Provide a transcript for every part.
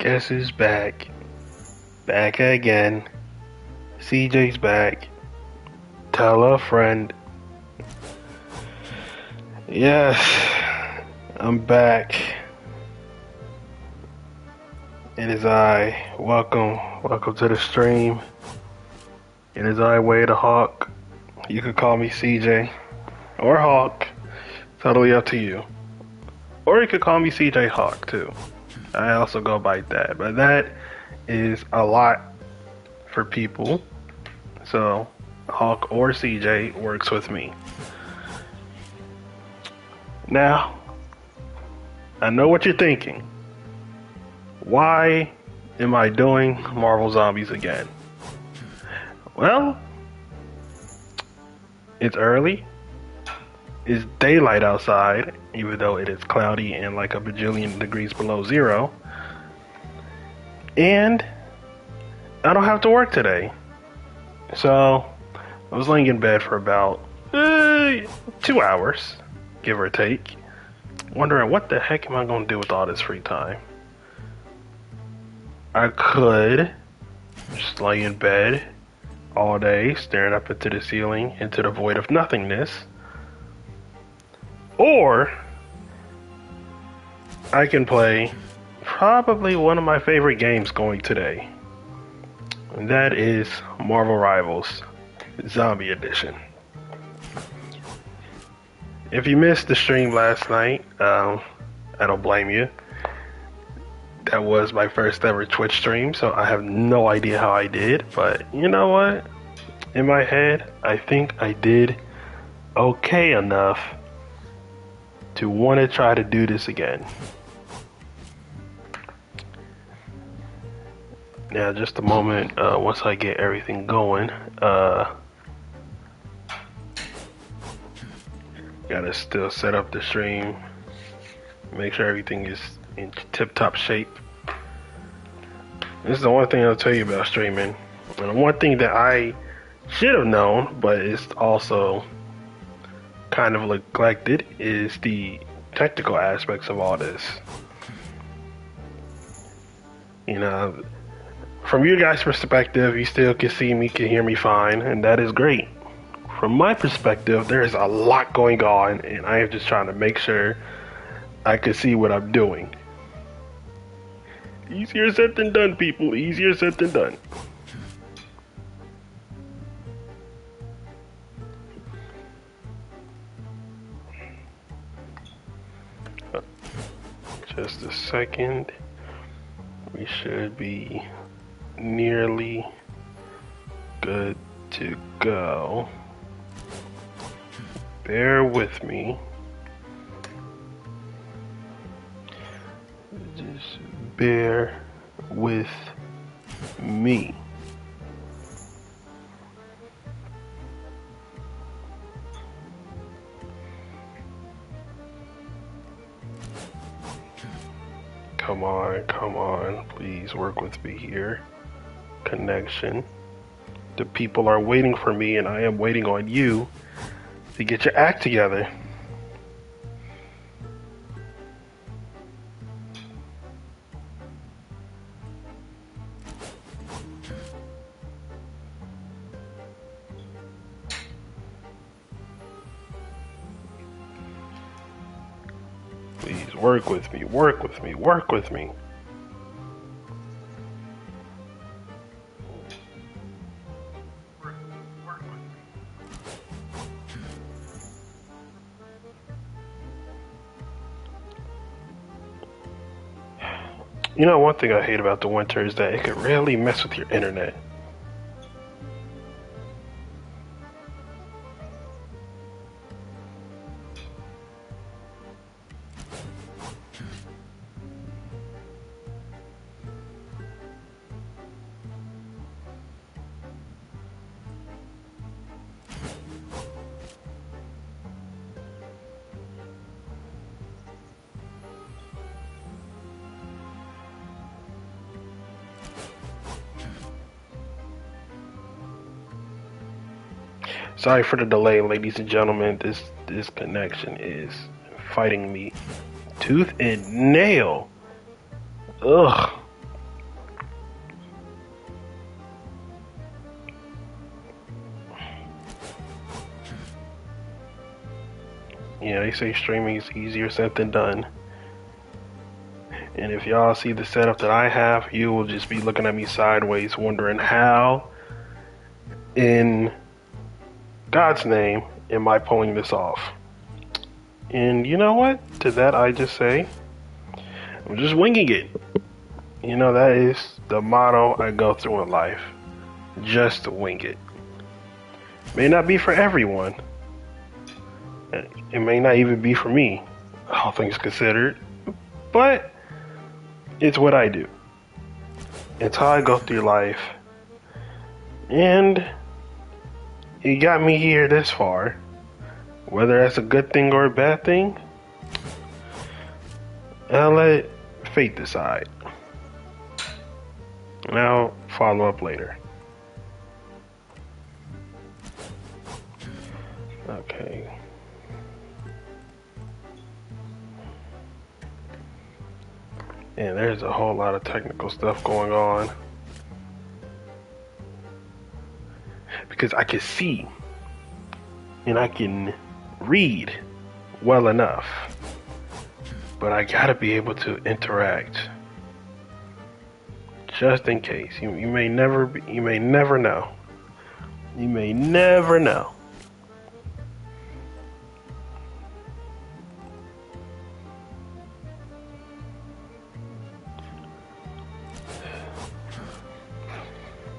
Guess who's back? Back again. CJ's back. Tell a friend. Yes, I'm back. It is I. Welcome to the stream. It is I, Wade the Hawk. You could call me CJ or Hawk. Totally up to you. Or you could call me CJ Hawk too. I also go by that, but that is a lot for people. So Hawk or CJ works with me. Now, I know what you're thinking. Why am I doing Marvel Zombies again? Well, it's early. It's daylight outside, even though it is cloudy and like a bajillion degrees below zero. And I don't have to work today. So I was laying in bed for about 2 hours, give or take, wondering what the heck am I going to do with all this free time. I could just lay in bed all day, staring up into the ceiling, into the void of nothingness. Or I can play probably one of my favorite games going today. And that is Marvel Rivals Zombie Edition. If you missed the stream last night, I don't blame you. That was my first ever Twitch stream, so I have no idea how I did. But you know what? In my head, I think I did okay enough to want to try to do this again. Now, just a moment, once I get everything going, gotta still set up the stream, make sure everything is in tip-top shape. This is the one thing I'll tell you about streaming, and one thing that I should have known, but it's also kind of neglected, is the technical aspects of all this. You know, from your guys' perspective, you still can see me, can hear me fine, and that is great. From my perspective, there's a lot going on, and I am just trying to make sure I can see what I'm doing. Easier said than done, people. Easier said than done. Just a second. We should be nearly good to go. Bear with me. Just bear with me. Come on, please work with me here. Connection. The people are waiting for me, and I am waiting on you to get your act together. Please work with me, work with me, work with me. You know, one thing I hate about the winter is that it can really mess with your internet. Sorry for the delay, ladies and gentlemen. This connection is fighting me tooth and nail. Ugh. You know, they say streaming is easier said than done. And if y'all see the setup that I have, you will just be looking at me sideways, wondering how, in God's name, am I pulling this off? And you know what? To that, I just say, I'm just winging it. You know, that is the motto I go through in life. Just wing it. May not be for everyone. It may not even be for me, all things considered. But it's what I do. It's how I go through life. And it got me here this far. Whether that's a good thing or a bad thing, I'll let fate decide. And I'll follow up later. Okay. And there's a whole lot of technical stuff going on. Because I can see and I can read well enough. But I gotta be able to interact. Just in case. You may never know. You may never know.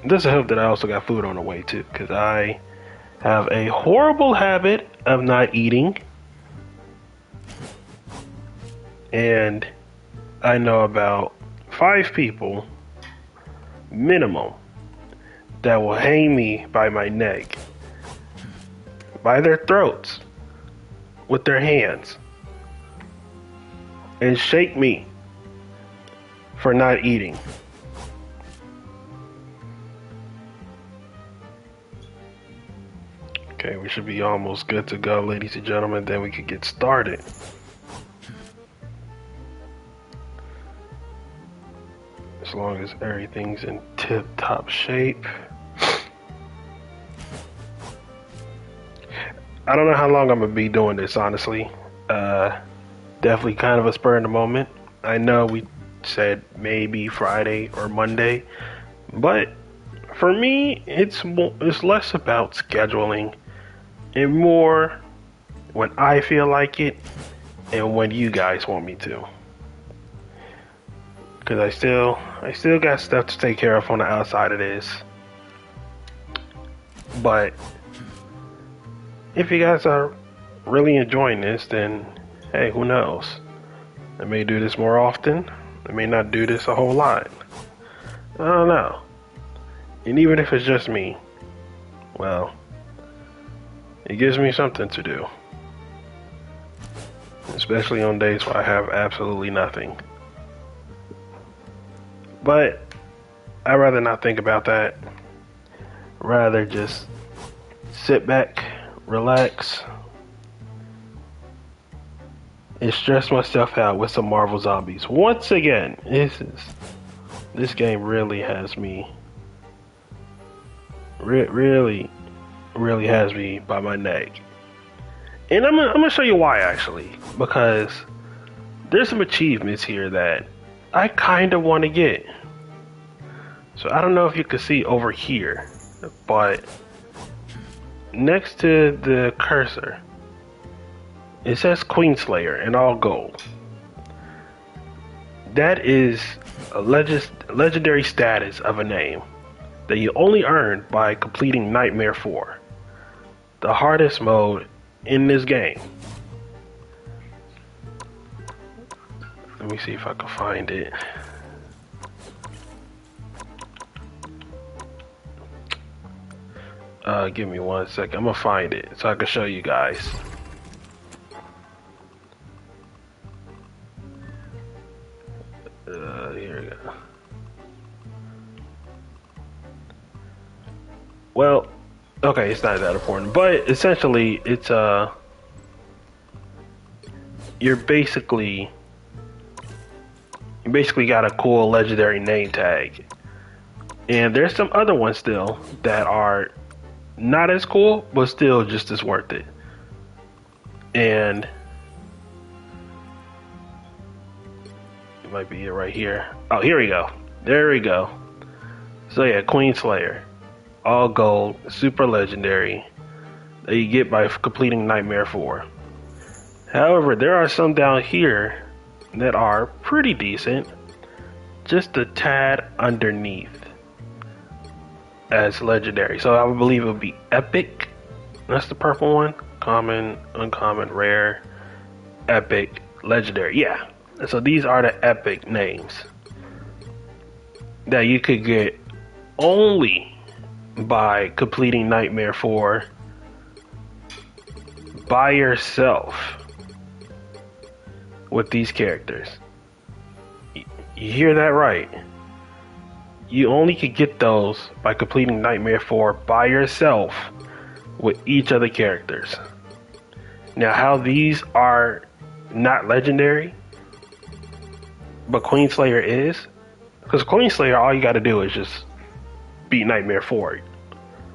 This I hope that I also got food on the way too, because I have a horrible habit of not eating. And I know about 5 people minimum that will hang me by my neck, by their throats, with their hands, and shake me for not eating. Okay, we should be almost good to go, ladies and gentlemen, then we could get started. As long as everything's in tip-top shape. I don't know how long I'm gonna be doing this, honestly. Definitely kind of a spur in the moment. I know we said maybe Friday or Monday, but for me, it's less about scheduling and more when I feel like it and when you guys want me to. Because I still got stuff to take care of on the outside of this. But if you guys are really enjoying this, then hey, who knows? I may do this more often. I may not do this a whole lot. I don't know. And even if it's just me, well, it gives me something to do. Especially on days where I have absolutely nothing. But I'd rather not think about that. Rather just sit back, relax, and stress myself out with some Marvel Zombies. Once again, this game really has me, really has me by my neck. And I'm gonna show you why, actually, because there's some achievements here that I kind of want to get. So I don't know if you can see over here, but next to the cursor, it says Queenslayer in all gold. That is a legendary status of a name that you only earn by completing Nightmare 4, the hardest mode in this game. Let me see if I can find it. Give me 1 second. I'm gonna find it so I can show you guys. Here we go. Well, okay, it's not that important, but essentially, it's you basically got a cool legendary name tag, and there's some other ones still that are not as cool, but still just as worth it. And it might be it right here. Oh, here we go. There we go. So yeah, Queenslayer. All gold, super legendary, that you get by completing Nightmare 4. However, there are some down here that are pretty decent, just a tad underneath as legendary. So I would believe it would be epic. That's the purple one. Common, uncommon, rare, epic, legendary. Yeah. So these are the epic names that you could get only by completing Nightmare 4 by yourself with these characters. You hear that right? You only could get those by completing Nightmare 4 by yourself with each of the characters. Now, how these are not legendary, but Queenslayer is, because Queenslayer, all you got to do is just beat Nightmare 4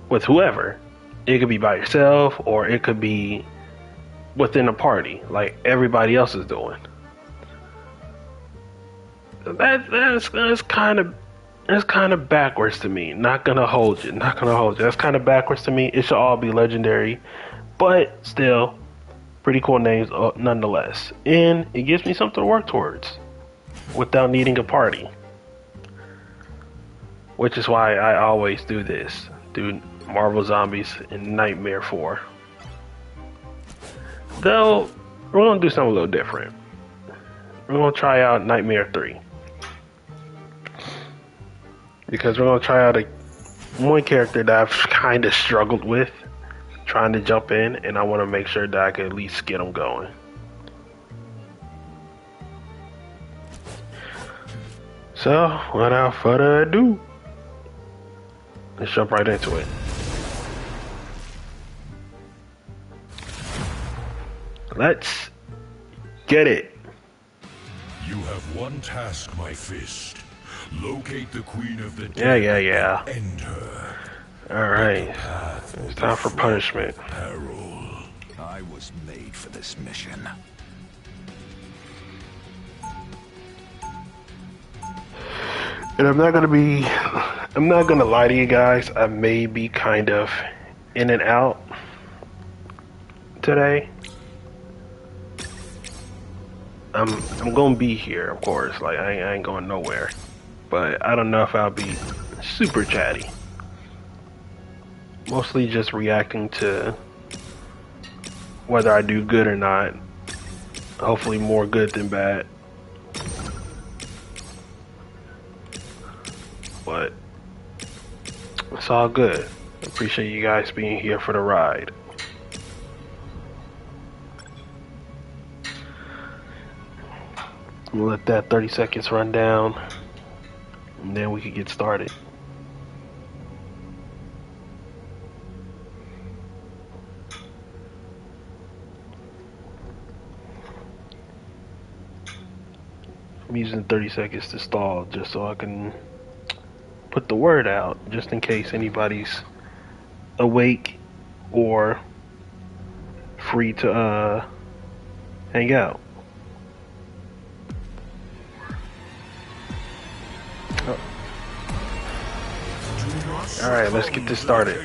with whoever. It could be by yourself, or it could be within a party, like everybody else is doing. That's kind of backwards to me. Not gonna hold you. That's kind of backwards to me. It should all be legendary, but still, pretty cool names nonetheless. And it gives me something to work towards without needing a party. Which is why I always do this. Do Marvel Zombies and Nightmare 4. Though, we're going to do something a little different. We're going to try out Nightmare 3. Because we're going to try out one character that I've kind of struggled with trying to jump in, and I want to make sure that I can at least get them going. So, without further ado, let's jump right into it. Let's get it. You have one task, my fist. Locate the Queen of the Dead. Yeah. End her. Alright. It's time for punishment. Peril. I was made for this mission. And I'm not gonna lie to you guys, I may be kind of in and out today. I'm gonna be here, of course, like I ain't going nowhere. But I don't know if I'll be super chatty. Mostly just reacting to whether I do good or not. Hopefully more good than bad. But it's all good. Appreciate you guys being here for the ride. I'm gonna let that 30 seconds run down, and then we can get started. I'm using 30 seconds to stall just so I can put the word out, just in case anybody's awake or free to hang out. Oh. Alright, let's get this started.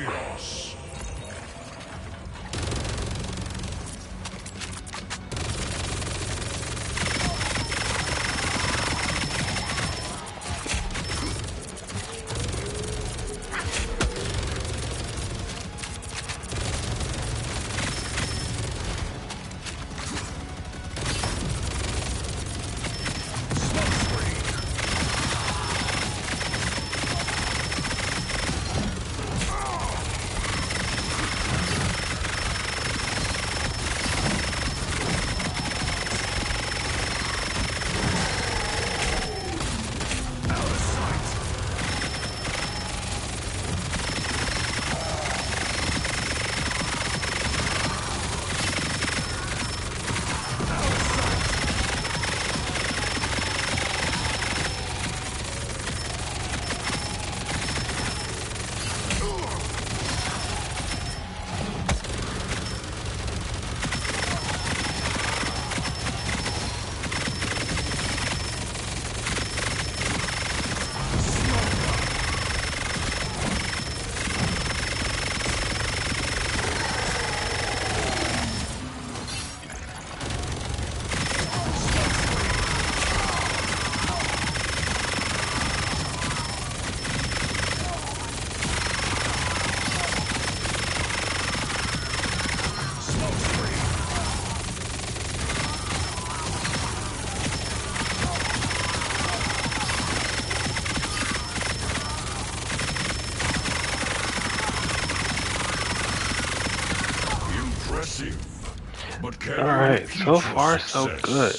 Alright, so far so good.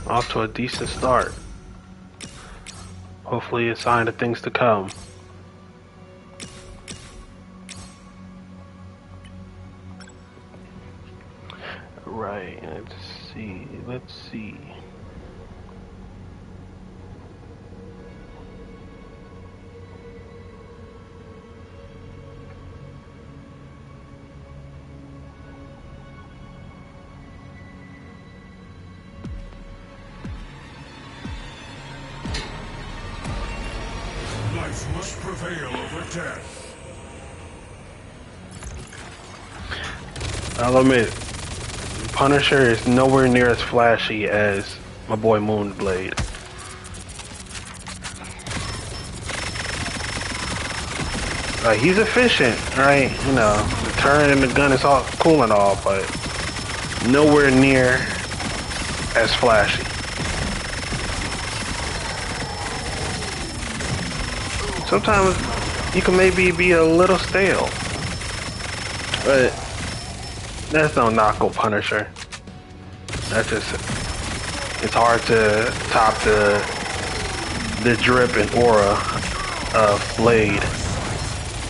Off to a decent start. Hopefully a sign of things to come. Right, let's see. Life must prevail over death. I'll admit, Punisher is nowhere near as flashy as my boy Moonblade. He's efficient, right? You know, the turn and the gun is all cool and all, but nowhere near as flashy. Sometimes you can maybe be a little stale, but that's no knock on Punisher. That's just, it's hard to top the drip and aura of Blade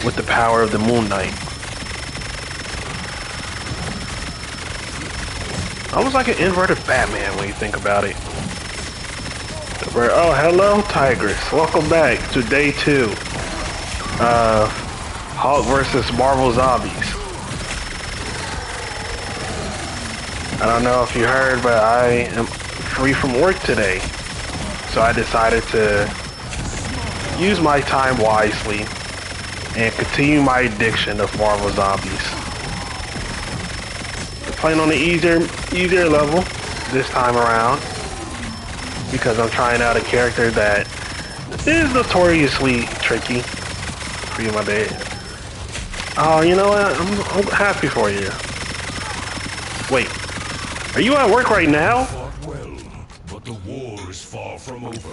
with the power of the Moon Knight. Almost like an inverted Batman when you think about it. Oh, hello, Tigress. Welcome back to day 2 of Hulk vs. Marvel Zombies. I don't know if you heard, but I am free from work today. So I decided to use my time wisely and continue my addiction of Marvel Zombies. I'm playing on the easier level this time around, because I'm trying out a character that is notoriously tricky. For you, my day. Oh, you know what? I'm happy for you. Wait, are you at work right now? Fought well, but the war is far from over.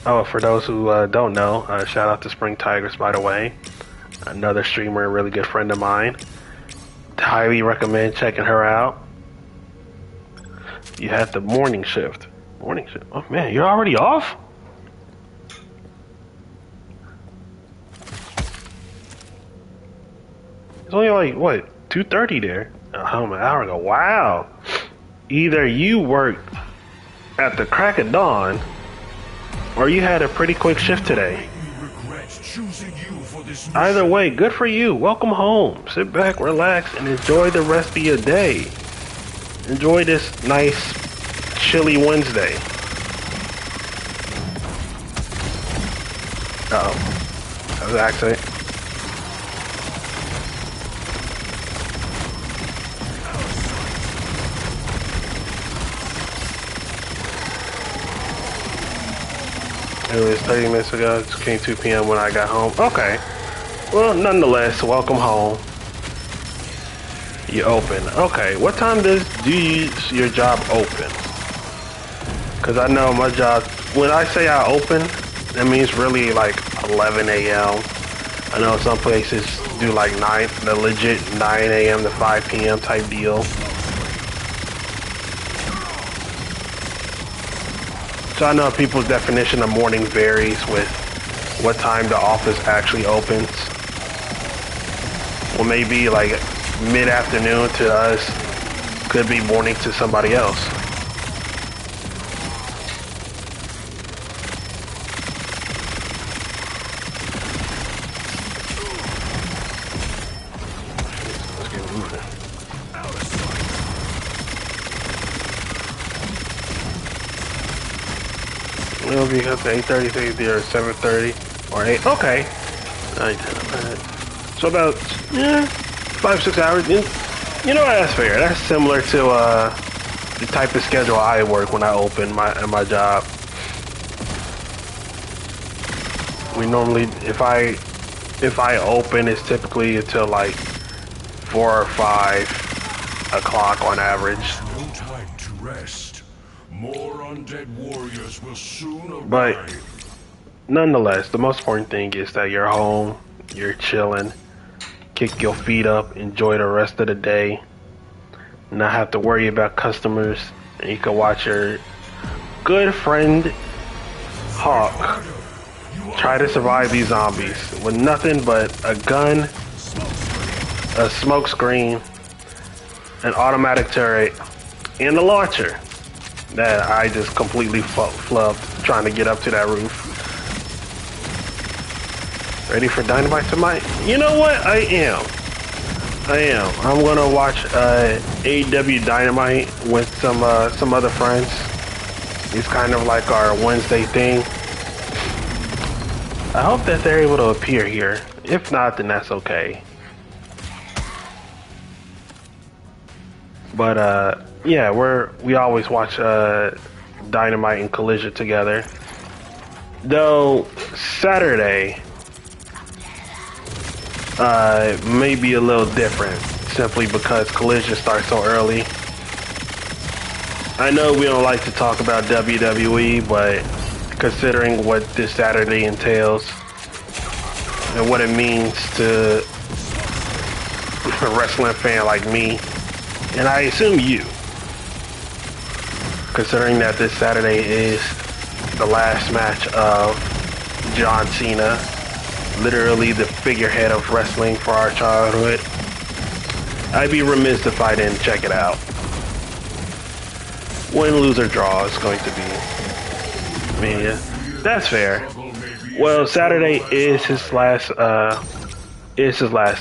Oh, for those who don't know, shout out to Spring Tigress, by the way. Another streamer, a really good friend of mine. Highly recommend checking her out. You had the morning shift. Morning shift. Oh man, you're already off? It's only like, what, 2:30 there? Oh, an hour ago. Wow. Either you worked at the crack of dawn, or you had a pretty quick shift today. Either way, good for you. Welcome home. Sit back, relax, and enjoy the rest of your day. Enjoy this nice, chilly Wednesday. Uh-oh. That was an accident. It was 30 minutes ago. It came 2 p.m. when I got home. Okay. Well, nonetheless, welcome home. You open. Okay. What time do your job open? Because I know my job, when I say I open, that means really like 11 a.m. I know some places do like the legit 9 a.m. to 5 p.m. type deal. So I know people's definition of morning varies with what time the office actually opens. Well, maybe like mid-afternoon to us, could be morning to somebody else. Let's get moving. It'll be up to 8:30 or 7:30 or 8. Okay. So about 5-6 hours. You know what? That's fair. That's similar to the type of schedule I work when I open my job. We normally, if I open, it's typically until like 4 or 5 o'clock on average. No time to rest. More undead warriors will soon arrive. But nonetheless, the most important thing is that you're home. you're chilling, kick your feet up, enjoy the rest of the day, not have to worry about customers, and you can watch your good friend Hawk try to survive these zombies with nothing but a gun, a smoke screen, an automatic turret, and a launcher that I just completely flubbed trying to get up to that roof. Ready for Dynamite tonight? You know what? I am. I'm gonna watch AEW Dynamite with some other friends. It's kind of like our Wednesday thing. I hope that they're able to appear here. If not, then that's okay. But yeah, we always watch Dynamite and Collision together. Though Saturday may be a little different, simply because Collision starts so early. I know we don't like to talk about WWE, but considering what this Saturday entails and what it means to a wrestling fan like me, and I assume you, considering that this Saturday is the last match of John Cena, literally the figurehead of wrestling for our childhood, I'd be remiss if I didn't check it out. Win, lose, or draw is going to be. I mean, yeah, that's fair. Well, Saturday is his last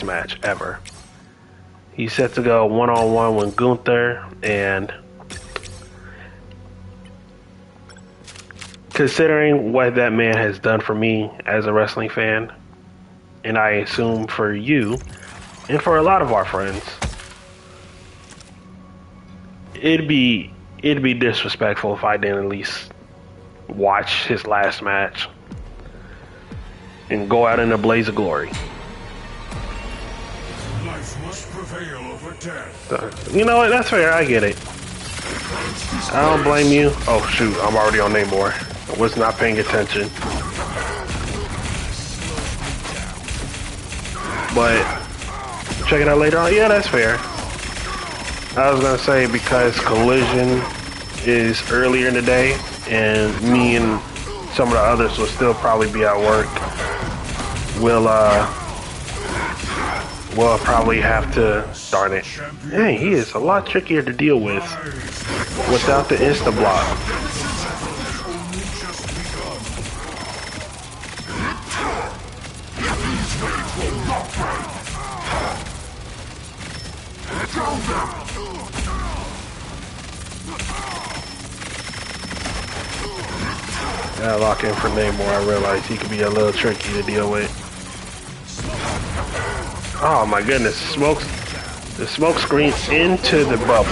match ever. He's set to go one-on-one with Gunther, and considering what that man has done for me as a wrestling fan, and I assume for you, and for a lot of our friends, it'd be disrespectful if I didn't at least watch his last match and go out in a blaze of glory. Life must prevail over death. You know what? That's fair. I get it. I don't blame you. Oh shoot! I'm already on Namor. I was not paying attention. But check it out later on. Yeah, that's fair. I was gonna say because Collision is earlier in the day, and me and some of the others will still probably be at work. We'll probably have to, darn it. Hey, he is a lot trickier to deal with without the insta block. Gotta lock in for Namor. I realize he could be a little tricky to deal with. Oh my goodness, the smoke screen into the bubble.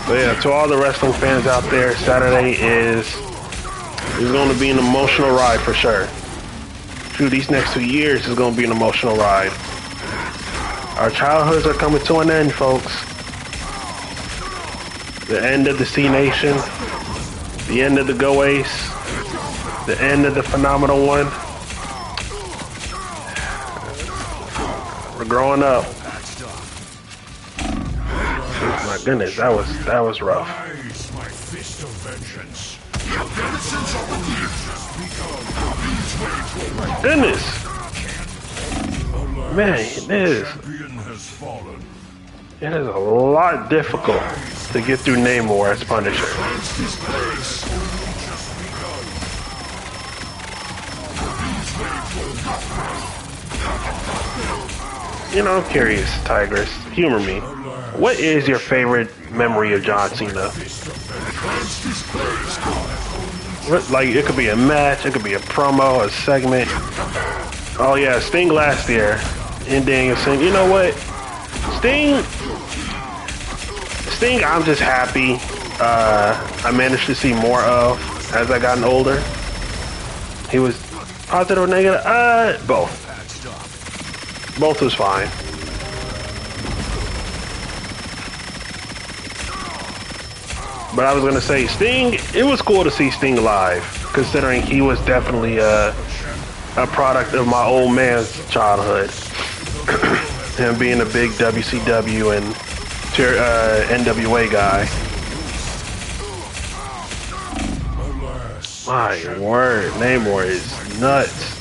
But yeah, to all the wrestling fans out there, Saturday is going to be an emotional ride for sure. Through these next 2 years is going to be an emotional ride. Our childhoods are coming to an end, folks. The end of the C Nation, the end of the Go Ace, the end of the Phenomenal One. We're growing up. Oh my goodness, that was rough. My goodness, man, it is a lot difficult to get through Namor as Punisher. You know, I'm curious, Tigress. Humor me. What is your favorite memory of John Cena? Like, it could be a match, it could be a promo, a segment. Oh yeah, Sting last year. Ending and saying, you know what? Sting, I'm just happy I managed to see more of as I gotten older. He was positive or negative? Both. Both was fine. But I was gonna say Sting. It was cool to see Sting live, considering he was definitely a product of my old man's childhood. Him being a big WCW and NWA guy. My word, Namor is nuts.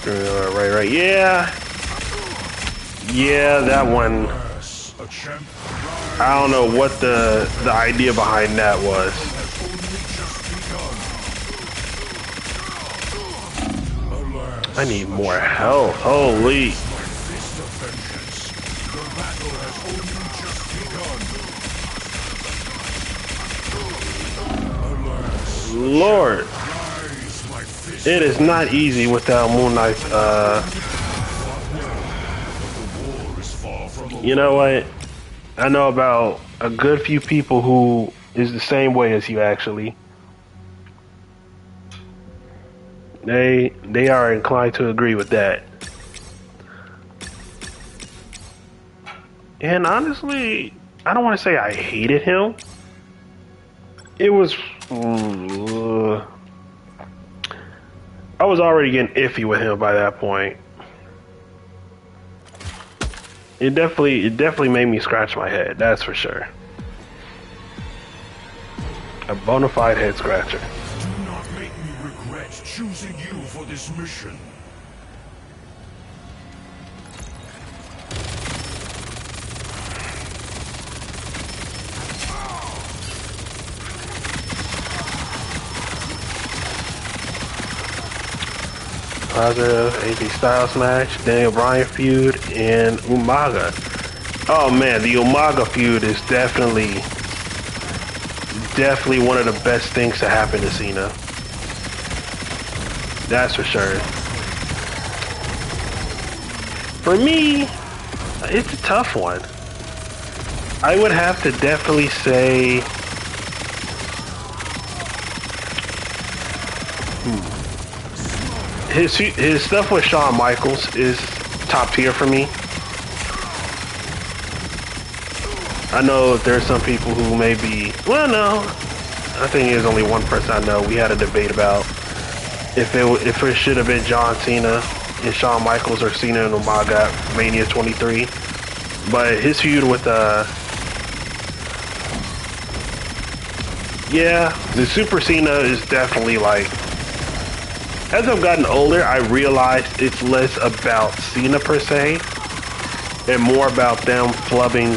Right. Yeah, that one. I don't know what the idea behind that was. I need more health. Holy. Lord. It is not easy without Moon Knight. You know what? I know about a good few people who is the same way as you, actually. They are inclined to agree with that. And honestly, I don't want to say I hated him. It was... I was already getting iffy with him by that point. It definitely made me scratch my head, that's for sure. A bona fide head scratcher. Do not make me regret choosing you for this mission. Positive AJ Styles match, Daniel Bryan feud, and Umaga. Oh man, the Umaga feud is definitely one of the best things to happen to Cena. That's for sure. For me, it's a tough one. I would have to definitely say... His stuff with Shawn Michaels is top tier for me. I know there's some people who may be... Well, no. I think there's only one person I know. We had a debate about if it should have been John Cena and Shawn Michaels or Cena and Umaga at Mania 23. But his feud with... Yeah, the Super Cena is definitely like... As I've gotten older, I realized it's less about Cena per se, and more about them flubbing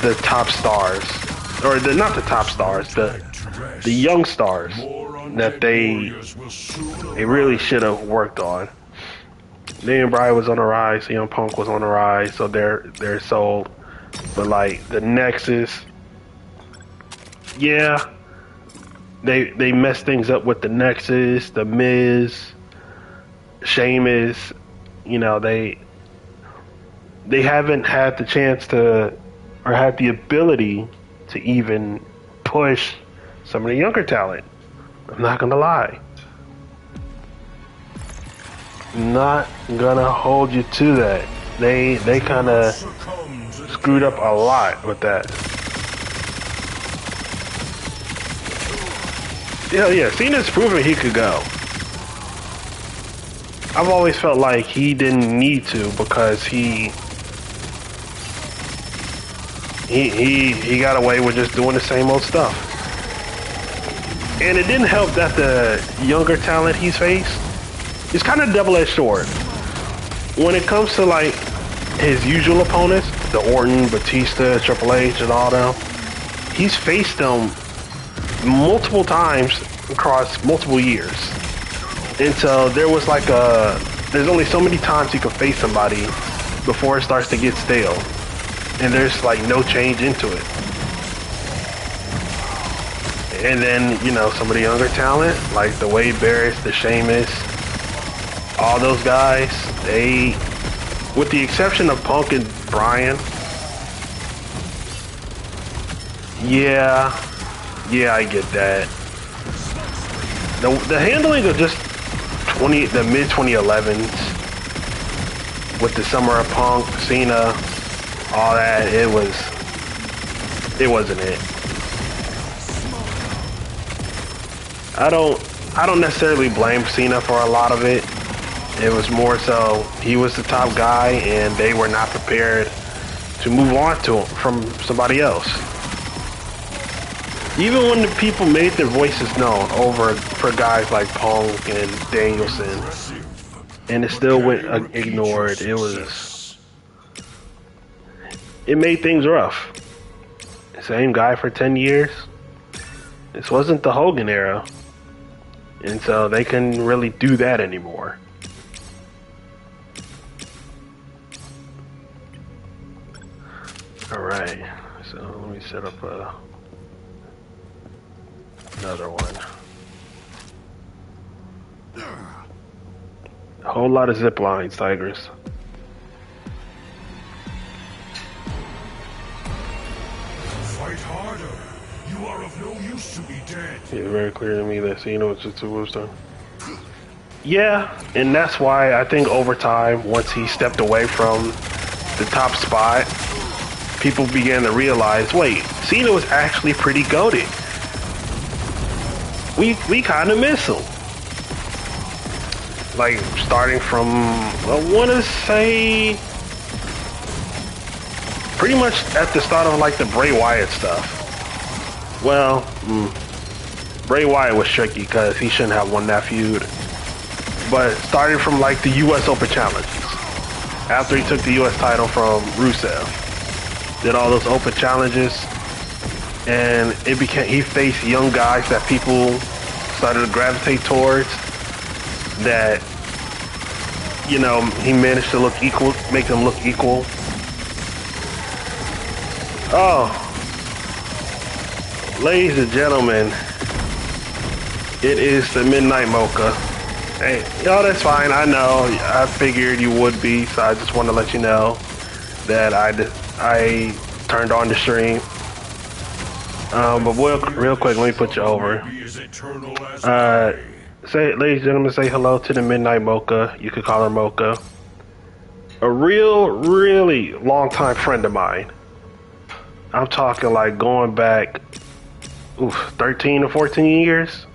the top stars, or not the top stars, the young stars that they really should have worked on. Daniel Bryan was on the rise, CM Punk was on the rise, so they're sold. But like the Nexus, yeah. They messed things up with the Nexus, the Miz, Sheamus. You know, they haven't had the chance to, or had the ability to even push some of the younger talent. I'm not gonna lie. Not gonna hold you to that. They kind of screwed up a lot with that. Yeah, Cena's proven he could go. I've always felt like he didn't need to because he got away with just doing the same old stuff. And it didn't help that the younger talent he's faced is kind of double-edged sword. When it comes to like his usual opponents, the Orton, Batista, Triple H, and all them, he's faced them multiple times across multiple years. And so there was like there's only so many times you can face somebody before it starts to get stale. And there's like no change into it. And then, you know, some of the younger talent, like the Wade Barretts, the Sheamus, all those guys, they, with the exception of Punk and Bryan, yeah, I get that. The handling of just the mid 2011s with the summer of Punk, Cena, all that, it was It wasn't it. I don't necessarily blame Cena for a lot of it. It was more so he was the top guy and they were not prepared to move on to him from somebody else. Even when the people made their voices known over for guys like Punk and Danielson, and it still went ignored. It made things rough. Same guy for 10 years. This wasn't the Hogan era. And so they couldn't really do that anymore. Alright, so let me set up another one. A whole lot of zip lines, Tigers. Fight harder. You are of no use to be dead. It's very clear to me that Cena was just a Wolfstone. Yeah, and that's why I think over time, once he stepped away from the top spot, people began to realize, wait, Cena was actually pretty goated. We kind of miss him. Like, starting from, I want to say, pretty much at the start of, like, the Bray Wyatt stuff. Well, Bray Wyatt was tricky because he shouldn't have won that feud. But starting from, like, the U.S. Open challenges, after he took the U.S. title from Rusev, did all those open challenges, and it became, he faced young guys that people started to gravitate towards, that, you know, he managed to look equal, make them look equal. Oh, ladies and gentlemen, it is the Midnight Mocha. Hey, y'all, that's fine. I know. I figured you would be, so I just want to let you know that I turned on the stream. But real quick, let me put you over. Say, ladies and gentlemen, say hello to the Midnight Mocha. You could call her Mocha. A really long-time friend of mine. I'm talking like going back, 13 or 14 years,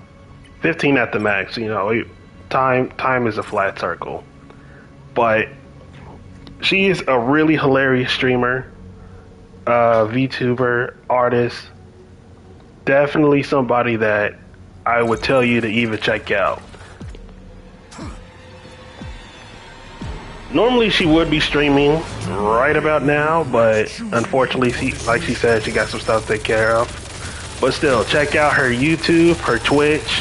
15 at the max. You know, time is a flat circle. But she is a really hilarious streamer, VTuber, artist. Definitely somebody that I would tell you to even check out. Normally she would be streaming right about now, but unfortunately, like she said, she got some stuff to take care of. But still, check out her YouTube, her Twitch,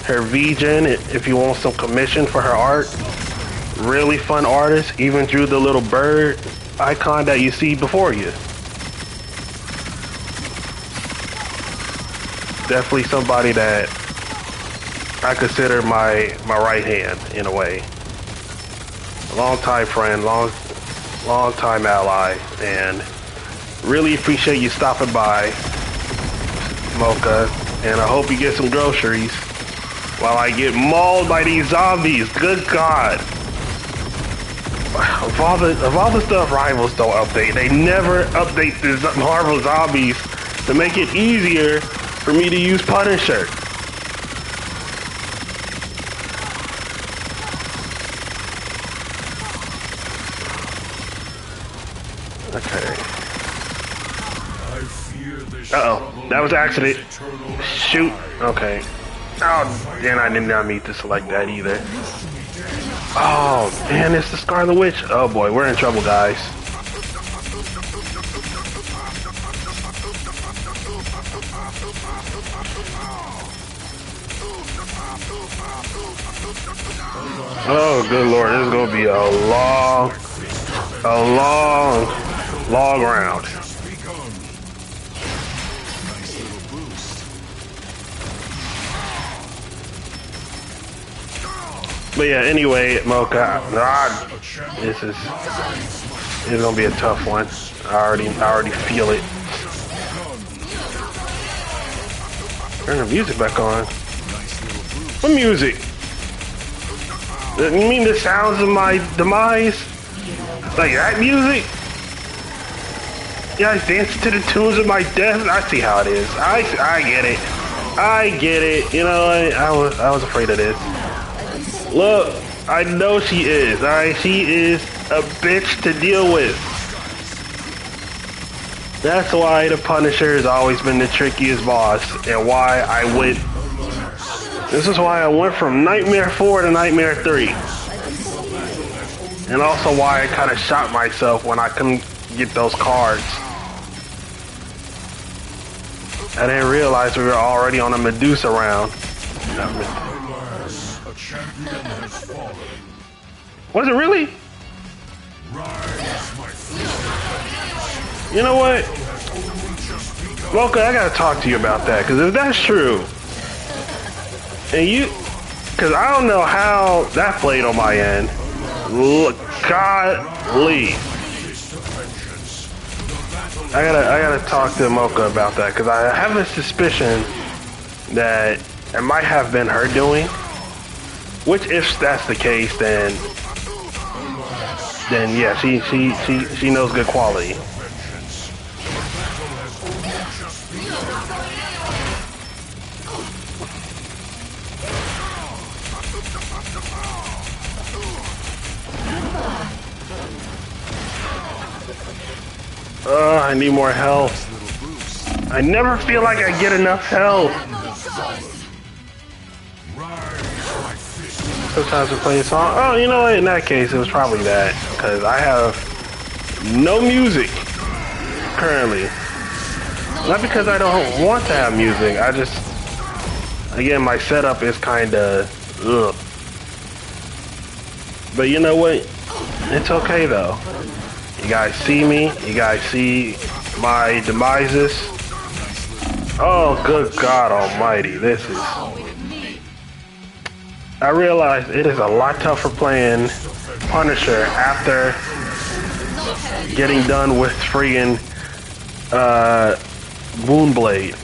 her VGen if you want some commission for her art. Really fun artist, even drew the little bird icon that you see before you. Definitely somebody that I consider my right hand in a way. Long time friend, long time ally, and really appreciate you stopping by, Mocha. And I hope you get some groceries while I get mauled by these zombies. Good God! Of all the stuff Rivals don't update, they never update the Marvel zombies to make it easier for me to use Punisher. Okay. Uh-oh. That was an accident. Shoot. Okay. Oh, and I did not mean to select that either. Oh, man, it's the Scarlet Witch. Oh, boy, we're in trouble, guys. Oh, good Lord, this is going to be a long round. But yeah, anyway, Mocha, this is gonna be a tough one. I already feel it. Turn the music back on. What music? You mean the sounds of my demise? Like that music? You guys dance to the tunes of my death. I see how it is. I get it. I get it. You know, I was afraid of this. Look, I know she is. All right, she is a bitch to deal with. That's why the Punisher has always been the trickiest boss, and why I went. This is why I went from Nightmare 4 to Nightmare 3. And also why I kind of shot myself when I couldn't get those cards. I didn't realize we were already on a Medusa round. Alas, a champion has fallen. Was it really? Rise, my fist. You know what? Mocha, I gotta talk to you about that, because if that's true, and you, because I don't know how that played on my end. Look, golly. I gotta talk to Mocha about that, because I have a suspicion that it might have been her doing. Which, if that's the case, then yeah, she knows good quality. I need more health. I never feel like I get enough health. Sometimes I play a song. Oh, you know what? In that case, it was probably that. Because I have no music currently. Not because I don't want to have music. I just, again, my setup is kind of, ugh. But you know what? It's okay, though. You guys see me. You guys see my demises. Oh, good God almighty. This is... I realize it is a lot tougher playing Punisher after getting done with friggin' Moonblade.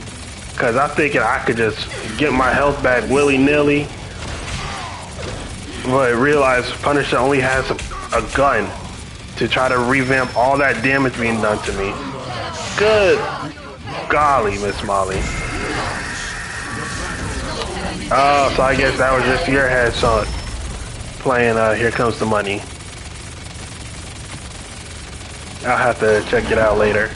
Because I'm thinking I could just get my health back willy-nilly. But I realize Punisher only has a gun to try to revamp all that damage being done to me. Good golly, Miss Molly. Oh, so I guess that was just your head son playing Here Comes the Money. I'll have to check it out later.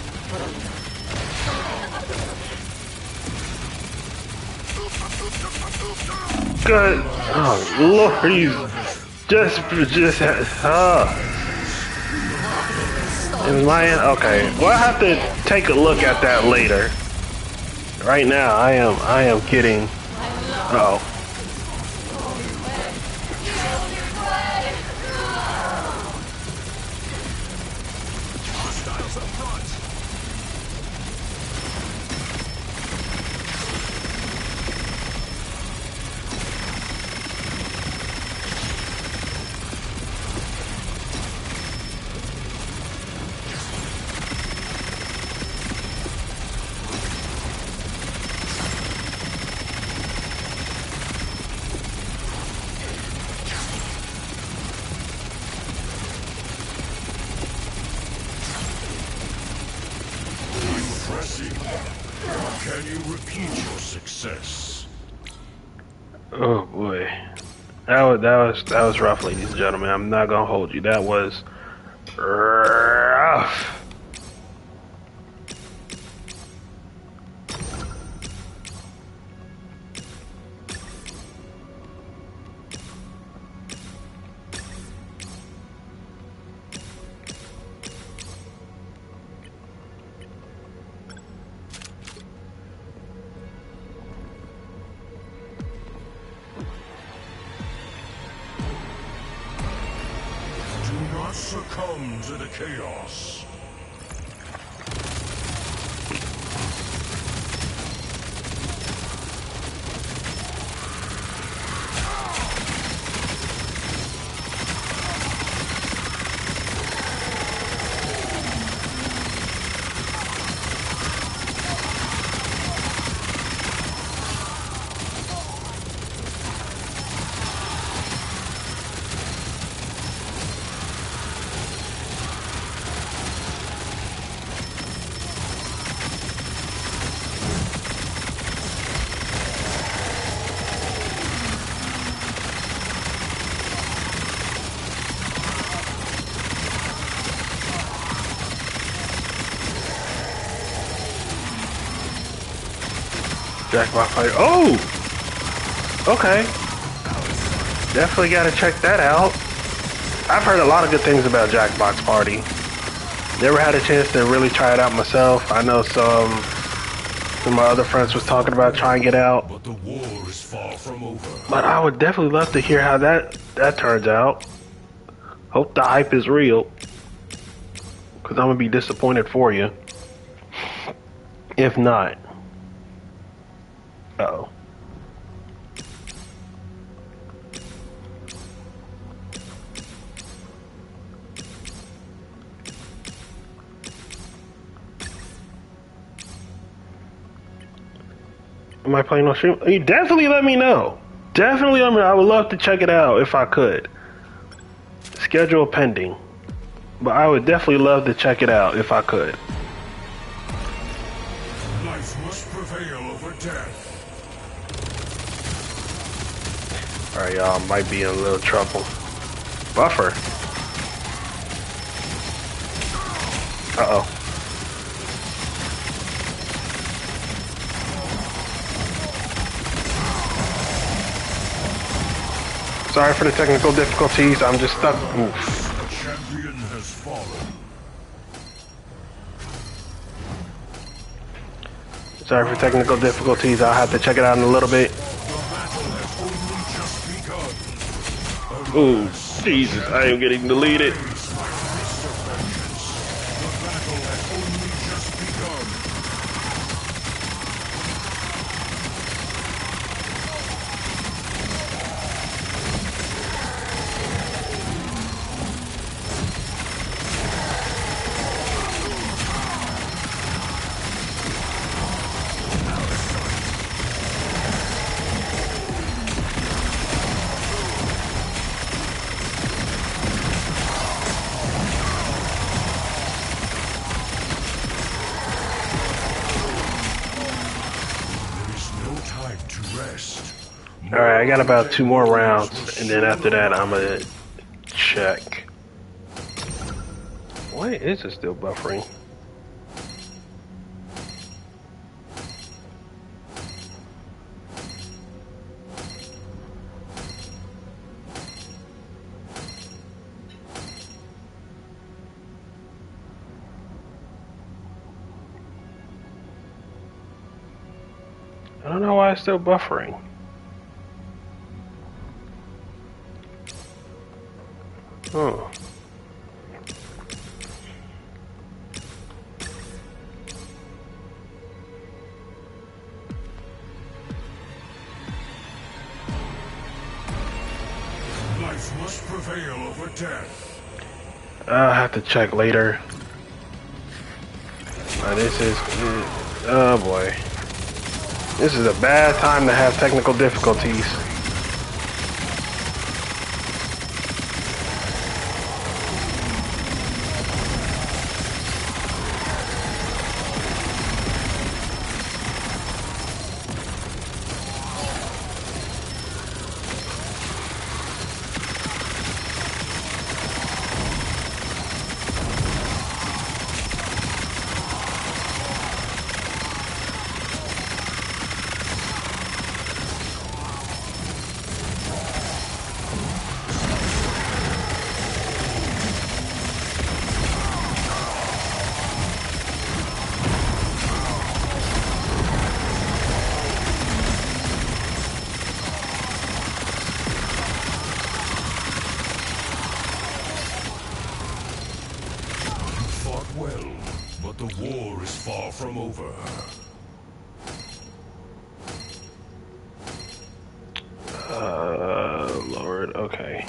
Good. Oh, Lord, he's just, Is mine? Okay. Well, I have to take a look at that later. Right now, I am kidding. Uh-oh. Can you repeat your success? Oh boy, that was rough, ladies and gentlemen. I'm not gonna hold you. That was rough. Succumb to the chaos. Jackbox Party. Oh! Okay. Definitely gotta check that out. I've heard a lot of good things about Jackbox Party. Never had a chance to really try it out myself. I know some of my other friends was talking about trying it out. But the war is far from over. But I would definitely love to hear how that turns out. Hope the hype is real. Because I'm going to be disappointed for you. If not. Uh-oh. Am I playing on stream? You definitely let me know. Definitely let me know. I would love to check it out if I could. Schedule pending. But I would definitely love to check it out if I could. Life must prevail over death. Alright, y'all. Might be in a little trouble. Buffer. Uh-oh. Sorry for the technical difficulties. I'm just stuck. Oof. The champion has fallen. Sorry for technical difficulties. I'll have to check it out in a little bit. The battle has only just begun. Ooh, Jesus, I am getting deleted. The battle has only just begun. Alright, I got about 2 more rounds, and then after that, I'm gonna check. Why is it still buffering? I don't know why it's still buffering. Oh. Life must prevail over death. I'll have to check later. This is... oh boy. This is a bad time to have technical difficulties. Well, but the war is far from over. Lord, okay.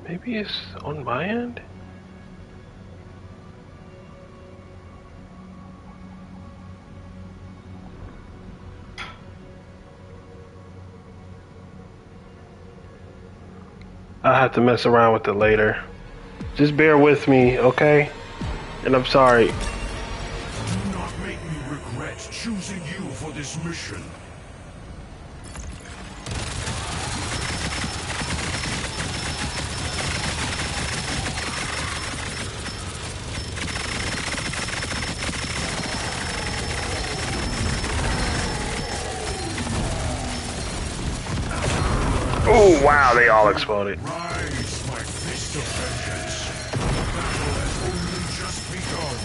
Maybe it's on my end? I'll have to mess around with it later. Just bear with me, okay? And I'm sorry. Do not make me choosing you for this mission. Oh wow, they all exploded. Rise, my fist of vengeance. The battle has only just begun.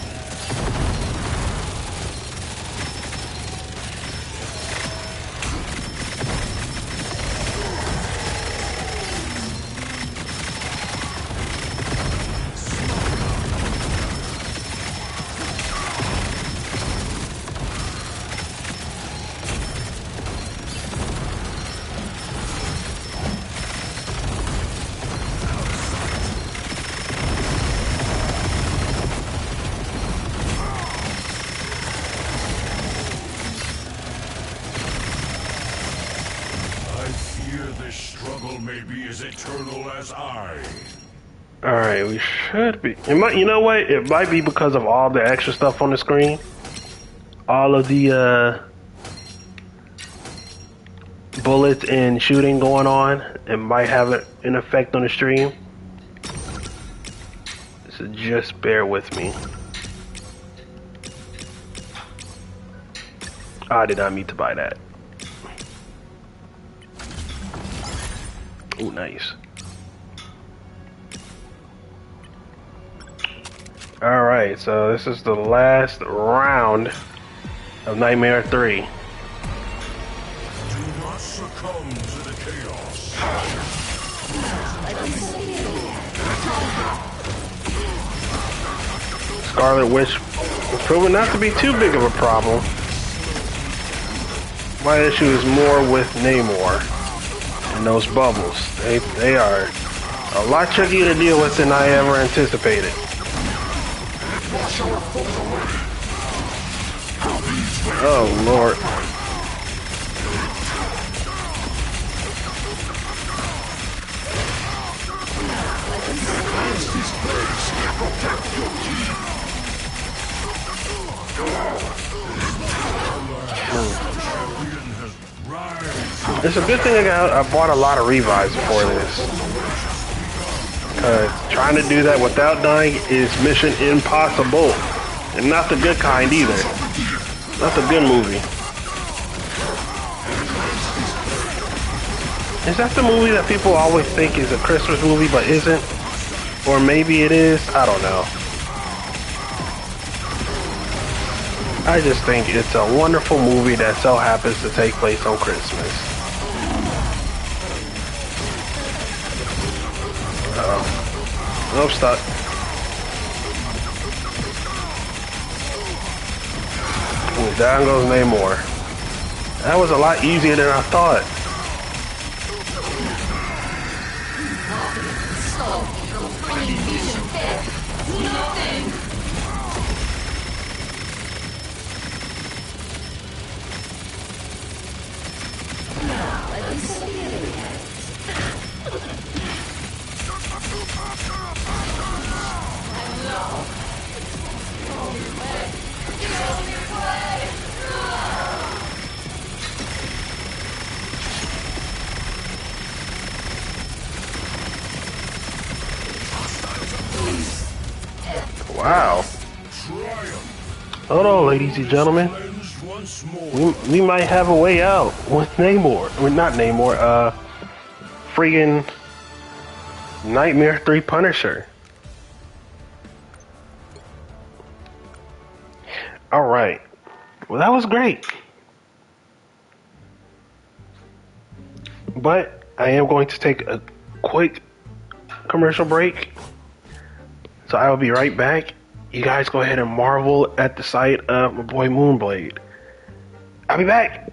This struggle may be as eternal as I. Alright, we should be. It might, you know what? It might be because of all the extra stuff on the screen. All of the bullets and shooting going on. It might have an effect on the stream. So just bear with me. I did not mean to buy that. Oh, nice. Alright, so this is the last round of Nightmare 3. Do not succumb to the chaos. Scarlet Witch was proven not to be too big of a problem. My issue is more with Namor and those bubbles. They are a lot trickier to deal with than I ever anticipated. Oh Lord. It's a good thing I bought a lot of revives for this. Cause trying to do that without dying is mission impossible. And not the good kind either. Not the good movie. Is that the movie that people always think is a Christmas movie but isn't? Or maybe it is? I don't know. I just think it's a wonderful movie that so happens to take place on Christmas. Uh-oh. Nope, stuck. Ooh, down goes Namor. That was a lot easier than I thought. Wow. Hold on, ladies and gentlemen. We might have a way out with Namor. Well, not Namor, friggin' Nightmare 3 Punisher. Alright. Well, that was great. But I am going to take a quick commercial break. So I will be right back. You guys go ahead and marvel at the sight of my boy Moonblade. I'll be back.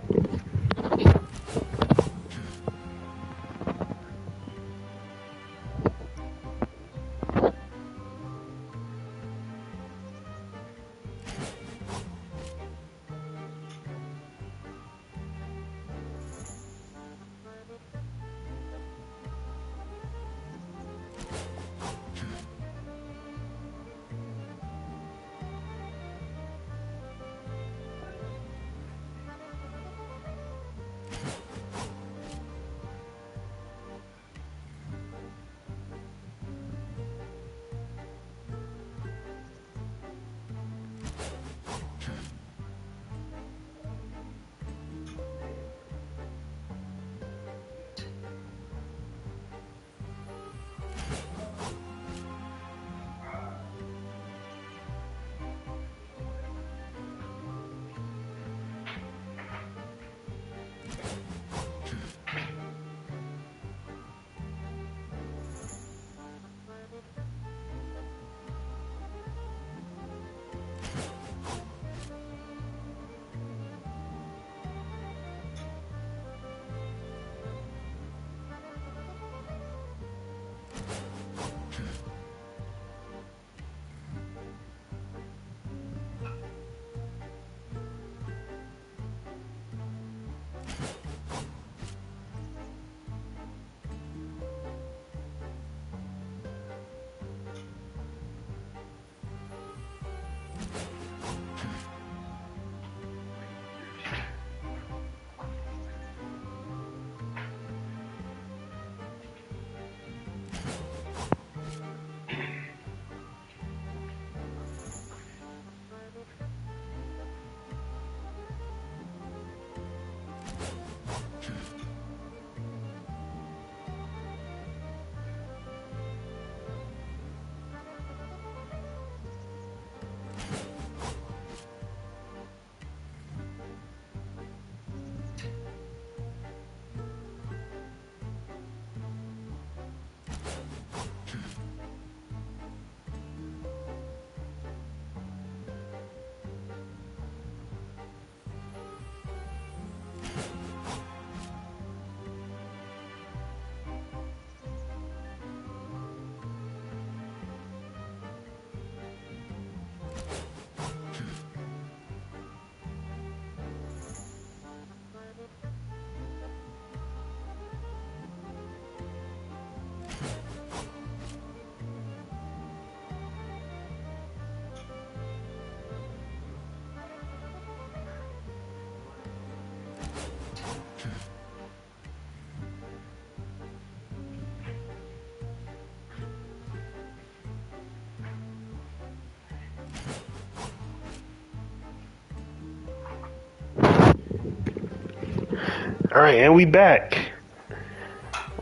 Alright, and we back.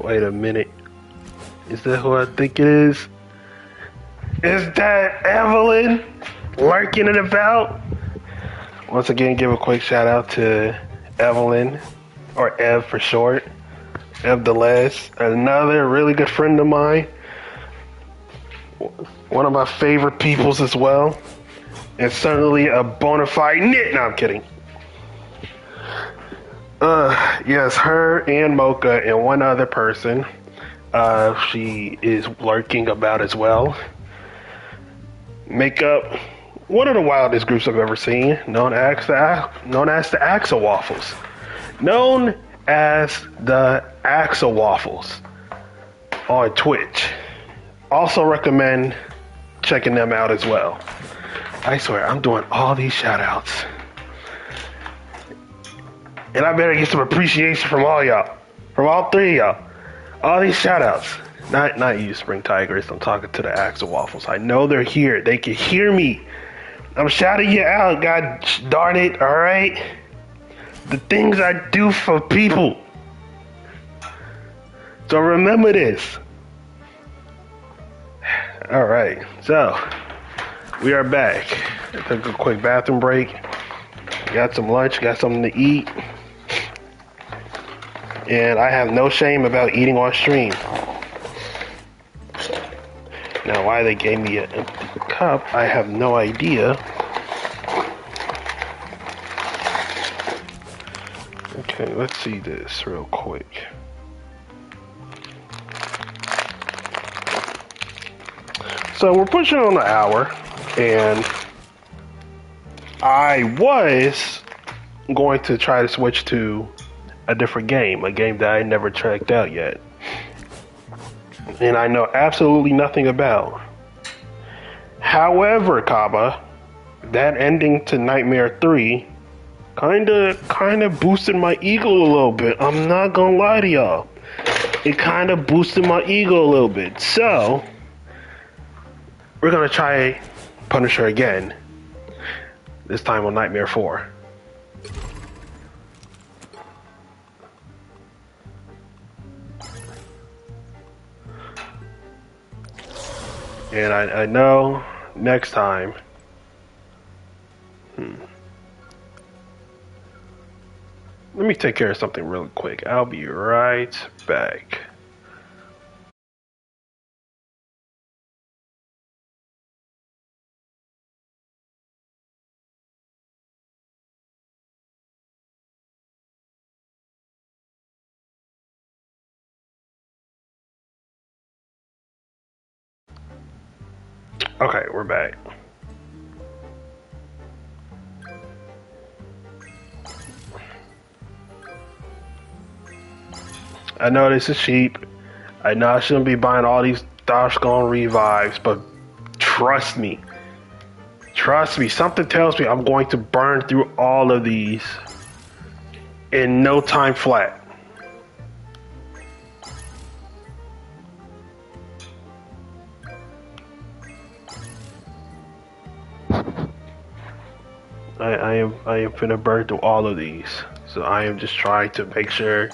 Wait a minute. Is that who I think it is? Is that Evelyn lurking it about? Once again, give a quick shout out to Evelyn, or Ev for short. Ev Delez, another really good friend of mine. One of my favorite peoples as well. And certainly a bona fide nit. No, I'm kidding. Yes, her and Mocha and one other person. She is lurking about as well. Make up one of the wildest groups I've ever seen, known as the Axel Waffles. Known as the Axel Waffles on Twitch. Also recommend checking them out as well. I swear, I'm doing all these shout outs. And I better get some appreciation from all y'all. From all three of y'all. All these shout outs. Not you, Spring Tigers. I'm talking to the Axel Waffles. I know they're here. They can hear me. I'm shouting you out, god darn it, alright? The things I do for people. So remember this. Alright, so we are back. I took a quick bathroom break. Got some lunch, got something to eat. And I have no shame about eating on stream. Now, why they gave me an empty cup, I have no idea. Okay, let's see this real quick. So we're pushing on an hour, and I was going to try to switch to a different game, a game that I never checked out yet. And I know absolutely nothing about. However, Kaba, that ending to Nightmare 3 kinda boosted my ego a little bit. I'm not gonna lie to y'all. It kinda boosted my ego a little bit. So, we're gonna try Punisher again. This time on Nightmare 4. And I know next time. Let me take care of something really quick. I'll be right back. Okay, we're back. I know this is cheap. I know I shouldn't be buying all these Doshgone revives, but trust me. Trust me, something tells me I'm going to burn through all of these in no time flat. I am finna burn through all of these. So I am just trying to make sure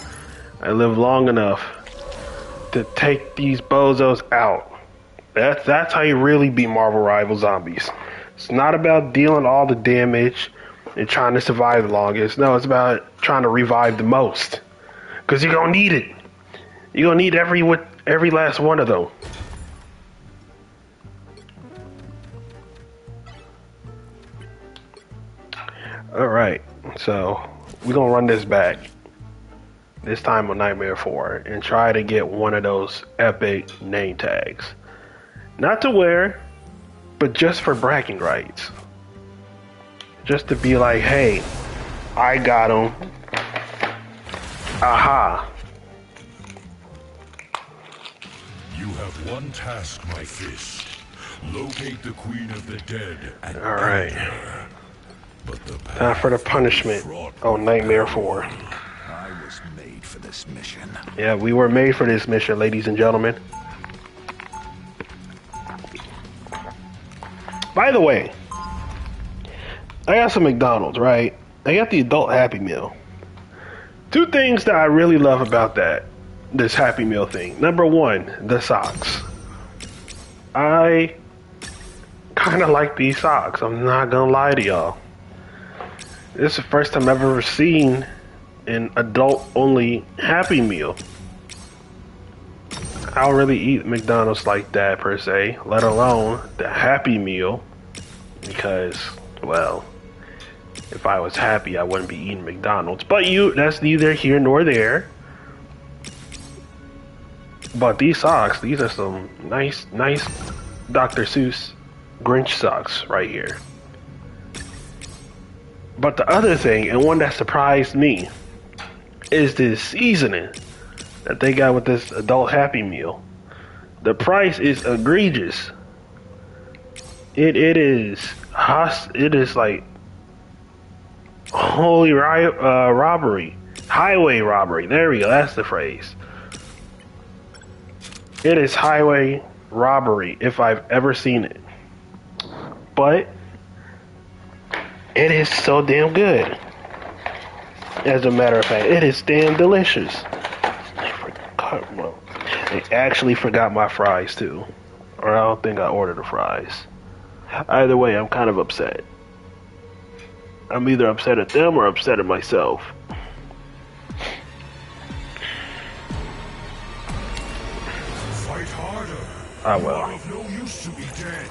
I live long enough to take these bozos out. That's how you really beat Marvel Rival Zombies. It's not about dealing all the damage and trying to survive the longest. No, it's about trying to revive the most. Cause you're gonna need it. You're gonna need every last one of them. Alright, so we're gonna run this back. This time on Nightmare 4 and try to get one of those epic name tags. Not to wear, but just for bragging rights. Just to be like, hey, I got him. Aha. You have one task, my fist. Locate the Queen of the Dead and Alright. end her. But the Time for the punishment on Nightmare 4. I was made for this mission. Yeah, we were made for this mission, ladies and gentlemen. By the way, I got some McDonald's, right? I got the adult Happy Meal. Two things that I really love about this Happy Meal thing. Number one, the socks. I kind of like these socks. I'm not gonna lie to y'all. This is the first time I've ever seen an adult-only Happy Meal. I don't really eat McDonald's like that per se, let alone the Happy Meal, because, well, if I was happy, I wouldn't be eating McDonald's. But that's neither here nor there. But these socks, these are some nice Dr. Seuss Grinch socks right here. But the other thing, and one that surprised me, is this seasoning that they got with this adult Happy Meal. The price is egregious. It is like holy robbery, highway robbery. There we go. That's the phrase. It is highway robbery if I've ever seen it. But it is so damn good. As a matter of fact, it is damn delicious. I actually forgot my fries too. Or I don't think I ordered the fries. Either way, I'm kind of upset. I'm either upset at them or upset at myself. Fight harder. I will. You are of no use to be dead.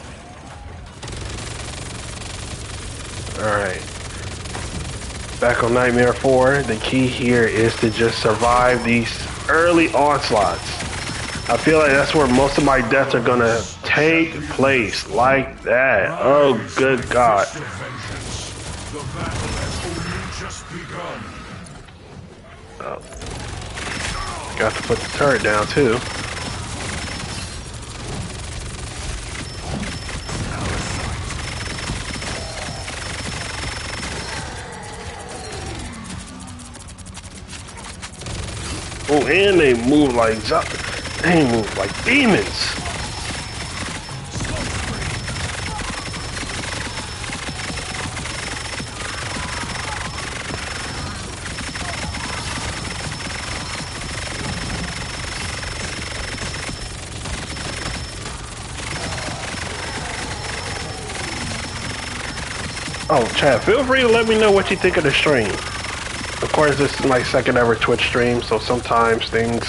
Alright. Back on Nightmare 4, the key here is to just survive these early onslaughts. I feel like that's where most of my deaths are gonna take place, like that. Oh, good God. The battle has only just begun. Oh. Got to put the turret down, too. Oh, and they move like demons. Oh, Chad, feel free to let me know what you think of the stream. Of course, this is my second ever Twitch stream, so sometimes things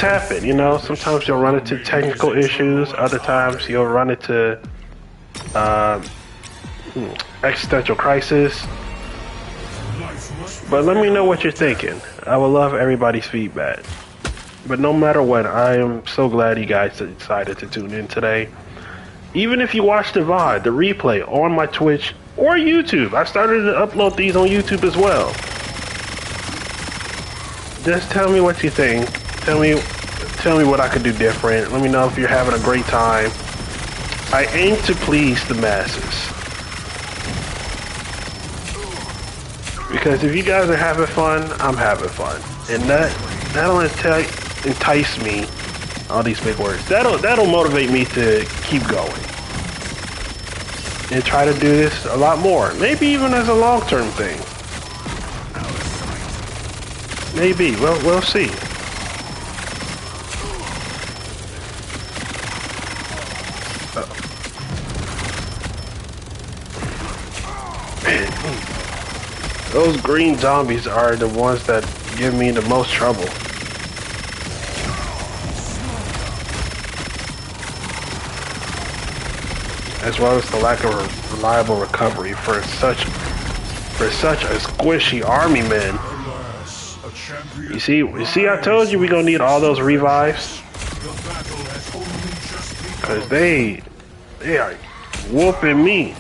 happen, you know? Sometimes you'll run into technical issues, other times you'll run into existential crisis. But let me know what you're thinking. I would love everybody's feedback. But no matter what, I am so glad you guys decided to tune in today. Even if you watch the VOD, the replay on my Twitch or YouTube. I started to upload these on YouTube as well. Just tell me what you think. Tell me what I could do different. Let me know if you're having a great time. I aim to please the masses. Because if you guys are having fun, I'm having fun. And that'll entice me. All these big words. That'll motivate me to keep going. And try to do this a lot more. Maybe even as a long-term thing. Maybe. We'll see. Man, those green zombies are the ones that give me the most trouble. As well as the lack of reliable recovery for such a squishy army, man. You see, I told you we're gonna need all those revives, cause they are whooping me.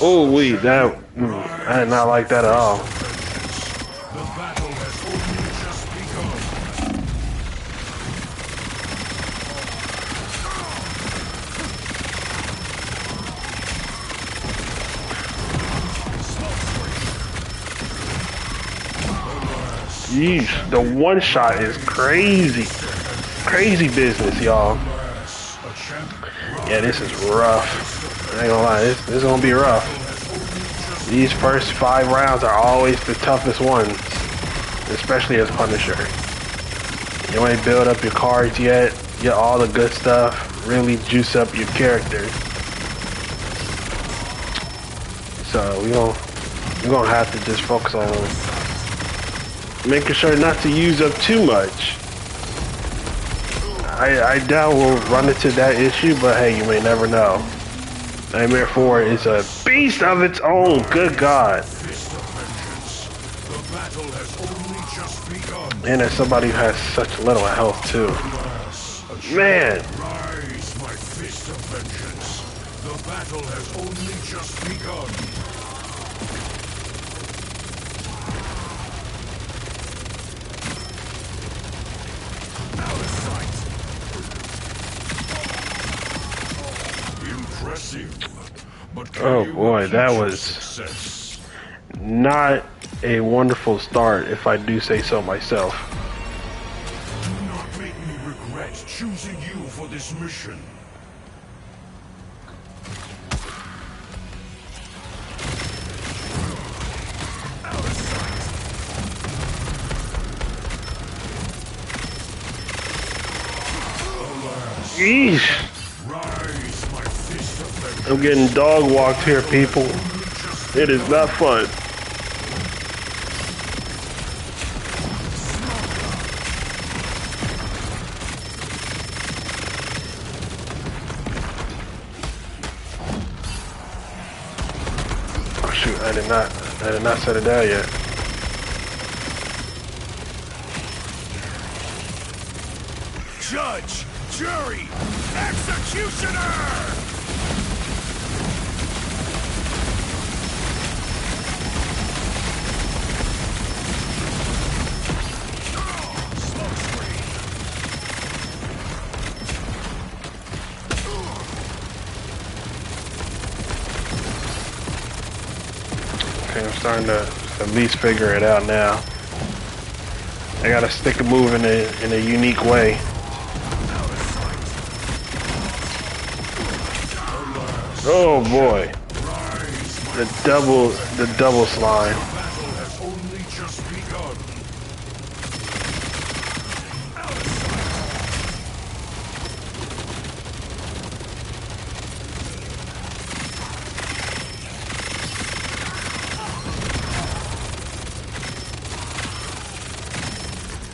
Oh, I did not like that at all. Yeesh, the one shot is crazy. Crazy business, y'all. Yeah, this is rough. I ain't gonna lie, this is gonna be rough. These first 5 rounds are always the toughest ones, especially as Punisher. You ain't build up your cards yet, get all the good stuff, really juice up your character. So we're gonna have to just focus on making sure not to use up too much. I doubt we'll run into that issue, but hey, you may never know. Nightmare 4 is a beast of its own, good God. Fist of vengeance. The battle has only just begun. And as somebody who has such little health too. Man. Rise, my fist of vengeance. The battle has only just begun. Out of sight. Impressive. But can Oh you boy, repeat that your was success? not a wonderful start, if I do say so myself. Do not make me regret choosing you for this mission. Out of sight. Alas, Yeesh. rise, my fist of vengeance. I'm getting dog walked here, people. It is not fun. Oh shoot, I did not set it down yet. Judge, jury, executioner! Okay, I'm starting to at least figure it out now. I gotta stick a move in a unique way. Oh boy. The double slime. Battle has only just begun.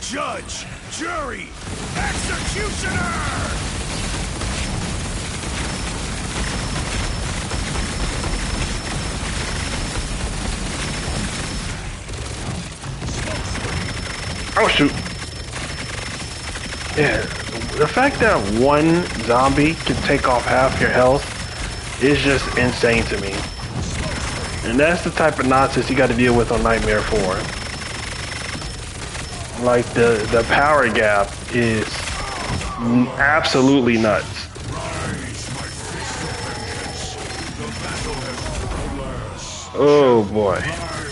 Judge, jury, executioner! Oh shoot. Yeah, the fact that one zombie can take off half your health is just insane to me. And that's the type of nonsense you got to deal with on Nightmare 4. Like the power gap is absolutely nuts. Oh boy.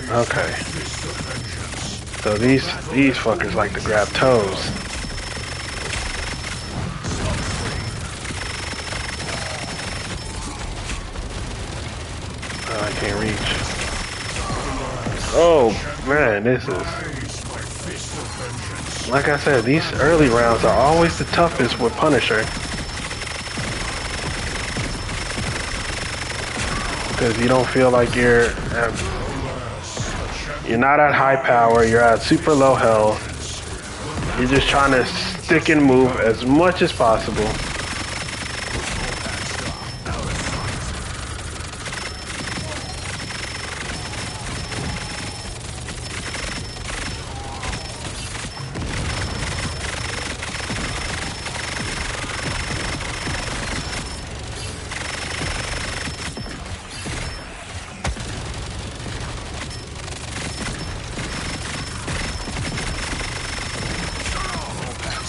Okay. So these fuckers like to grab toes. Oh, I can't reach. Oh man, this is, like I said, these early rounds are always the toughest with Punisher. Because you don't feel like you're not at high power, you're at super low health. You're just trying to stick and move as much as possible.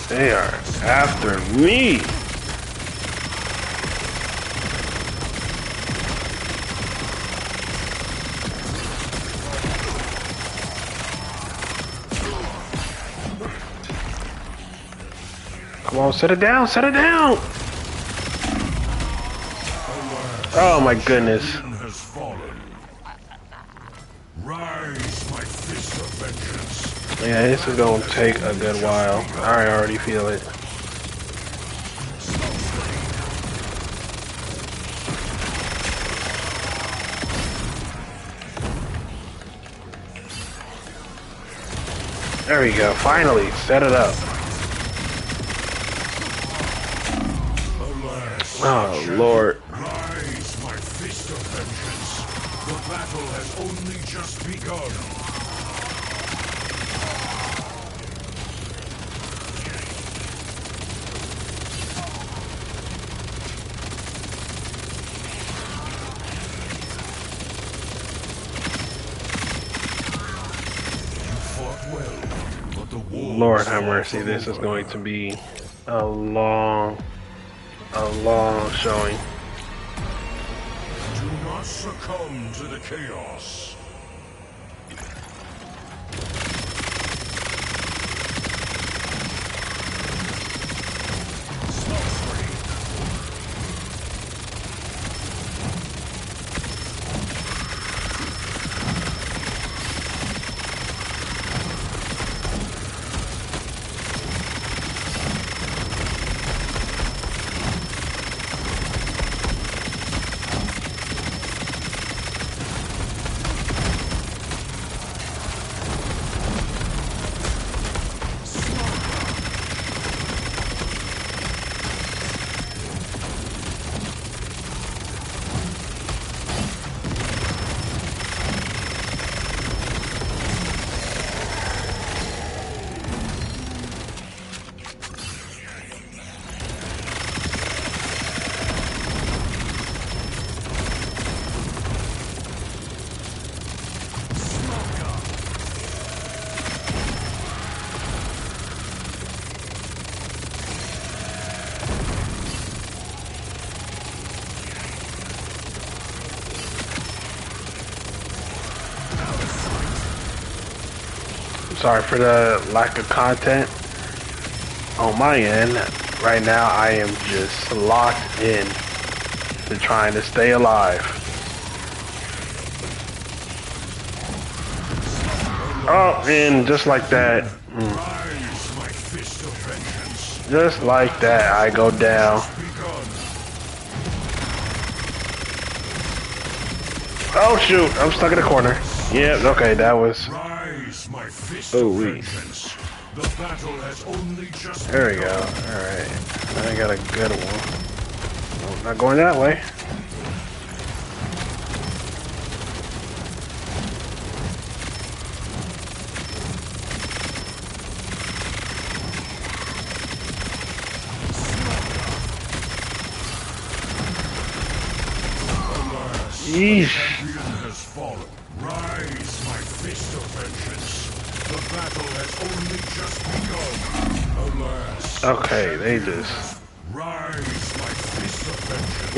They are after me. Come on, set it down, set it down. Oh my goodness. Has fallen. Yeah, this is gonna take a good while. I already feel it. There we go. Finally, set it up. Oh, Lord. Rise, my fist of vengeance. The battle has only just begun. You fought well, but the war Lord was have far mercy. from This is over. going to be a long showing. Do not succumb to the chaos. Sorry for the lack of content on my end. Right now, I am just locked in to trying to stay alive. Oh, and just like that, Rise, my fist of vengeance. just like that, I go down. Begun. Oh shoot, I'm stuck in a corner. Yep, okay, that was. Rise, my fist Oh, of wait. vengeance. The battle has only just There we go. begun. Alright. I got a good one. Oh, not going that way. Yeesh. Champion has fallen. Rise, my fist of vengeance. The battle has only just begun. Alas. Okay, they just. Rise, my fist of vengeance.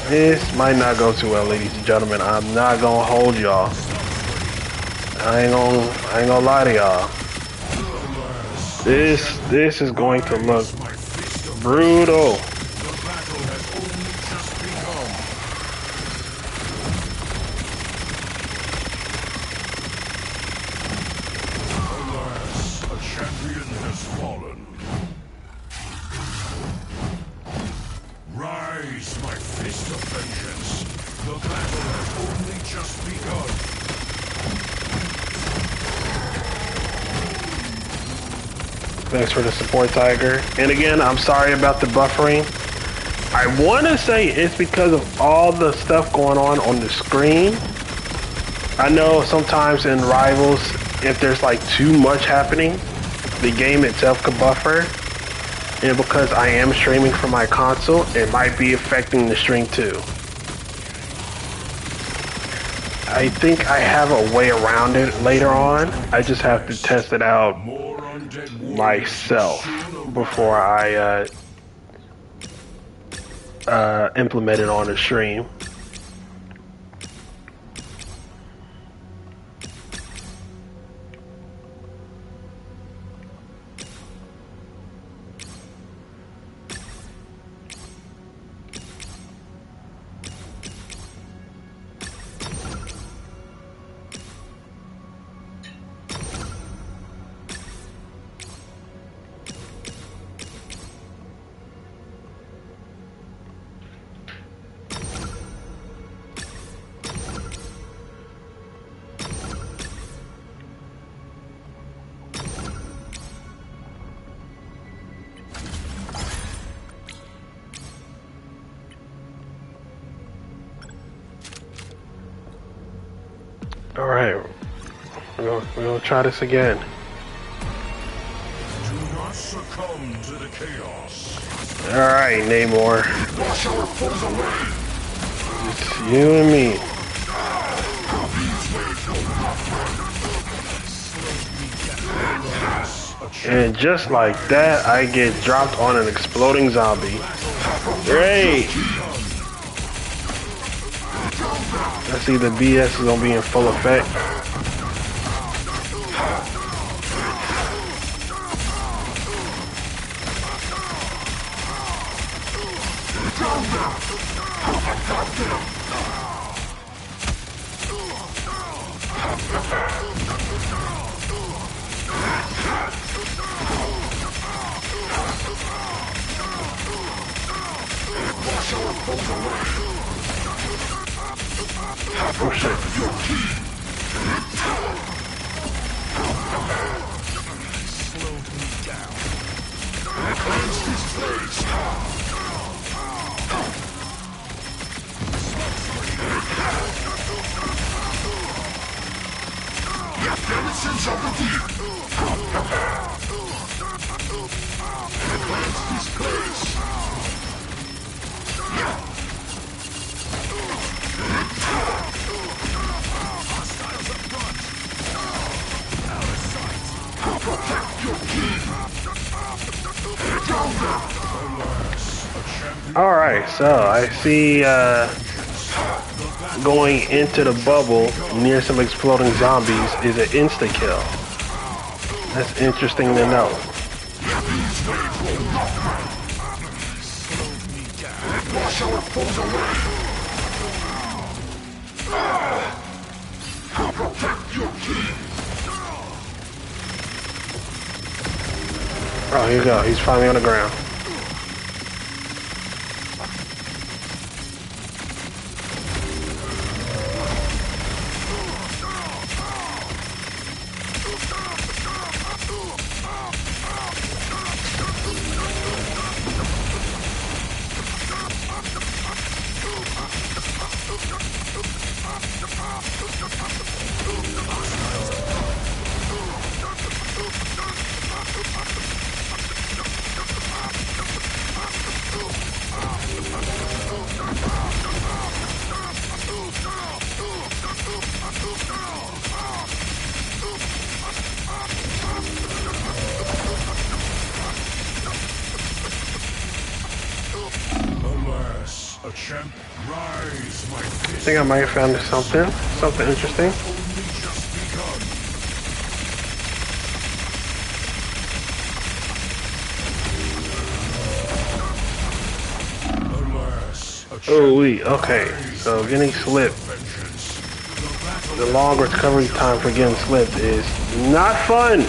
This might not go too well, ladies and gentlemen. I'm not gonna hold y'all. I ain't gonna lie to y'all. This is going to look My fist of brutal. the battle has only just begun. Alas, a champion has fallen. Rise, my fist of vengeance. The battle has only just begun. Thanks for the support, Tiger. And again, I'm sorry about the buffering. I want to say it's because of all the stuff going on the screen. I know sometimes in Rivals, if there's like too much happening, the game itself could buffer. And because I am streaming from my console, it might be affecting the stream too. I think I have a way around it later on. I just have to test it out More undead warriors myself soon before I implement it on the stream. Alright, we're gonna try this again. Do not succumb to the chaos. Alright, Namor. Wash our foes away. It's you and me. And just like that, I get dropped on an exploding zombie. Great! I see the BS is gonna be in full effect. Oh shit. Alright, so I see going into the bubble near some exploding zombies is an insta-kill. That's interesting to know. Oh, here you go. He's finally on the ground. Alas, a champ, rise, my fist. I think I might have found something interesting. Only just begun. Alas, a champ, Oh, wait, okay. So getting slipped. vengeance. The battle The long recovery time for getting slipped is not fun.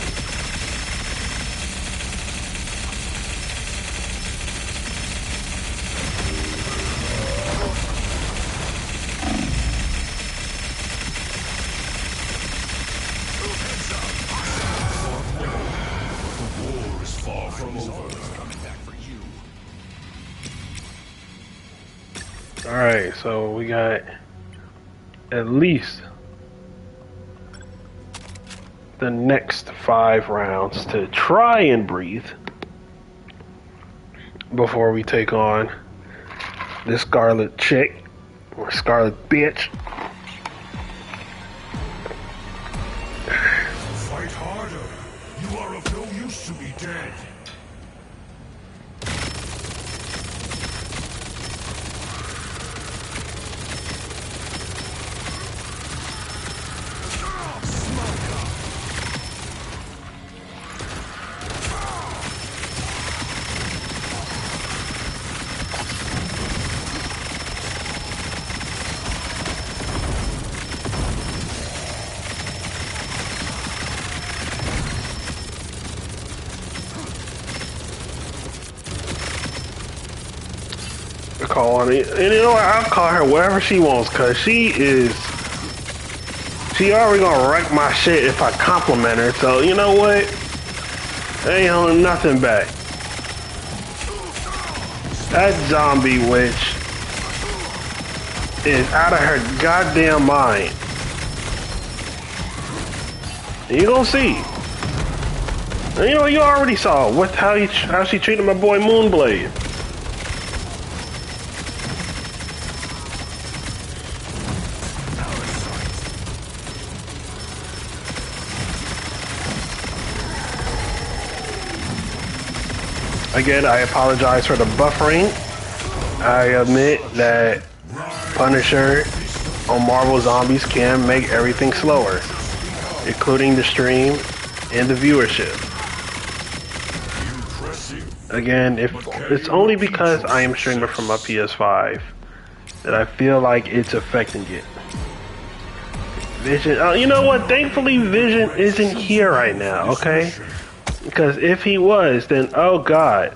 war is far from over. Alright, so we got at least the next 5 rounds to try and breathe before we take on this Scarlet chick or Scarlet bitch. Fight harder. You are of no use to me dead. Call on it. And you know what? I'll call her wherever she wants, cause she already gonna wreck my shit if I compliment her. So you know what? Ain't holding nothing back. That zombie witch is out of her goddamn mind. And you gonna see. And you know, you already saw how she treated my boy Moonblade. Again, I apologize for the buffering. I admit that Punisher on Marvel Zombies can make everything slower, including the stream and the viewership. Again, if it's only because I am streaming from my PS5 that I feel like it's affecting it. Vision, you know what? Thankfully, Vision isn't here right now, okay? Because if he was, then oh god,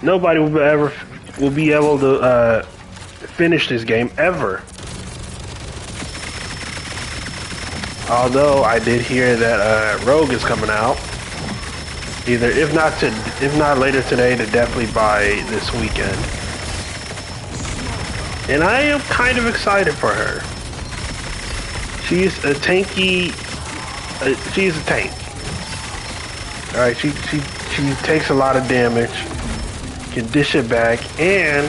nobody will be able to finish this game ever. Although I did hear that Rogue is coming out, either if not later today, to definitely by this weekend. And I am kind of excited for her. She's a tanky. She's a tank. All right, she takes a lot of damage, can dish it back, and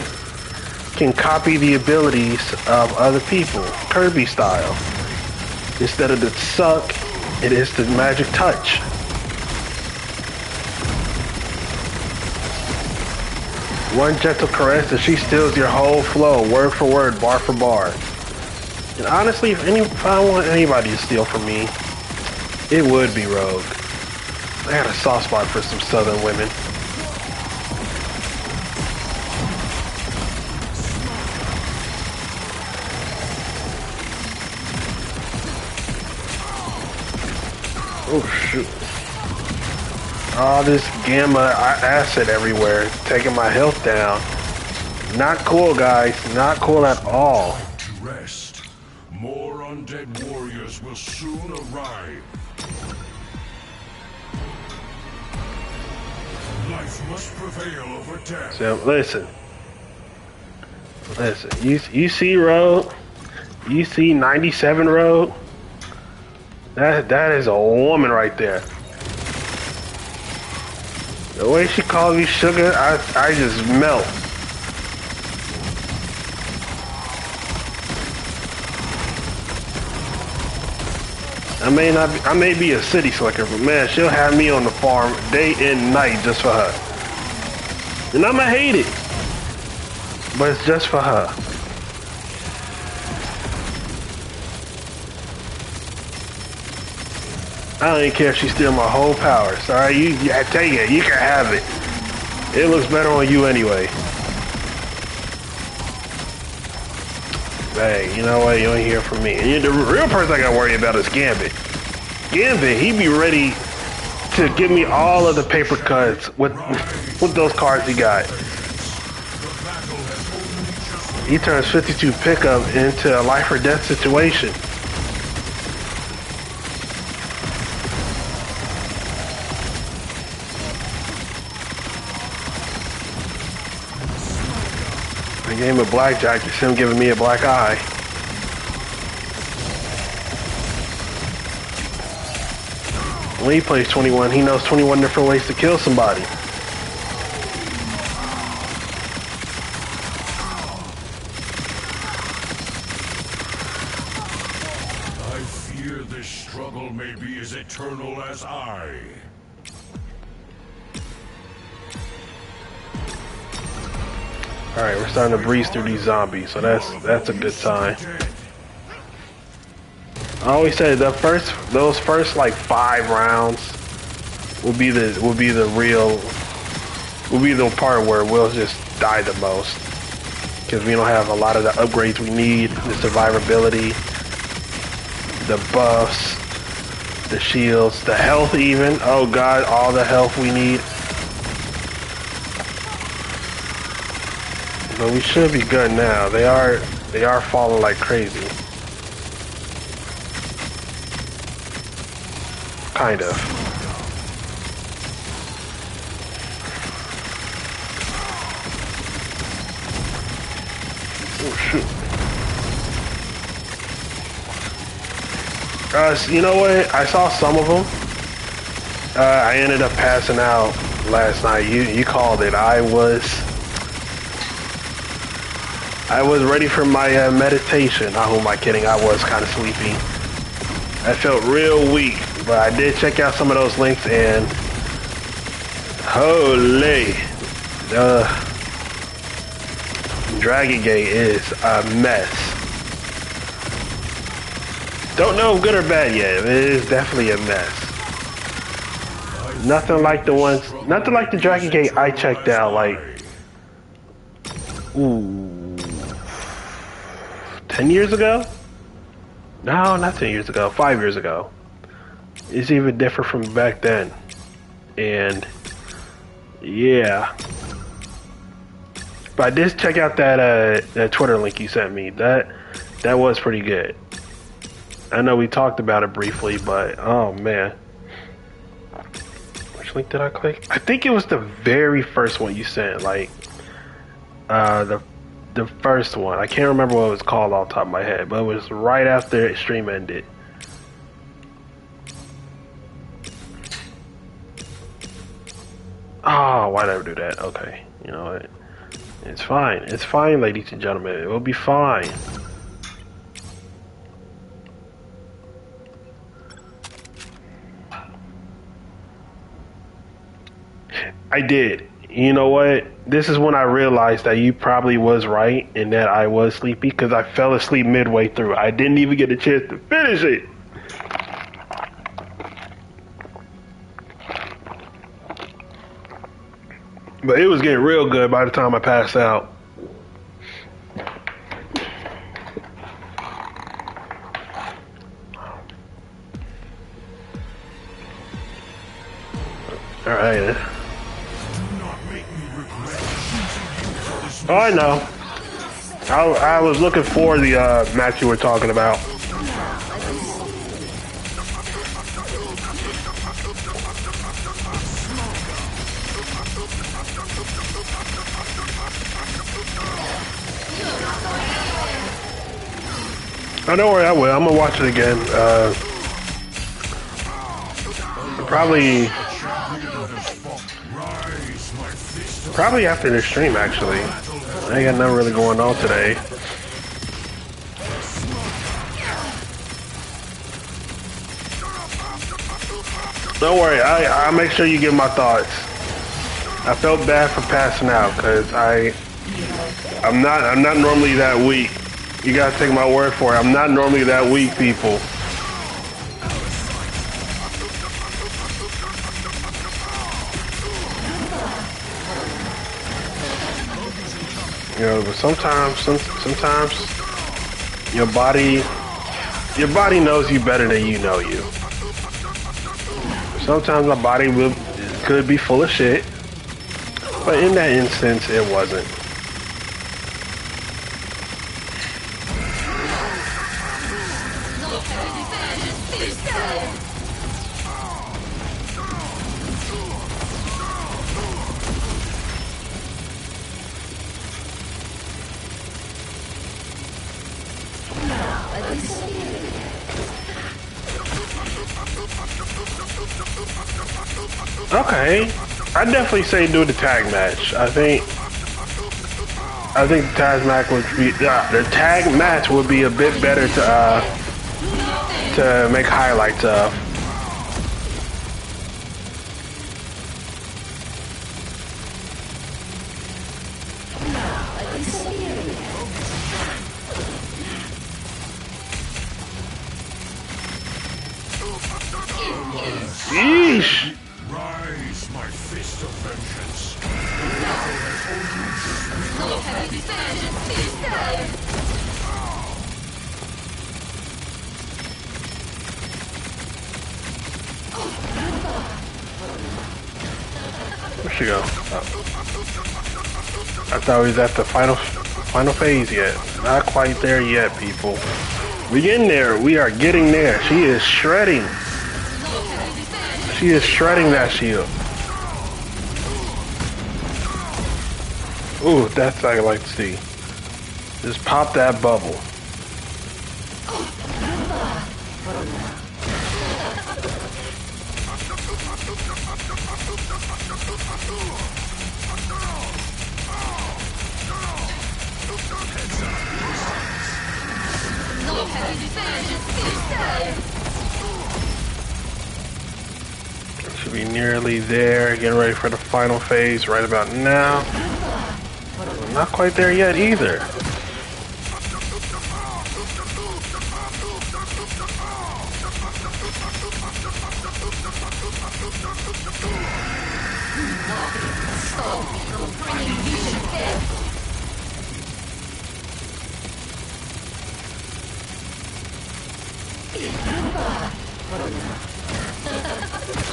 can copy the abilities of other people, Kirby style. Instead of the suck, it is the magic touch. One gentle caress and she steals your whole flow, word for word, bar for bar. And honestly, if I want anybody to steal from me, it would be Rogue. I got a soft spot for some southern women. Oh shoot. All this gamma acid everywhere, taking my health down. Not cool, guys. Not cool at all. To rest. More undead warriors will soon arrive. Life must prevail over death. So listen. You see Rogue? You see 97 Rogue? That is a woman right there. The way she calls me sugar, I just melt. I may be a city slicker, but man, she'll have me on the farm day and night just for her. And I'ma hate it, but it's just for her. I don't even care if she steals my whole powers. Alright, I take it, you can have it. It looks better on you anyway. Hey, you know what? You ain't hear from me. And the real person I gotta worry about is Gambit. Gambit, he be ready to give me all of the paper cuts with those cards he got. He turns 52 pickup into a life or death situation. The game of blackjack is him giving me a black eye. When he plays 21, he knows 21 different ways to kill somebody. I fear this struggle may be as eternal as I. Alright, we're starting to breeze through these zombies, so that's a good sign. I always say those first like 5 rounds will be the part where we'll just die the most. Because we don't have a lot of the upgrades we need, the survivability, the buffs, the shields, the health even. Oh god, all the health we need. But we should be good now. They are falling like crazy. Kind of. Oh shoot. You know what? I saw some of them. I ended up passing out last night. You called it. I was ready for my meditation. Who am I kidding? I was kind of sleepy. I felt real weak, but I did check out some of those links and holy, Dragon Gate is a mess. Don't know if good or bad yet. It is definitely a mess. Nothing like the Dragon Gate I checked out like, 10 years ago? No, not 10 years ago, 5 years ago. It's even different from back then. And yeah. But I did check out that Twitter link you sent me. That was pretty good. I know we talked about it briefly, but oh man. Which link did I click? I think it was the very first one you sent, like the first one. I can't remember what it was called off the top of my head, but it was right after stream ended. Oh, why'd I ever do that? Okay, you know what? It's fine. It's fine, ladies and gentlemen. It will be fine. I did. You know what? This is when I realized that you probably was right and that I was sleepy because I fell asleep midway through. I didn't even get a chance to finish it. But it was getting real good by the time I passed out. All right. Oh, I know. I was looking for the match you were talking about. Oh, don't worry, I will. I'm gonna watch it again. Probably after the stream, actually. I ain't got nothing really going on today. Don't worry, I'll make sure you get my thoughts. I felt bad for passing out because I'm not normally that weak. You gotta take my word for it. I'm not normally that weak, people. You know, but sometimes your body knows you better than you know you. Sometimes my body could be full of shit, but in that instance, it wasn't. Okay, I'd definitely say do the tag match. I think the tag match would be a bit better to make highlights of. Yeesh. Rise, my fist of vengeance. Where'd she go? Oh. I thought we was at the final phase yet. Not quite there yet, people. We getting there. We are getting there. She is shredding. She is shredding that shield. Ooh, that's what I like to see. Just pop that bubble. Should be nearly there. Getting ready for the final phase right about now. Not quite there yet either.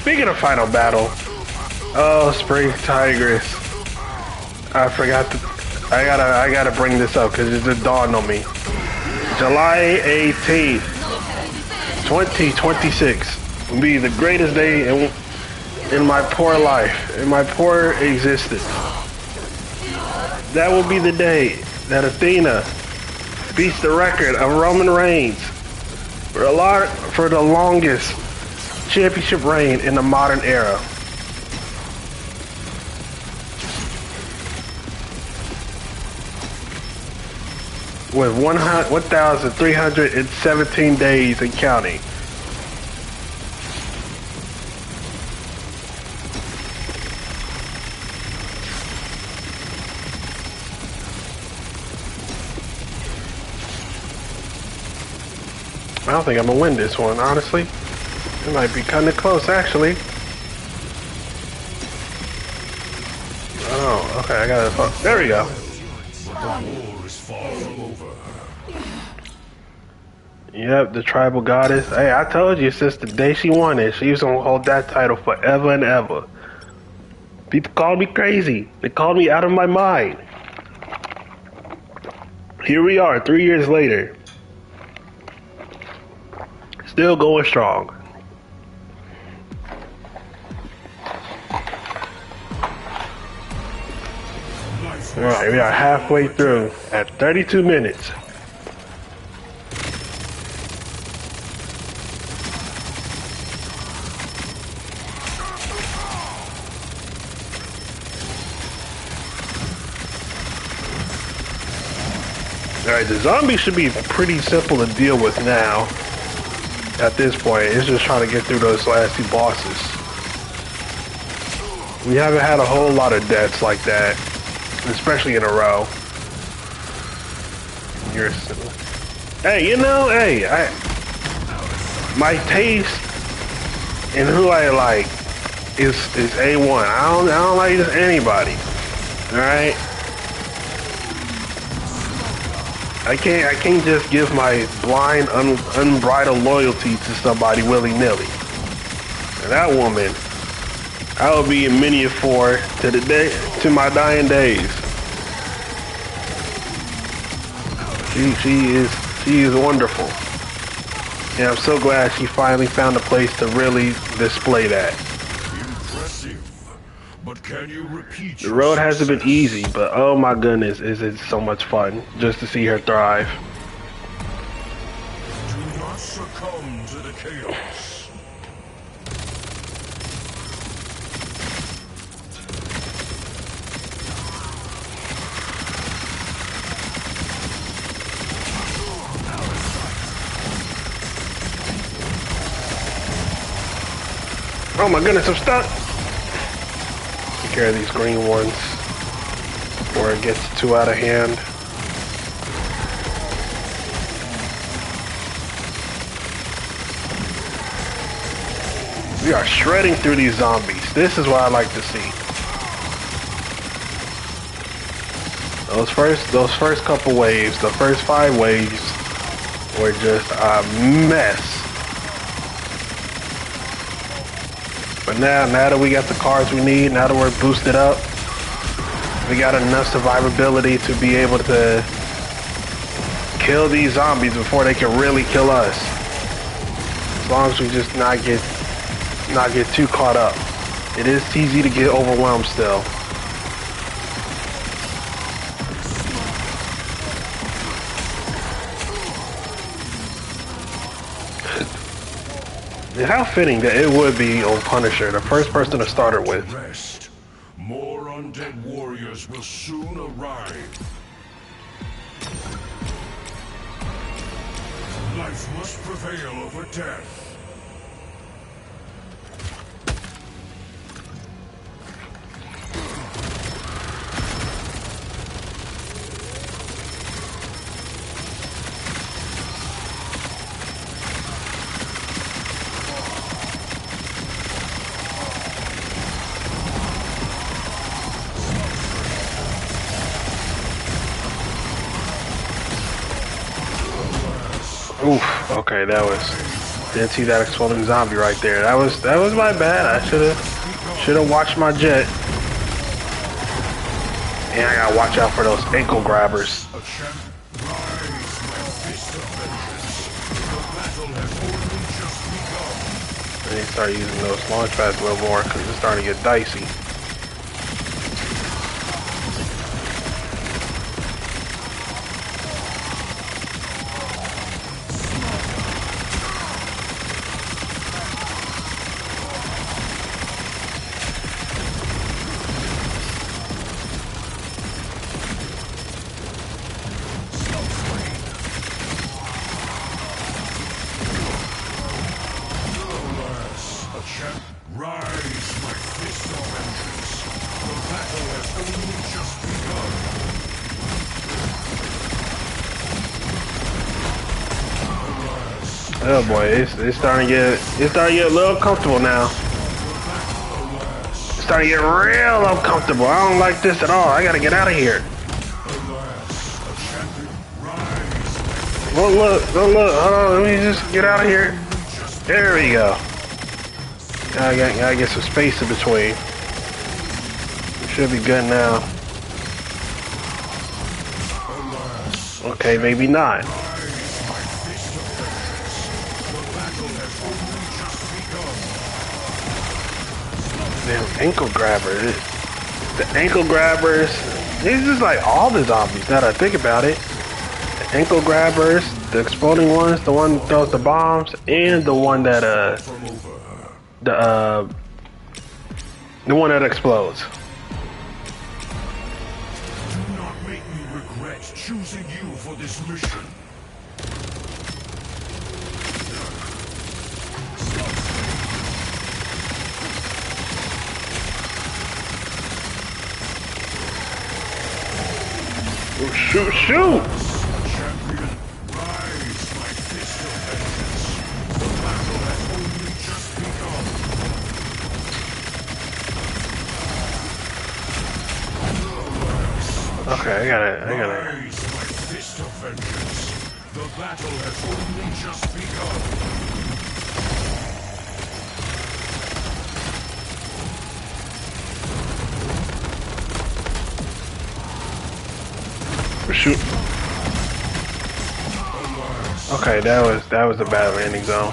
Speaking of final battle, oh, Spring Tigress, I forgot to, I gotta bring this up because it just dawned on me. July 18th, 2026 will be the greatest day in my poor life, in my poor existence. That will be the day that Athena beats the record of Roman Reigns for the longest championship reign in the modern era. With 1,317 days and counting. I don't think I'm gonna win this one, honestly. It might be kind of close, actually. Oh, okay, I got it. Oh, there we go. Yep, the tribal goddess. Hey, I told you since the day she won it, she was gonna hold that title forever and ever. People called me crazy. They called me out of my mind. Here we are, 3 years later. Still going strong. Alright, we are halfway through at 32 minutes. Alright, the zombies should be pretty simple to deal with now. At this point, it's just trying to get through those last two bosses. We haven't had a whole lot of deaths like that, especially in a row. Hey, you know, hey, my taste and who I like is A1. I don't like just anybody. All right. I can't just give my blind, unbridled loyalty to somebody willy-nilly. And that woman, I will be in many for to my dying days. She is wonderful. And I'm so glad she finally found a place to really display that. Impressive. But can you repeat The road hasn't been easy, but oh my goodness, is it so much fun just to see her thrive. Do not succumb to the chaos. Oh my goodness, I'm stuck. Take care of these green ones before it gets too out of hand. We are shredding through these zombies. This is what I like to see. Those first couple waves, the first 5 waves were just a mess. But now that we got the cards we need, now that we're boosted up, we got enough survivability to be able to kill these zombies before they can really kill us. As long as we just not get too caught up. It is easy to get overwhelmed still. how fitting that it would be on Punisher, the first person to start her with. Rest. More undead warriors will soon arrive. Life must prevail over death. Oof. Okay, that was. Didn't see that exploding zombie right there. That was my bad. I should have watched my jet. And I gotta watch out for those ankle grabbers. I need to start using those launch pads a little more because it's starting to get dicey. Oh boy, it's starting to get a little comfortable now. It's starting to get real uncomfortable. I don't like this at all. I gotta get out of here. Look. Hold on, let me just get out of here. There we go. Gotta get some space in between. It should be good now. Okay, maybe not. Damn ankle grabbers. The ankle grabbers. This is like all the zombies now that I think about it. The ankle grabbers, the exploding ones, the one that throws the bombs, and the one that the one that explodes. Do not make me regret choosing you for this mission. Shoot! Champion, rise, my fist of vengeance. The battle has only just begun. Okay, I gotta. Rise, my fist of vengeance. The battle has only just begun. Shoot. Okay, that was a bad landing zone.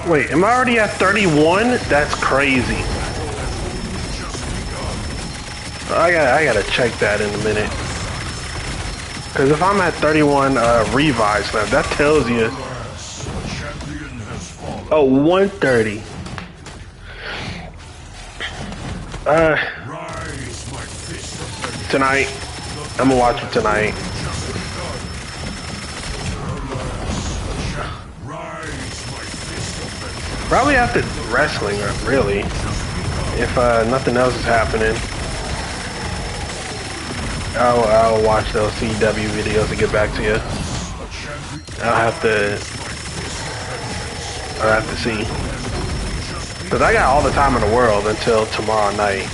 Wait, am I already at 31? That's crazy. I gotta check that in a minute. Cause if I'm at 31 revives left, that tells you. Oh, 130. Tonight. I'm gonna watch it tonight. Probably after wrestling, really. If nothing else is happening. I'll watch those CW videos and get back to you. I'll have to see. Because I got all the time in the world until tomorrow night.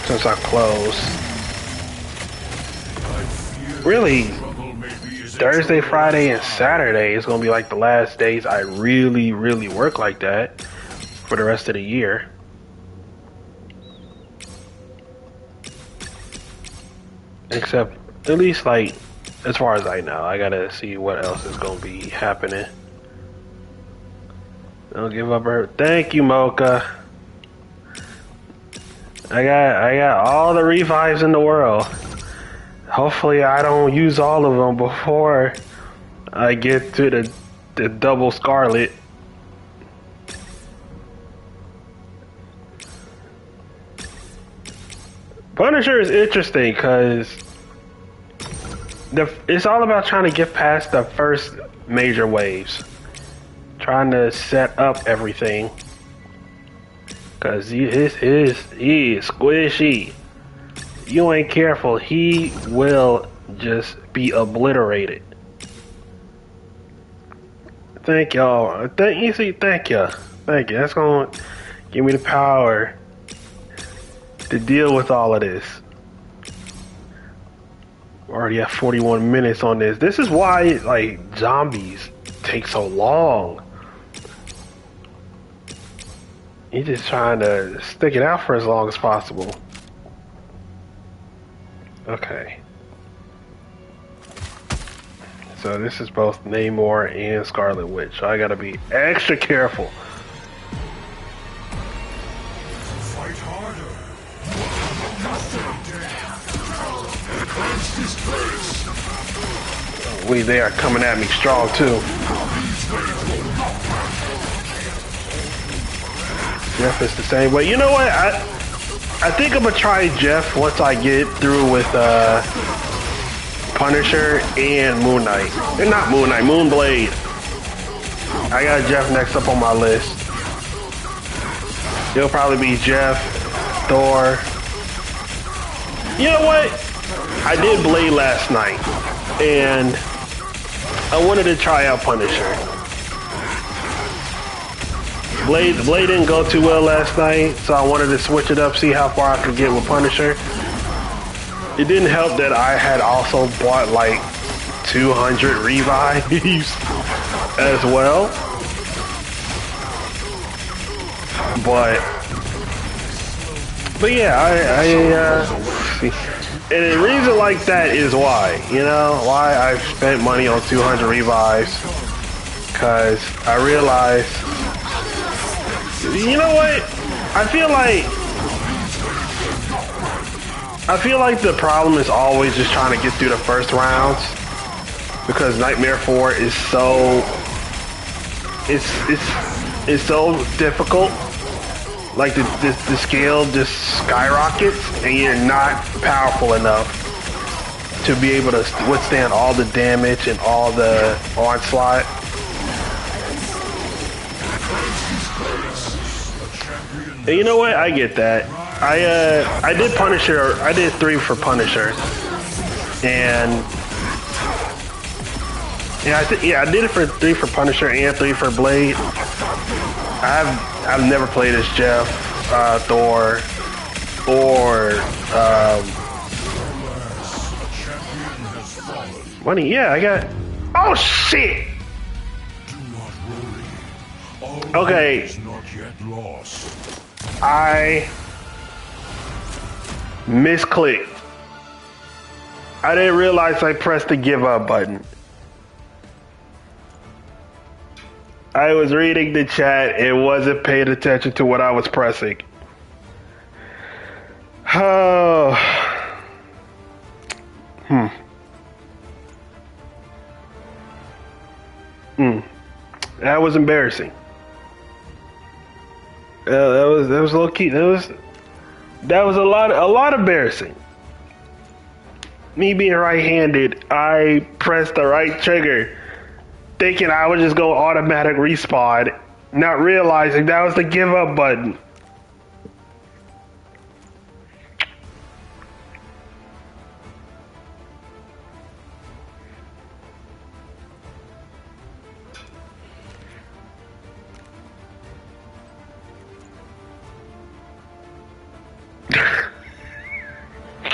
Since I close. Really, Thursday, Friday, and Saturday is going to be like the last days I really, really work like that for the rest of the year. Except, at least like, as far as I know, I gotta see what else is going to be happening. Don't give up her. Thank you, Mocha. I got all the revives in the world. Hopefully I don't use all of them before I get to the double Scarlet. Punisher is interesting because it's all about trying to get past the first major waves. Trying to set up everything. Because he is squishy. You ain't careful, he will just be obliterated. Thank y'all. Thank you. Thank you. That's gonna give me the power to deal with all of this. Already have 41 minutes on this. This is why like zombies take so long. You're just trying to stick it out for as long as possible. Okay. So this is both Namor and Scarlet Witch. So I gotta be extra careful. Fight harder. They are coming at me strong too. Jeff is the same way. You know what? I think I'm gonna try Jeff once I get through with Punisher and Moon Knight. And not Moon Knight, Moonblade. I got Jeff next up on my list. It'll probably be Jeff, Thor. You know what? I did Blade last night, and I wanted to try out Punisher. Blade didn't go too well last night, so I wanted to switch it up, see how far I could get with Punisher. It didn't help that I had also bought like 200 revives as well. But yeah, see. And a reason like that is why, why I've spent money on 200 revives. Cause I realized, you know what? I feel like the problem is always just trying to get through the first rounds. Because Nightmare 4 is so, it's so difficult. Like the scale just skyrockets and you're not powerful enough to be able to withstand all the damage and all the onslaught. And you know what? I get that. I did Punisher. I did 3 for Punisher, and I did it for 3 for Punisher and 3 for Blade. I've never played as Jeff, Thor, or money. Yeah, I got. Oh shit! Okay. I misclicked. I didn't realize I pressed the give up button. I was reading the chat and wasn't paying attention to what I was pressing. Oh. That was embarrassing. That was low key. That was a lot embarrassing. Me being right-handed, I pressed the right trigger, thinking I would just go automatic respawn, not realizing that was the give up button.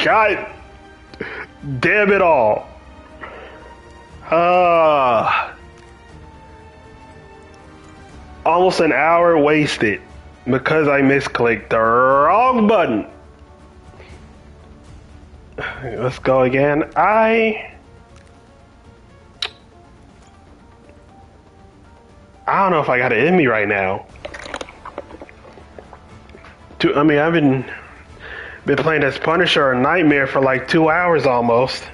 God damn it all. Almost an hour wasted because I misclicked the wrong button. Let's go again. I don't know if I got it in me right now. Been playing as Punisher or Nightmare for like 2 hours almost.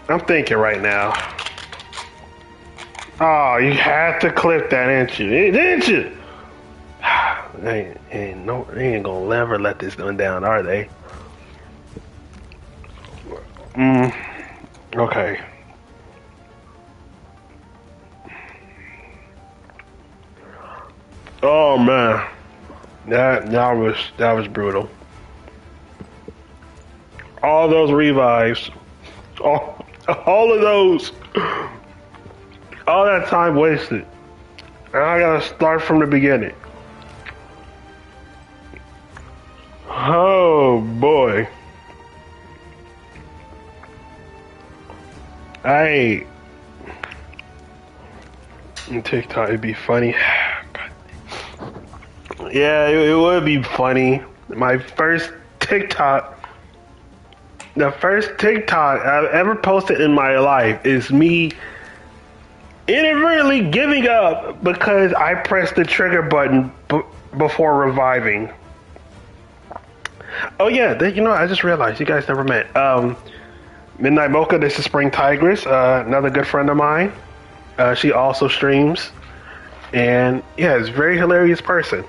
I'm thinking right now. Oh, you had to clip that, didn't you? Didn't you? They ain't gonna never let this go down, are they? Okay. Oh man, that was brutal. All those revives, all of those, all that time wasted, and I gotta start from the beginning. Oh boy. TikTok, it'd be funny. Yeah, it would be funny. My first TikTok, the first TikTok I've ever posted in my life is me inadvertently giving up because I pressed the trigger button before reviving. Oh yeah, I just realized you guys never met. Midnight Mocha, this is Spring Tigress, another good friend of mine. She also streams, and yeah, it's a very hilarious person.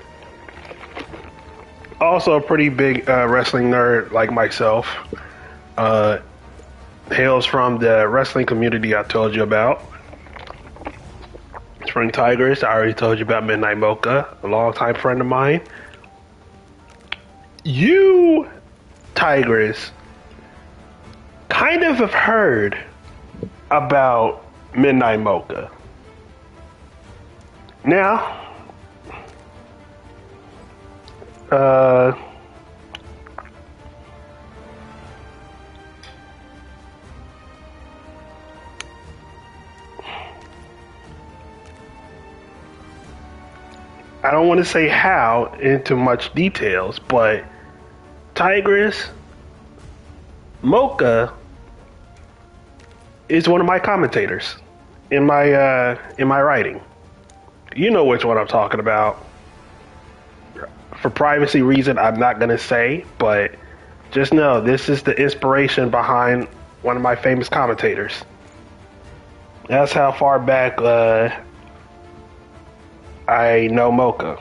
Also a pretty big wrestling nerd like myself. Hails from the wrestling community I told you about. Spring Tigress, I already told you about Midnight Mocha, a longtime friend of mine. You, Tigress, kind of have heard about Midnight Mocha. Now, I don't want to say how into much details, but Tigress Mocha is one of my commentators in my writing. You know which one I'm talking about. For privacy reason, I'm not gonna say, but just know this is the inspiration behind one of my famous commentators. That's how far back I know Mocha.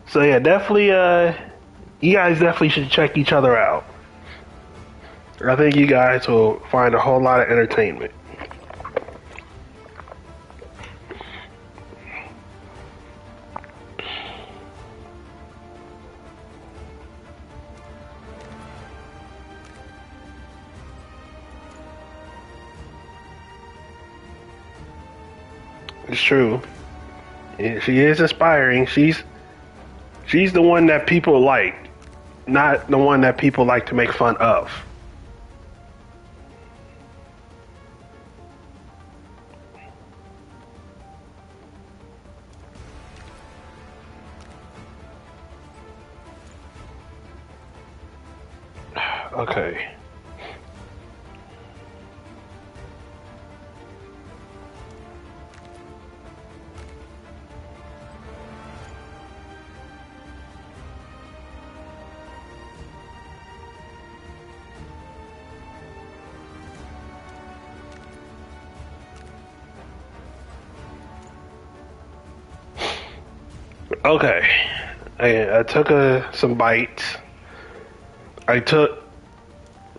So yeah, definitely, you guys definitely should check each other out. I think you guys will find a whole lot of entertainment. It's true. She is inspiring. She's the one that people like, not the one that people like to make fun of. Okay. Okay. I took some bites. I took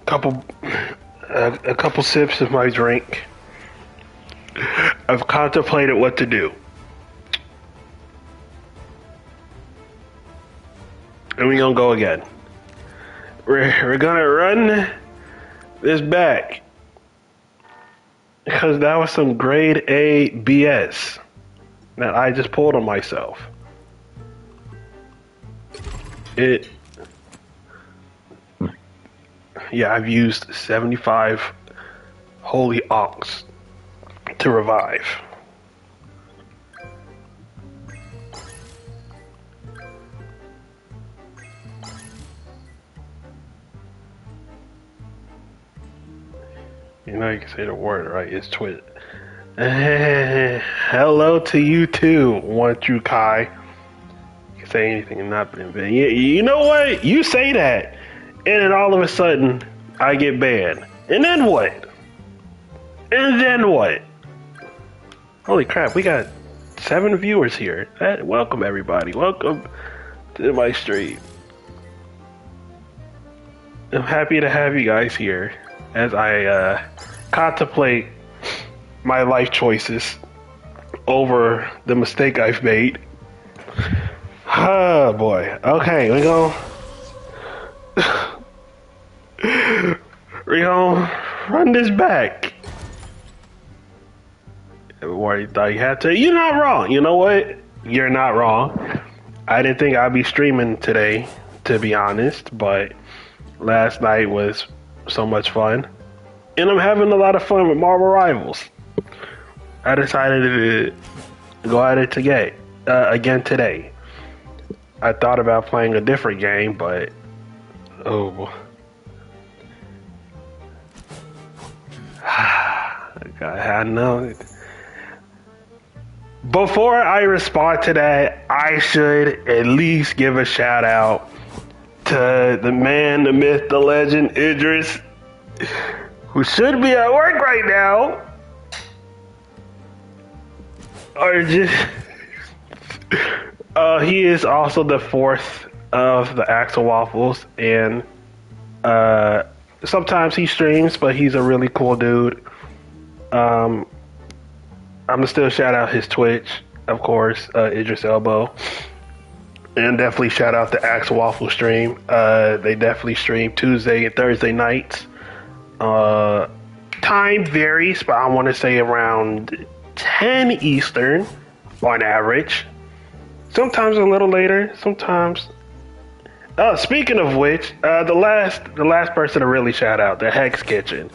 a couple sips of my drink. I've contemplated what to do. And we're gonna go again. We're gonna run this back. Because that was some grade A BS that I just pulled on myself. Yeah, I've used 75 holy ox to revive. You know you can say the word, right? It's Twitch. Hello to you too, One True Kai. You can say anything and not been banned. You know what? You say that, and then all of a sudden, I get banned. And then what? And then what? Holy crap, we got 7 viewers here. Welcome everybody. Welcome to my stream. I'm happy to have you guys here as I contemplate my life choices over the mistake I've made. Oh boy. Okay, we're gonna run this back. Everybody thought you had to. You're not wrong. You know what? You're not wrong. I didn't think I'd be streaming today, to be honest, but last night was so much fun. And I'm having a lot of fun with Marvel Rivals. I decided to go at it again today. I thought about playing a different game, but oh, I know. Before I respond to that, I should at least give a shout out to the man, the myth, the legend, Idris, who should be at work right now. Or just he is also the 4th of the Axel Waffles, and sometimes he streams, but he's a really cool dude. I'm gonna still shout out his Twitch, of course, Idris Elbow, and definitely shout out the Axel Waffle stream. They definitely stream Tuesday and Thursday nights. Time varies, but I want to say around 10 Eastern on average. Sometimes a little later, sometimes. Speaking of which, the last person to really shout out, the Hex Kitchen.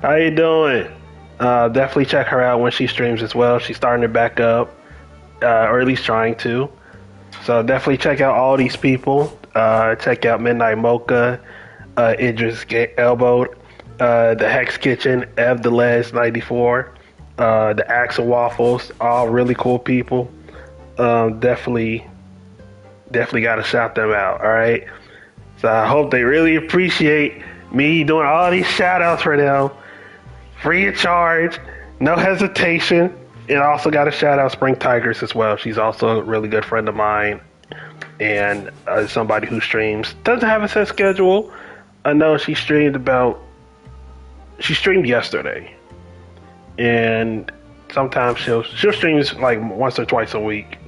How you doing? Definitely check her out when she streams as well. She's starting it back up, or at least trying to. So definitely check out all these people. Check out Midnight Mocha, Idris Elbow, the Hex Kitchen, Ev Delez 94. The Axel Waffles, all really cool people. Definitely got to shout them out. All right. So I hope they really appreciate me doing all these shout outs for them, free of charge, no hesitation. And I also got to shout out Spring Tigers as well. She's also a really good friend of mine, and somebody who streams. Doesn't have a set schedule. I know she streamed yesterday. And sometimes she'll stream like once or twice a week.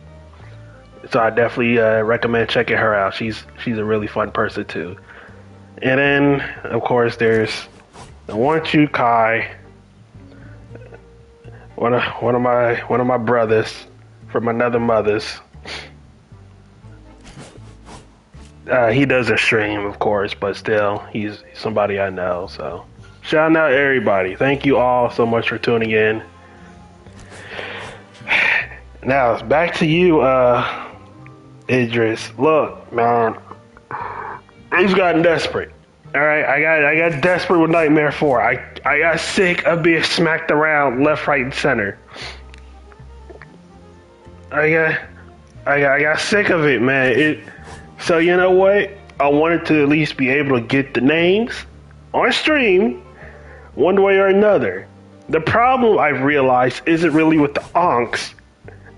So I definitely recommend checking her out. She's a really fun person too. And then of course there's the One True Kai, one of my brothers from another mother's. He doesn't stream, of course, but still he's somebody I know. So shout out everybody. Thank you all so much for tuning in. Now, back to you, Idris. Look, man, I've gotten desperate. All right, I got desperate with Nightmare 4. I got sick of being smacked around left, right, and center. I got sick of it, man. So you know what? I wanted to at least be able to get the names on stream one way or another. The problem I've realized isn't really with the onks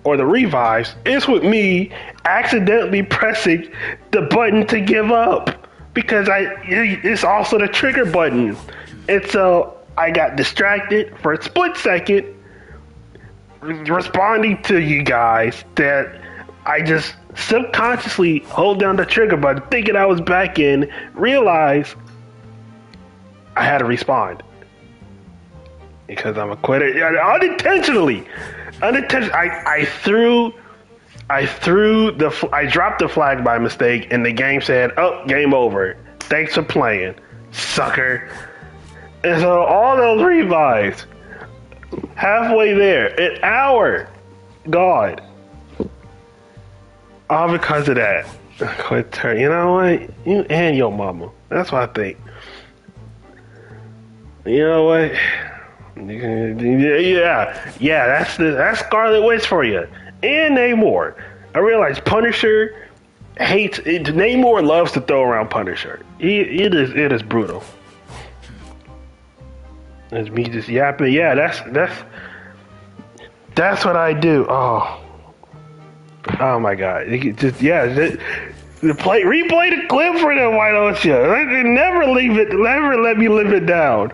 or the revives. It's with me accidentally pressing the button to give up, because it's also the trigger button. And so I got distracted for a split second responding to you guys that I just subconsciously hold down the trigger button thinking I was back in, realize I had to respond. Because I'm a quitter. Unintentionally. I dropped the flag by mistake, and the game said, "Oh, game over. Thanks for playing." sucker. And so all those revives, halfway there, an hour, gone. All because of that. Quit turn. You know what? You and your mama. That's what I think. You know what? Yeah. That's Scarlet Witch for you, and Namor. I realize Punisher hates it. Namor loves to throw around Punisher. It is brutal. It's me just yapping. Yeah, that's what I do. Oh my God! Replay the clip for them. Why don't you? Never let me live it down.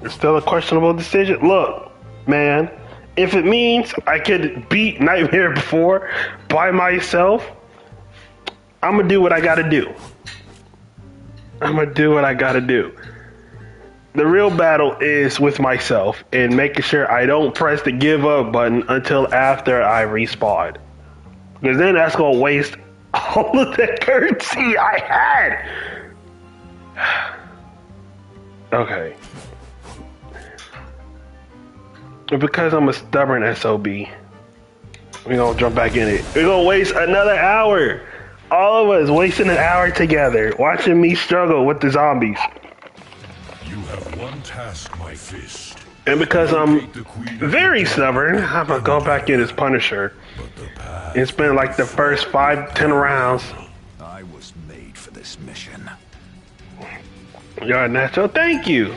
It's still a questionable decision. Look, man, if it means I could beat Nightmare Before by myself, I'm gonna do what I gotta do. The real battle is with myself and making sure I don't press the give up button until after I respawn. Because then that's gonna waste all of the currency I had. Okay. Because I'm a stubborn SOB, we're gonna jump back in it. We're gonna waste another hour. All of us wasting an hour together, watching me struggle with the zombies. You have one task, my fist. And because I'm very stubborn, I'm gonna go back in as Punisher. It's been like the first 5-10 rounds. I was made for this mission. Y'all natural. Thank you.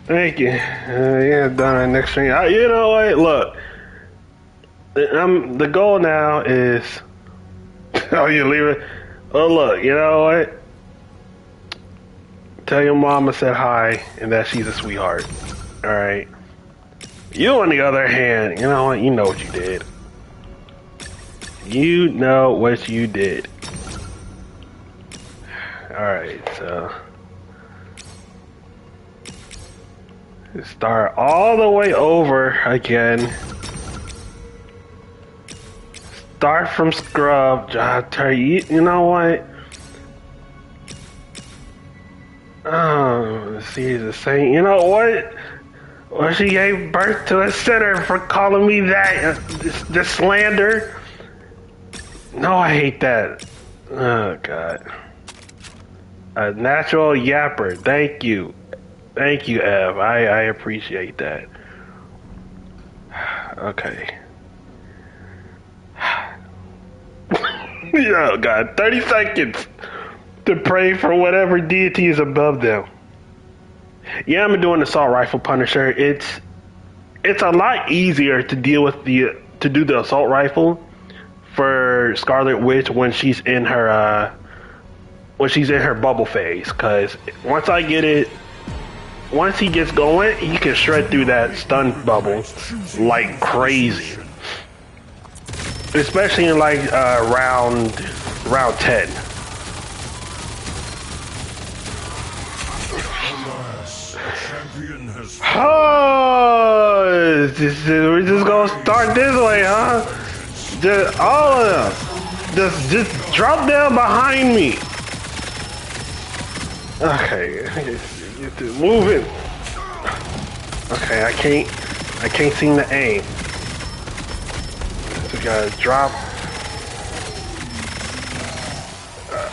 Yeah, done next stream. You know what? Look, the goal now is. Oh, you leave it. Oh, look. You know what? Tell your mama said hi and that she's a sweetheart. All right. You, on the other hand, you know what? You know what you did. You know what you did. All right. So. Start all the way over again. Start from scrub. You know what? Oh, she's the same. You know what? Well, she gave birth to a sinner for calling me that. This slander. No, I hate that. Oh, God. A natural yapper. Thank you. Thank you, Ev. I appreciate that. Okay. Oh, God. 30 seconds to pray for whatever deity is above them. Yeah, I'm doing assault rifle Punisher. It's a lot easier to deal with to do the assault rifle for Scarlet Witch when she's in her bubble phase. Because once he gets going, he can shred through that stun bubble like crazy. Especially in like round 10. Oh, we're just gonna start this way, huh? Just all of them. Just drop down behind me. Okay, move it. Okay, I can't seem to aim. So we gotta drop.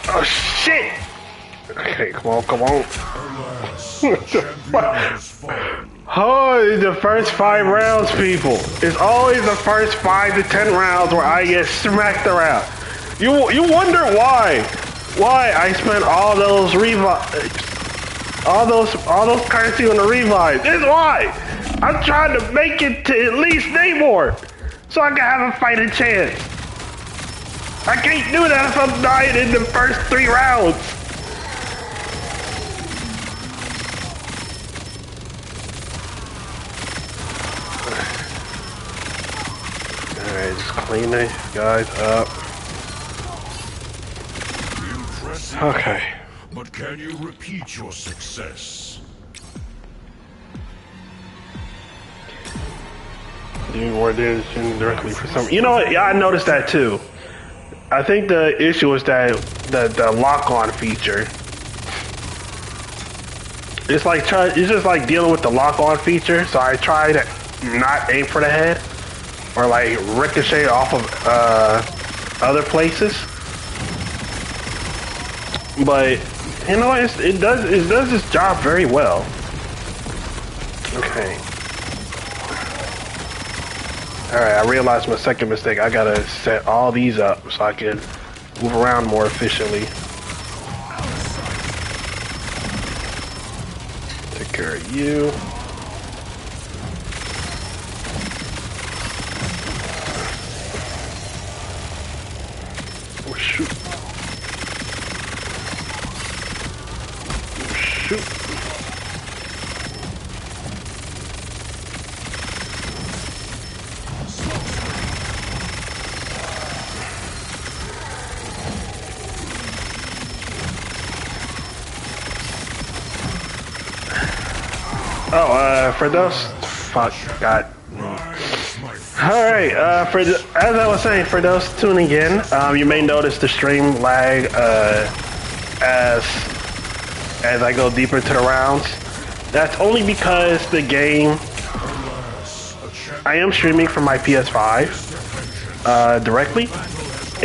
Oh shit! Okay, come on. Oh, the first 5 rounds, people. It's always the first 5 to 10 rounds where I get smacked around. You wonder why I spent all those all those currency on the revive. This is why. I'm trying to make it to at least Namor, so I can have a fighting chance. I can't do that if I'm dying in the first 3 rounds. Alright, just clean these guys up. Okay. But can you repeat your success? Doing more damage directly for some. You know what? Yeah, I noticed that too. I think the issue is that the lock-on feature. It's like it's just like dealing with the lock-on feature. So I try to not aim for the head or like ricochet off of other places. But you know, it does its job very well. Okay. Alright, I realized my second mistake. I gotta set all these up so I can move around more efficiently. Take care of you. Oh, shoot. Oh, shoot. For those, fuck, God. Alright, as I was saying, for those tuning in, you may notice the stream lag, as I go deeper to the rounds. That's only because the game, I am streaming from my PS5, directly,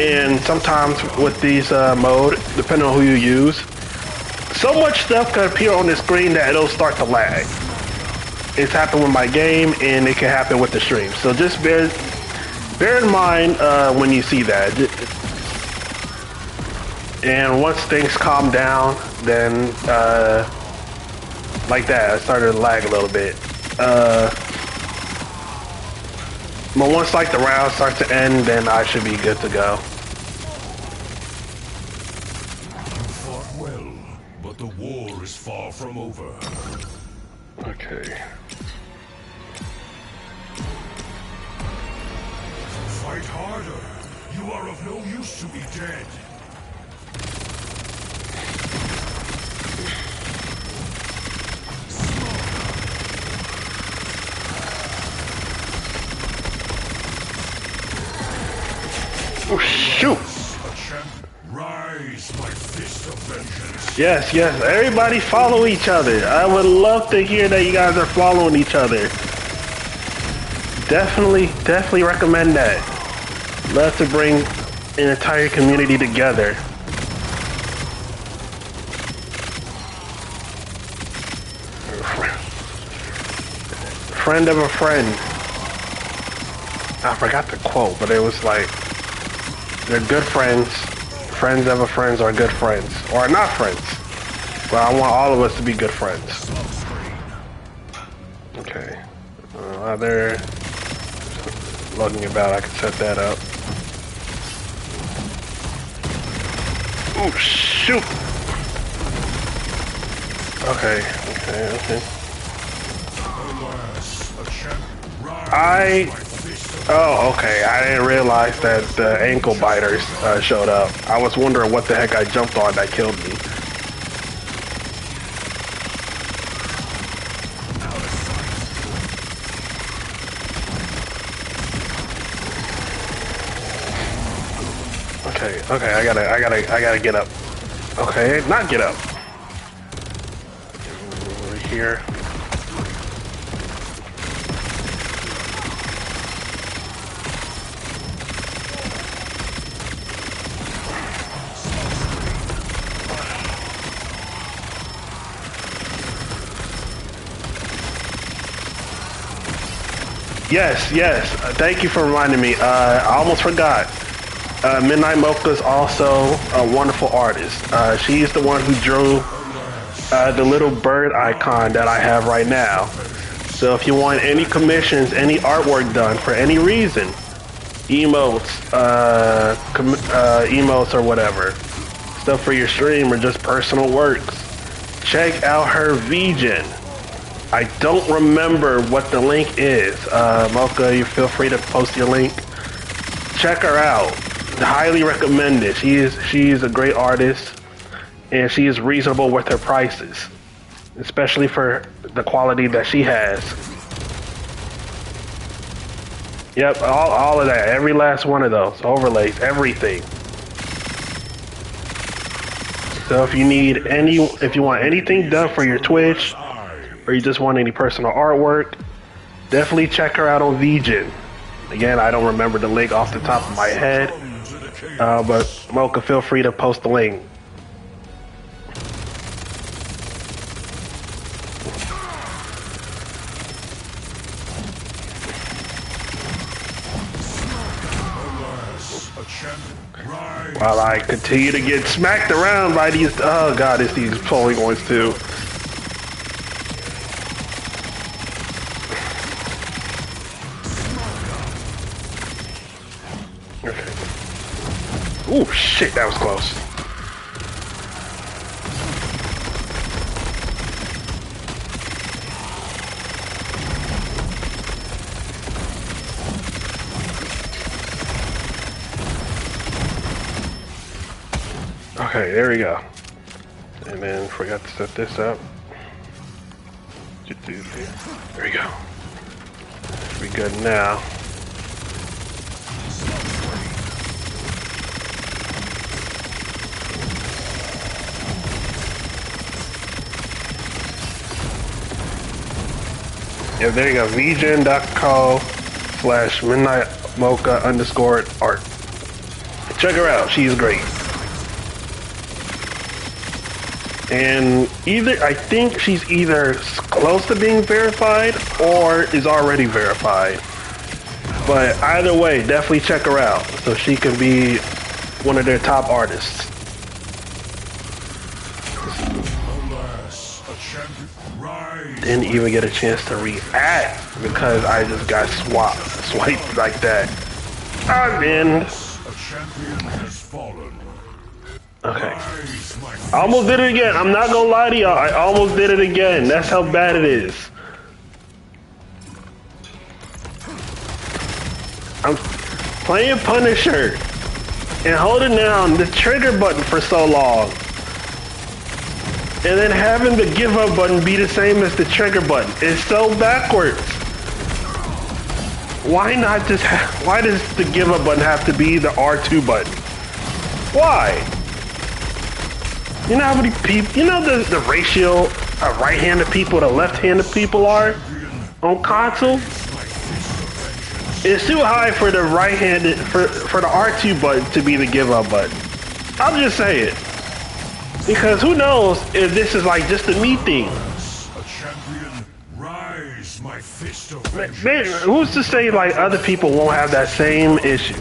and sometimes with these, mode, depending on who you use, so much stuff can appear on the screen that it'll start to lag. It's happened with my game, and it can happen with the stream. So just bear in mind when you see that. And once things calm down, then like that, I started to lag a little bit. But once like the round starts to end, then I should be good to go. You fought well, but the war is far from over. Okay. Fight harder. You are of no use to be dead. Oh, shoot! Rise, my fist of vengeance. Yes, yes, everybody follow each other. I would love to hear that you guys are following each other. Definitely recommend that. Love to bring an entire community together. Friend of a friend. I forgot the quote, but it was like, they're good friends. Friends of a friends are good friends. Or not friends. But I want all of us to be good friends. Okay. They're loading about. I can set that up. Oh, shoot! Okay. Oh, okay. I didn't realize that the ankle biters showed up. I was wondering what the heck I jumped on that killed me. Okay, I gotta get up. Okay, not get up. Over here. Yes. Thank you for reminding me. I almost forgot. Midnight Mocha is also a wonderful artist. She's the one who drew the little bird icon that I have right now. So if you want any commissions, any artwork done for any reason, emotes, emotes or whatever, stuff for your stream or just personal works, check out her VGen. I don't remember what the link is. Mocha, you feel free to post your link. Check her out. Highly recommend it. She is a great artist, and she is reasonable with her prices, especially for the quality that she has. Yep, all of that. Every last one of those overlays, everything. So if you need if you want anything done for your Twitch, or you just want any personal artwork, definitely check her out on VGen. Again, I don't remember the link off the top of my head, but Mocha, feel free to post the link. While I continue to get smacked around by these, oh god, it's these exploding ones too. Okay. Ooh, shit, that was close. Okay, there we go. And then forgot to set this up. There we go. Should be good now. Yeah, there you go. VGen.co/midnightmocha_art. Check her out. She's great. And I think she's either close to being verified or is already verified. But either way, definitely check her out so she can be one of their top artists. Didn't even get a chance to react because I just got swiped like that. I'm in. Okay. I almost did it again. I'm not gonna lie to y'all. I almost did it again. That's how bad it is. I'm playing Punisher and holding down the trigger button for so long. And then having the give up button be the same as the trigger button. It's so backwards. Why not just why does the give up button have to be the R2 button? Why? You know how many people, you know the ratio of right-handed people to left-handed people are on console? It's too high for the right-handed, for the R2 button to be the give up button. I'll just say it. Because who knows if this is like just a me thing. Man, who's to say like other people won't have that same issue?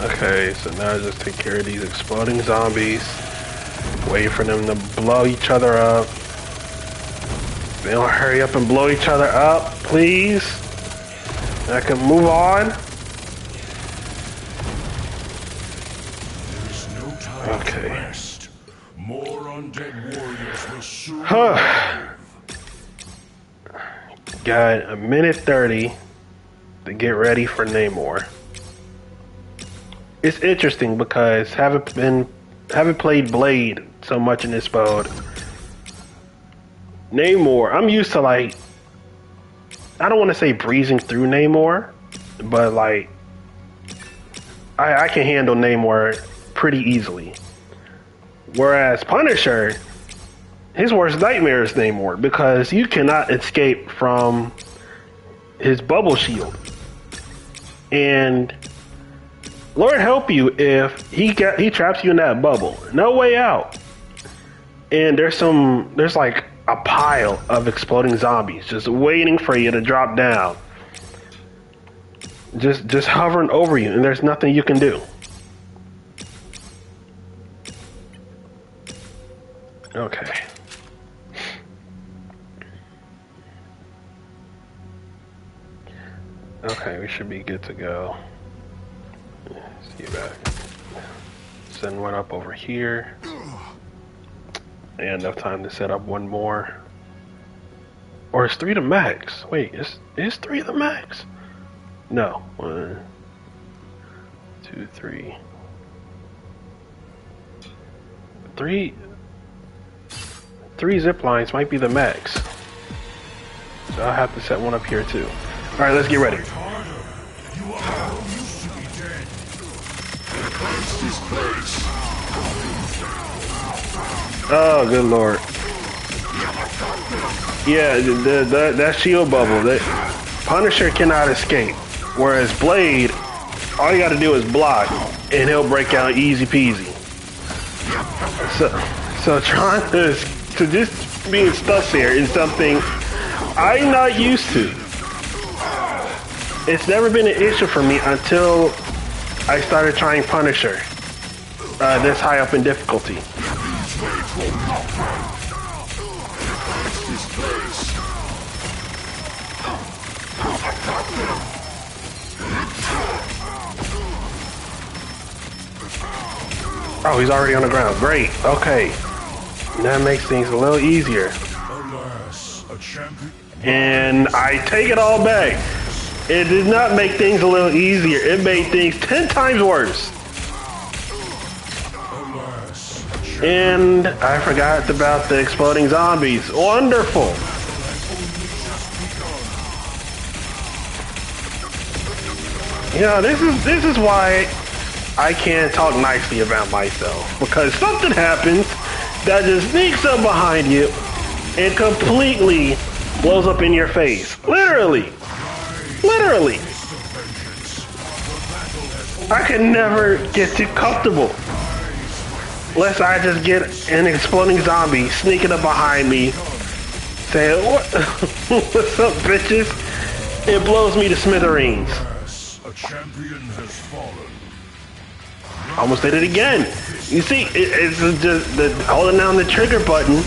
Okay, so now just take care of these exploding zombies. Wait for them to blow each other up. They don't hurry up and blow each other up, please. I can move on. Okay. More undead warriors will soon Got a minute 30 to get ready for Namor. It's interesting because haven't played Blade so much in this mode. Namor, I'm used to like, I don't want to say breezing through Namor, but like, I can handle Namor pretty easily. Whereas Punisher, his worst nightmare is Namor because you cannot escape from his bubble shield. And Lord help you if he traps you in that bubble. No way out. And there's like a pile of exploding zombies just waiting for you to drop down. Just hovering over you, and there's nothing you can do. Okay. Okay, we should be good to go. See you back. Send one up over here. And enough time to set up one more. Or is 3 the max? Wait, is 3 the max? No. 1, 2, 3. 3 zip lines might be the max. So I'll have to set one up here too. Alright, let's get ready. Oh, good lord. Yeah, that shield bubble, Punisher cannot escape. Whereas Blade, all you gotta do is block, and he'll break out easy peasy. So trying to just being stuck there is something I'm not used to. It's never been an issue for me until I started trying Punisher. This high up in difficulty. Oh, he's already on the ground. Great. Okay. That makes things a little easier. And I take it all back. It did not make things a little easier. It made things 10 times worse. And I forgot about the exploding zombies. Wonderful. You know, this is why I can't talk nicely about myself, because something happens that just sneaks up behind you and completely blows up in your face. Literally. I can never get too comfortable unless I just get an exploding zombie sneaking up behind me saying, what's up, bitches? It blows me to smithereens. A champion has fallen. Almost did it again. You see, it's just holding down the trigger button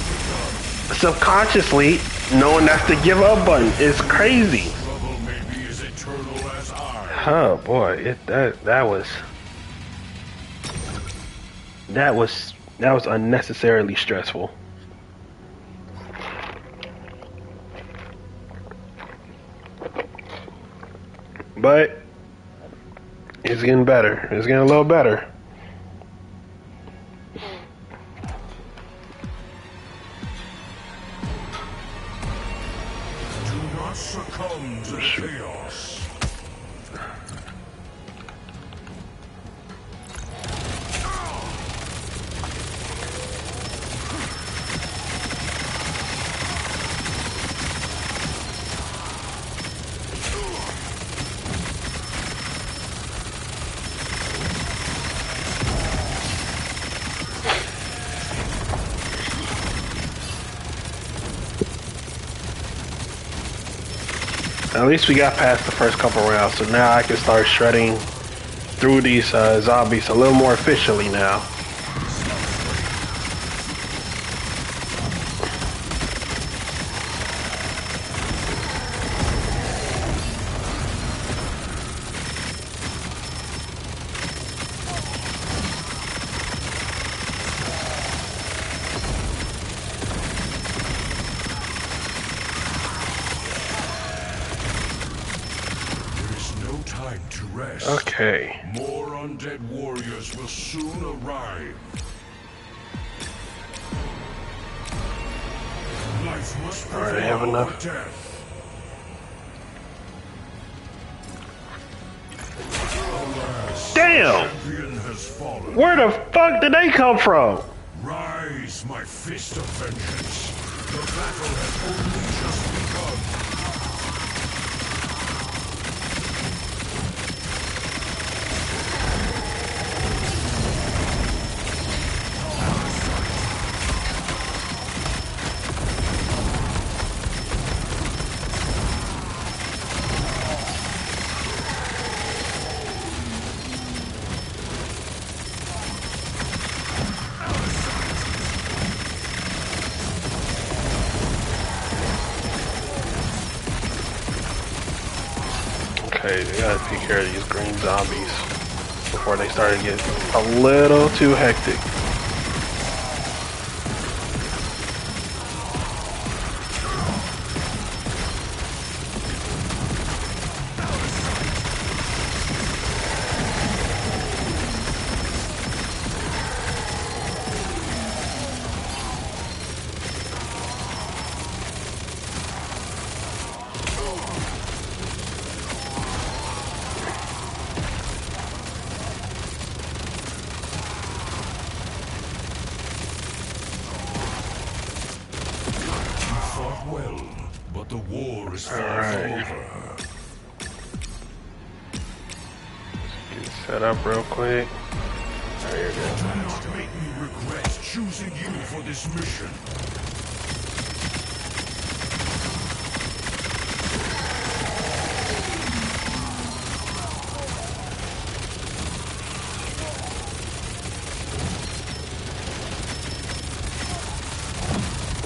subconsciously, knowing that's the give up button. It's crazy. Trouble may be as eternal as I. Oh boy, that was unnecessarily stressful. But it's getting better. It's getting a little better. Do not succumb to the chaos. At least we got past the first couple rounds, so now I can start shredding through these zombies a little more efficiently now. Okay. More undead warriors will soon arrive. Life must Alright, I have enough. death. Damn! Champion has fallen. Where the fuck did they come from? Rise, my fist of vengeance. The battle has only just begun. Okay, we gotta take care of these green zombies before they start to get a little too hectic. Get it set up real quick. There you go. Do not make me regret choosing you for this mission.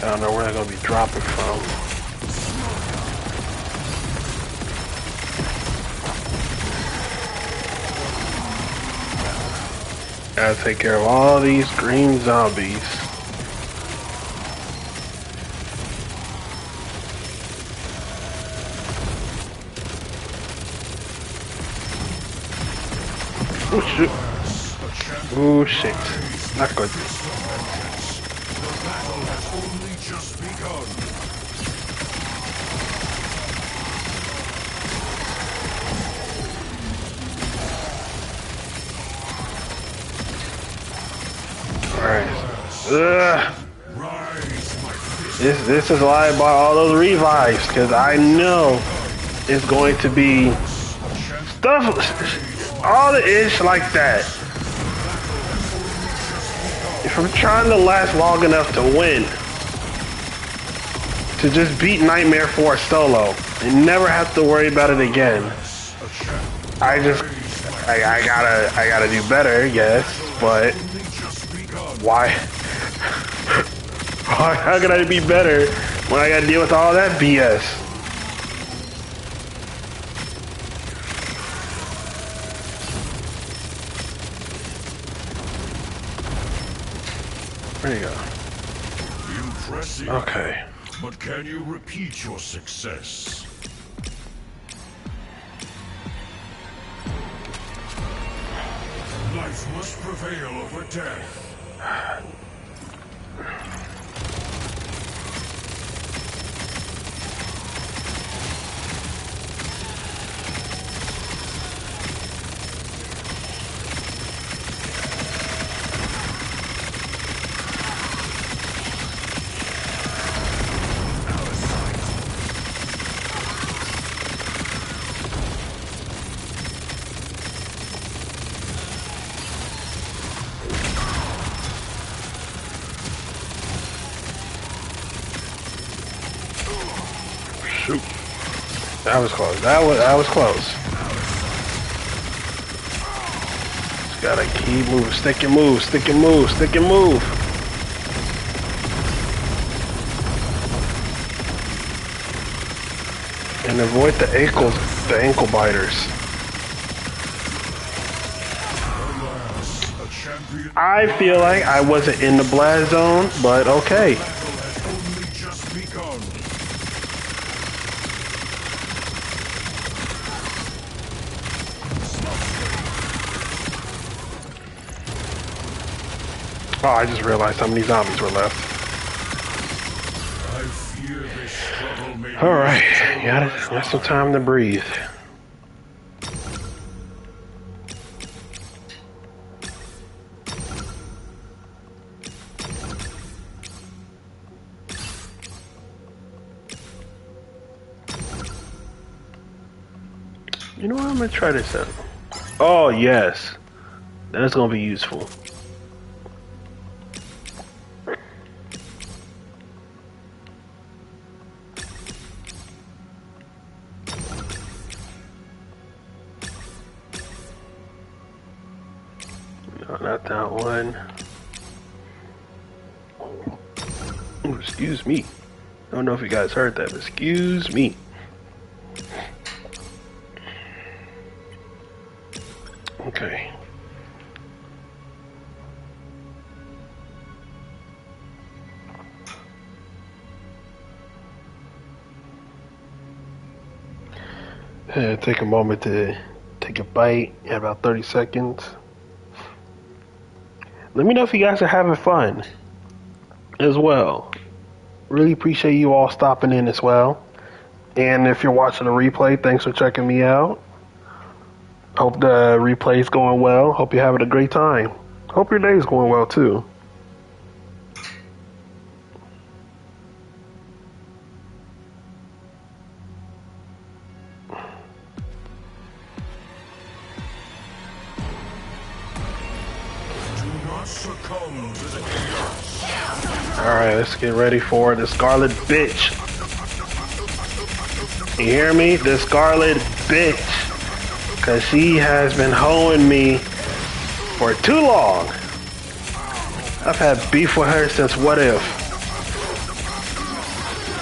I don't know where they're gonna be dropping from. Gotta take care of all these green zombies. Oh shit. Oh shit. Not good. The battle has only just begun. Alright. Rise, my fist. This is why I bought all those revives, because I know it's going to be stuff, all the ish like that. If I'm trying to last long enough to win, to just beat Nightmare 4 solo and never have to worry about it again, I gotta do better, yes, but why? How can I be better when I gotta deal with all that BS? There you go. Impressive. Okay. But can you repeat your success? Life must prevail over death. Shoot. That was close. That was close. Just gotta keep moving. Stick and move. Stick and move. Stick and move. And avoid the ankle biters. I feel like I wasn't in the blast zone, but okay. The battle has only just begun. Oh, I just realized how many zombies were left. I fear this struggle may Alright, got some time to breathe. You know what? I'm gonna try this out. Oh, yes. That's gonna be useful. No, not that one. Ooh, excuse me. I don't know if you guys heard that, but excuse me. Okay. Take a moment to take a bite in about 30 seconds. Let me know if you guys are having fun as well. Really appreciate you all stopping in as well. And if you're watching the replay, thanks for checking me out. Hope the replay is going well. Hope you're having a great time. Hope your day is going well too. Alright, let's get ready for the Scarlet Bitch. You hear me? The Scarlet Bitch. Cause she has been hoeing me for too long. I've had beef with her since What If.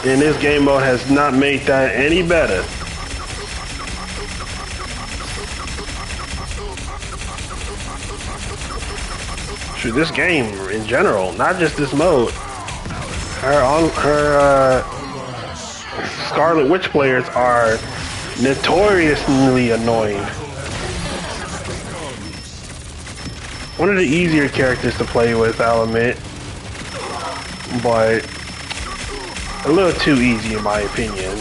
And this game mode has not made that any better. Shoot, this game in general, not just this mode. Her Scarlet Witch players are notoriously annoying. One of the easier characters to play with, I'll admit, but a little too easy in my opinion.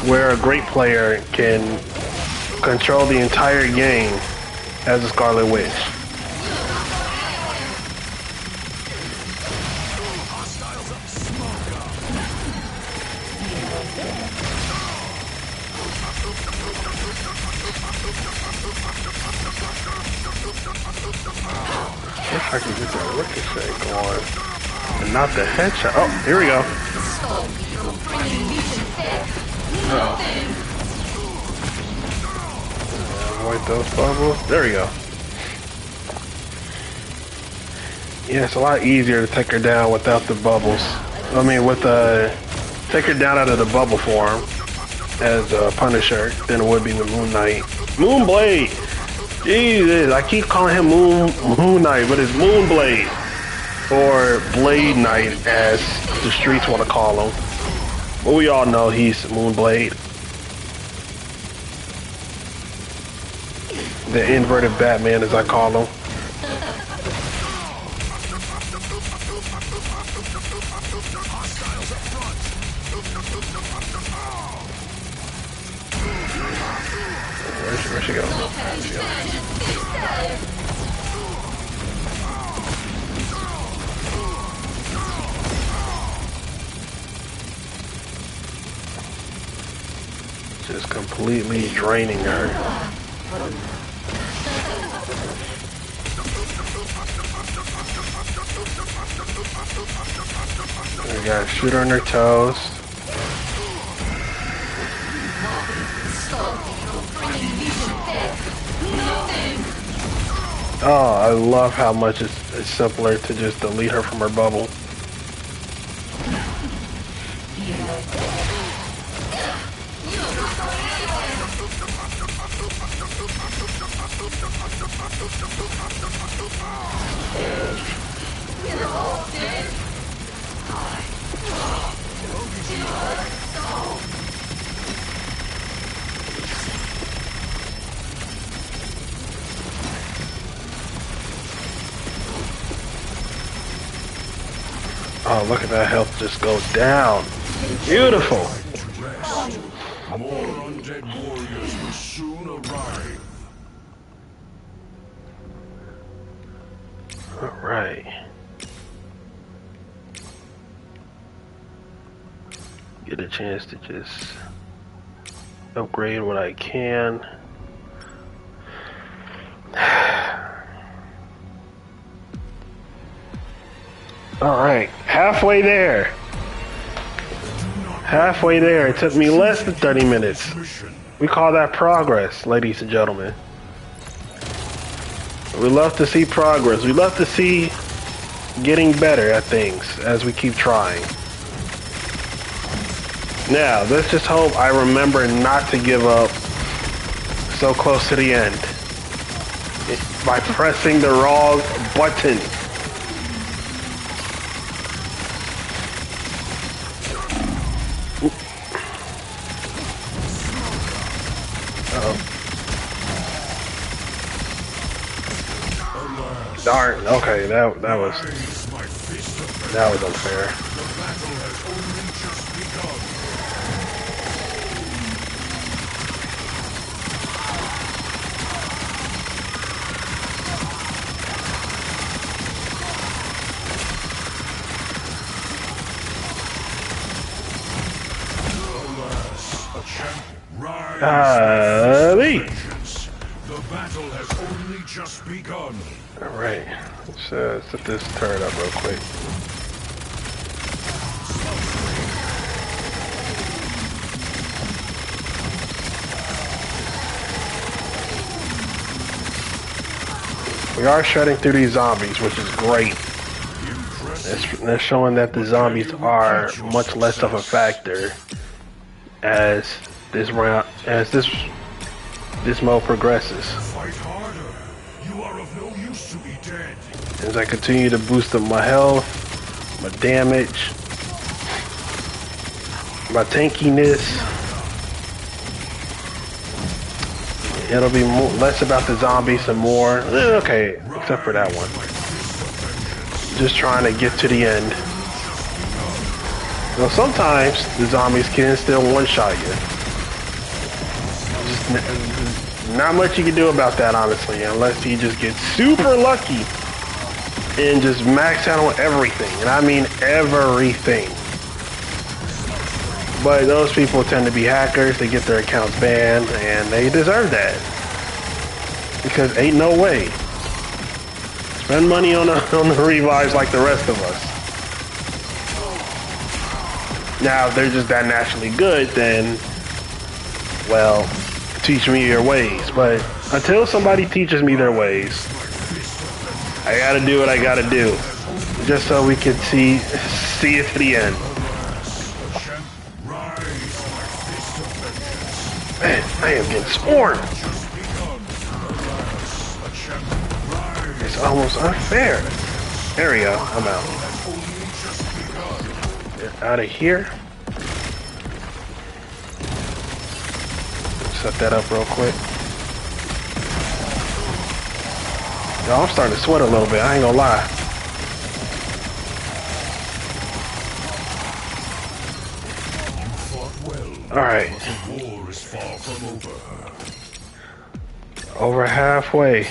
Where a great player can control the entire game as a Scarlet Witch. If I can get that ricochet going, and not the headshot. Oh, here we go. Avoid those bubbles. There we go. Yeah, it's a lot easier to take her down without the bubbles. I mean, take her down out of the bubble form as a Punisher than it would be with Moon Knight. Moonblade! Jesus, I keep calling him Moon Knight, but it's Moonblade. Or Blade Knight, as the streets want to call him. But we all know he's Moonblade. The inverted Batman, as I call him. Where'd she go? Just completely draining her. We gotta shoot her on her toes. Oh, I love how much it's simpler to just delete her from her bubble. Oh, look at that health just go down. Beautiful. More undead warriors will soon arrive. All right. Get a chance to just upgrade what I can. All right, halfway there. Halfway there. It took me less than 30 minutes. We call that progress, ladies and gentlemen. We love to see progress. We love to see getting better at things as we keep trying. Now, let's just hope I remember not to give up so close to the end by pressing the wrong button. Darn. Okay, that was unfair. The battle has only just begun. All right. Let's set this turret up real quick. We are shredding through these zombies, which is great. They're showing that the zombies are much less of a factor as this mode progresses. Fight harder. You are of no use to be dead. As I continue to boost up my health, my damage, my tankiness, it'll be less about the zombies and more. Okay, except for that one. Just trying to get to the end. Now sometimes the zombies can still one-shot you. Just not much you can do about that, honestly, unless you just get super lucky and just max out on everything. And I mean everything. But those people tend to be hackers. They get their accounts banned, and they deserve that. Because ain't no way. Spend money on the revives like the rest of us. Now, if they're just that naturally good, then, well, teach me your ways. But until somebody teaches me their ways, I gotta do what I gotta do. Just so we can see it to the end. Man, I am getting swarmed. It's almost unfair. There we go. I'm out. Get out of here. Set that up real quick. Yo, I'm starting to sweat a little bit. I ain't gonna lie. All right. War is far from over. Over halfway.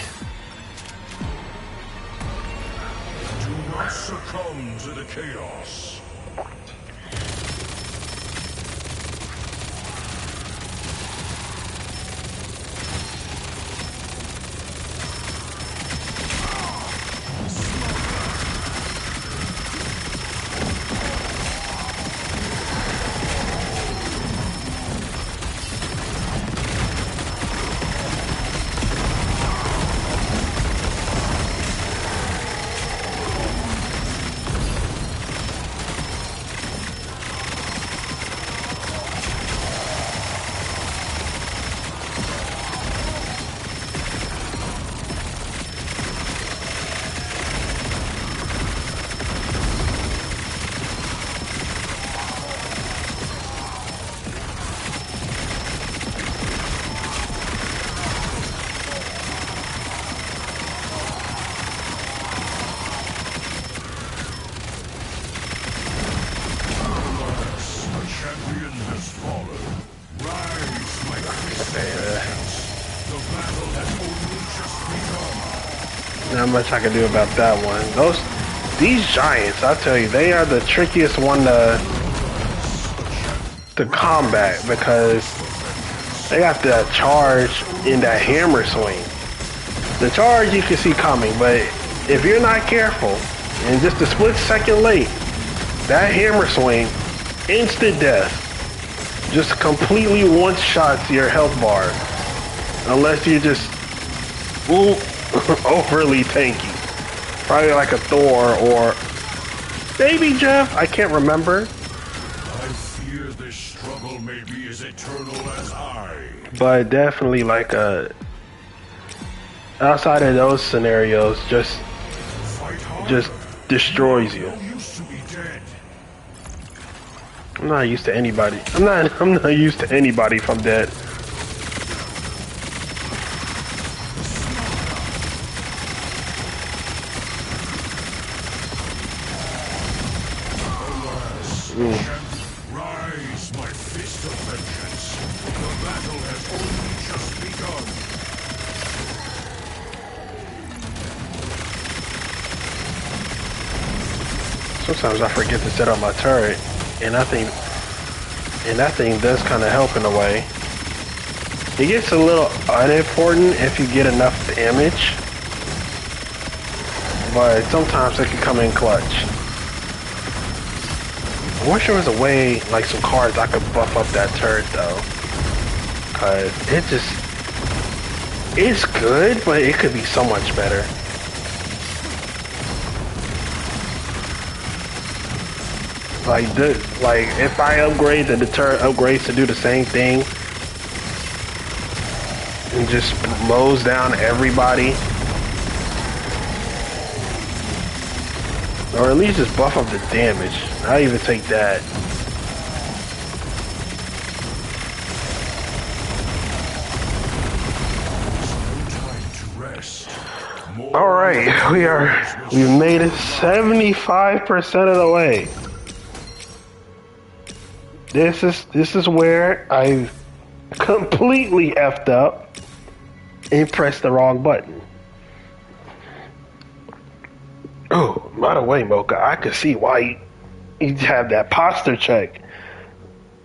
Do not succumb to the chaos. Not much I can do about that one. These giants, I tell you, they are the trickiest one to combat because they got the charge in that hammer swing. The charge you can see coming, but if you're not careful and just a split second late, that hammer swing, instant death, just completely one-shots your health bar, unless you just overly tanky. Probably like a Thor or maybe Jeff, I can't remember. I fear this struggle may be as eternal as I. But definitely like outside of those scenarios, just destroys you. I'm not used to anybody. I'm not used to anybody if I'm dead. Rise, my fist of vengeance. The battle has only just begun. Sometimes I forget to set up my turret, and that thing does kind of help in a way. It gets a little unimportant if you get enough damage, but sometimes it can come in clutch. I wish there was a way, like some cards, I could buff up that turret though. Cause it's good, but it could be so much better. Like if I upgrade, then the turret upgrades to do the same thing and just mows down everybody. Or at least just buff up the damage. I'll even take that. Alright, we've made it 75% of the way. This is where I completely effed up and pressed the wrong button. Oh, by the way, Mocha, I can see why you have that posture check.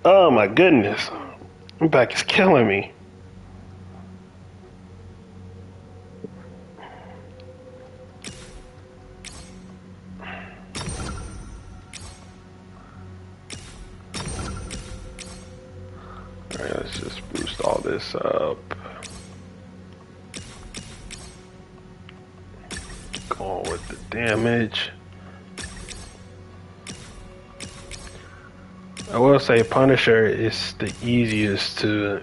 Oh my goodness. My back is killing me. Alright, let's just boost all this up. Going with the damage. I will say Punisher is the easiest to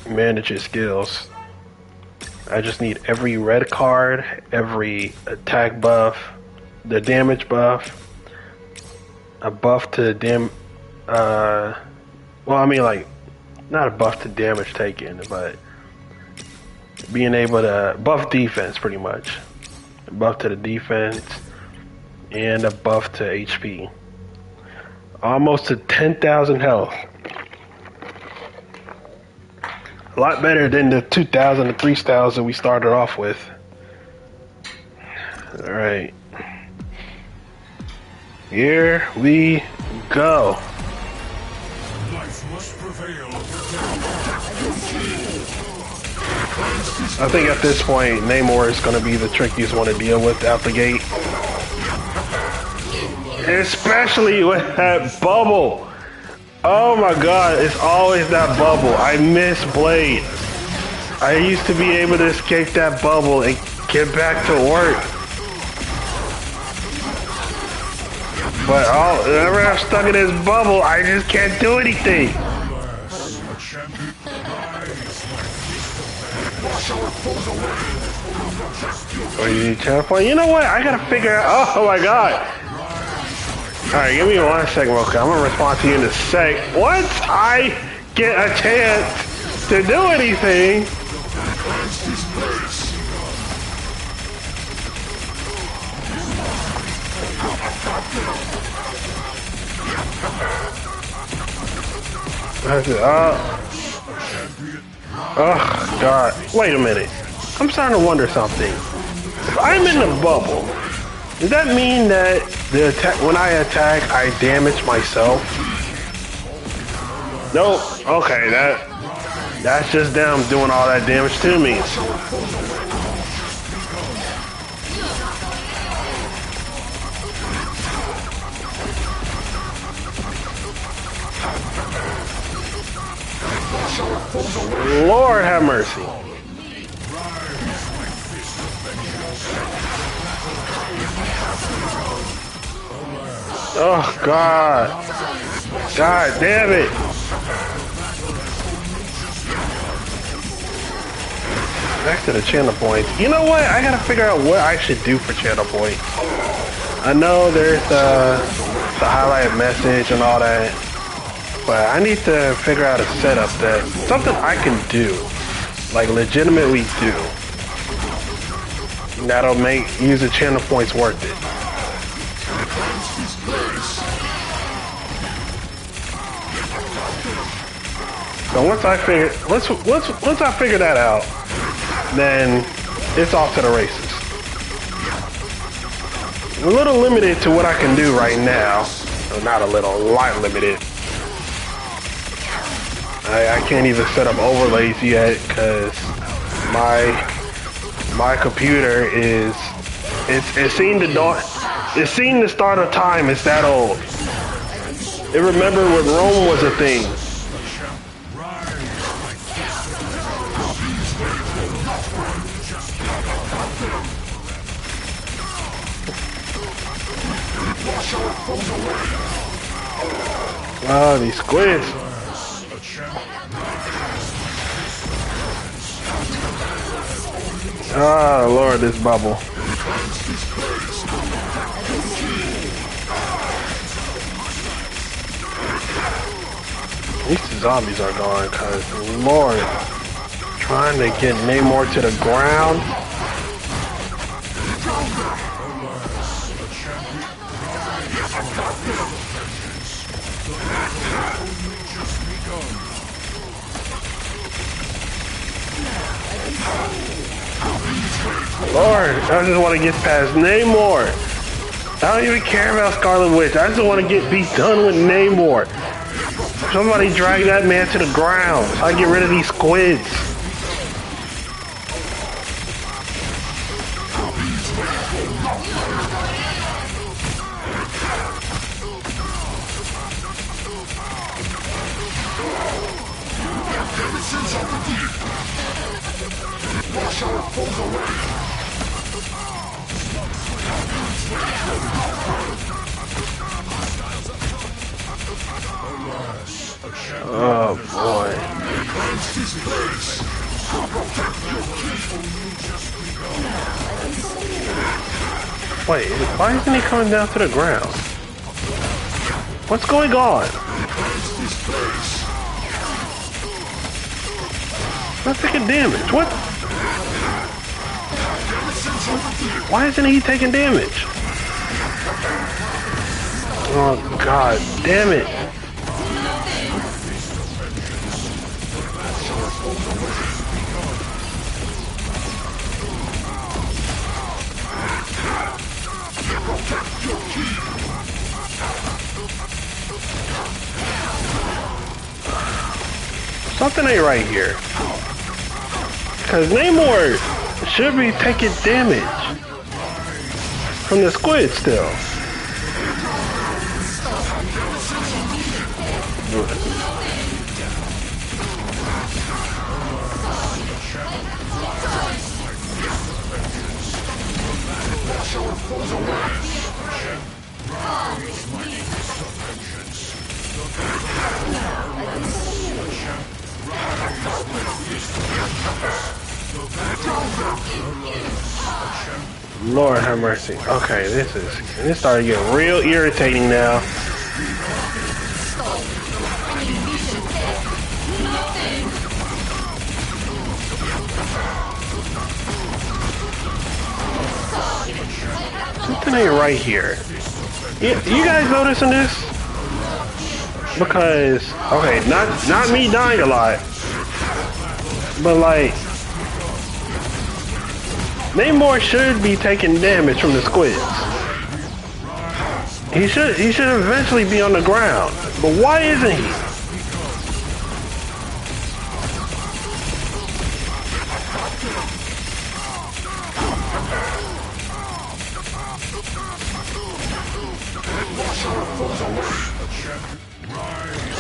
manage his skills. I just need every red card, every attack buff, the damage buff, a buff to well, I mean, like, not a buff to damage taken, but being able to buff defense pretty much. A buff to the defense and a buff to HP. Almost to 10,000 health. A lot better than the 2,000 to 3,000 we started off with. Alright. Here we go. Life must prevail. I think at this point, Namor is going to be the trickiest one to deal with out the gate. Especially with that bubble. Oh my god, it's always that bubble. I miss Blade. I used to be able to escape that bubble and get back to work. But whenever I'm stuck in this bubble, I just can't do anything. Oh, you need teleport? You know what? I gotta figure out. Oh my god. Alright, give me 1 second, okay. I'm gonna respond to you in a sec. Once I get a chance to do anything. That's it. Oh, God. Wait a minute. I'm starting to wonder something. If I'm in the bubble, does that mean that the attack, when I attack, I damage myself? Nope. Okay, that's just them doing all that damage to me. Lord have mercy. Oh God. God damn it. Back to the channel points. You know what? I gotta figure out what I should do for channel points. I know there's the highlighted message and all that. But I need to figure out a setup that something I can do, like legitimately do, that'll make user channel points worth it. So once I figure that out, then it's off to the races. I'm a little limited to what I can do right now. Well, not a little, a lot limited. I can't even set up overlays yet because my computer is It's seen the dawn. It's seen the start of time. It's that old. It remembered when Rome was a thing. Oh, these squids. Oh, Lord, this bubble. At least the zombies are gone, because Lord, trying to get Namor to the ground. Lord, I just want to get past Namor. I don't even care about Scarlet Witch. I just want to be done with Namor. Somebody drag that man to the ground so I get rid of these squids. Oh boy. Wait, why isn't he coming down to the ground? What's going on? Not taking damage. What? Why isn't he taking damage? Oh god damn it. Something ain't right here. Because Namor should be taking damage from the squid still. Lord have mercy. Okay, this started getting real irritating now. Something ain't right here. You guys noticing this? Because okay, not me dying a lot, but like Namor should be taking damage from the squids. He should eventually be on the ground. But why isn't he?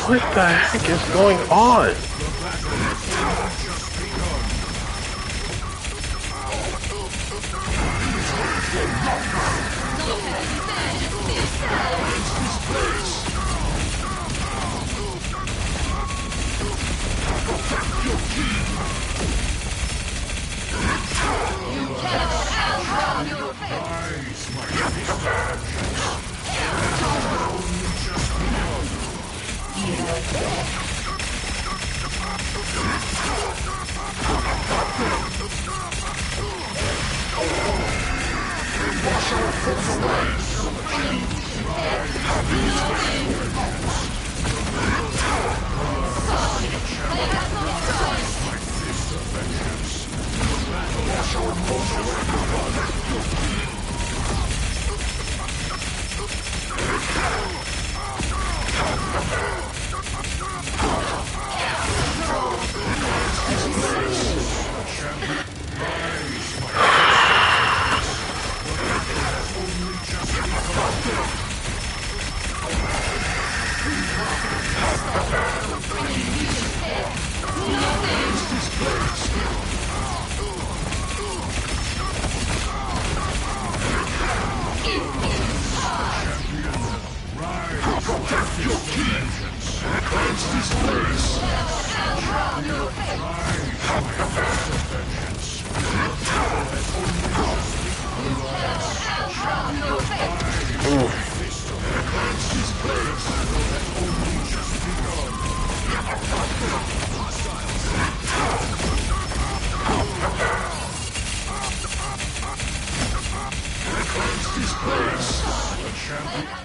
What the heck is going on?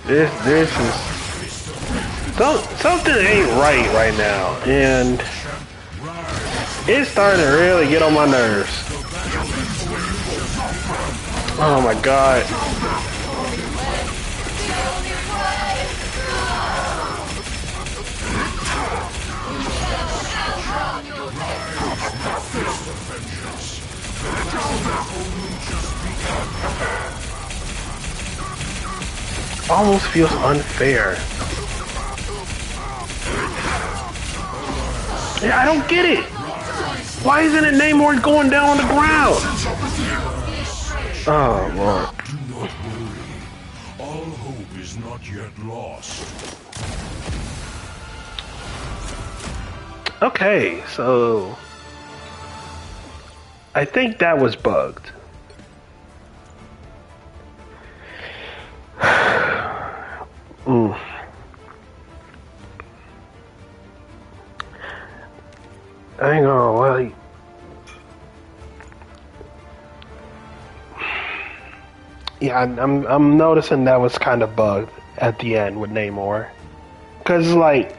This is something ain't right now, and it's starting to really get on my nerves. Oh my god. Almost feels unfair. Yeah, I don't get it. Why isn't it Namor going down on the ground? Oh, Lord. Do not worry. All hope is not yet lost. Okay, so I think that was bugged. I ain't gonna lie. Yeah, I'm noticing that was kind of bugged at the end with Namor, because like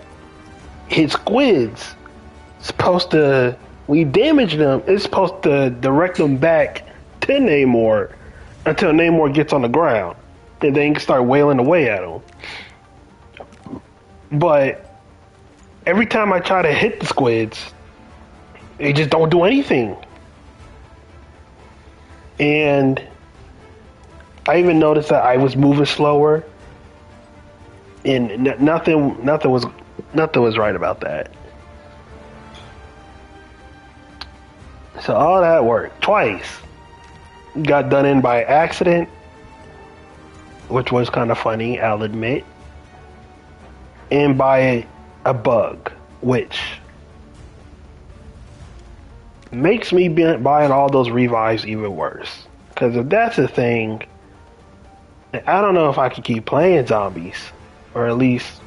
his squids supposed to, we damage them, it's supposed to direct them back to Namor until Namor gets on the ground, and then you can start wailing away at him. But every time I try to hit the squids, they just don't do anything. And I even noticed that I was moving slower, and nothing was right about that. So all that work twice got done in by accident, which was kind of funny, I'll admit, and by a bug, which makes me buying all those revives even worse. Because if that's the thing, I don't know if I could keep playing zombies, or at least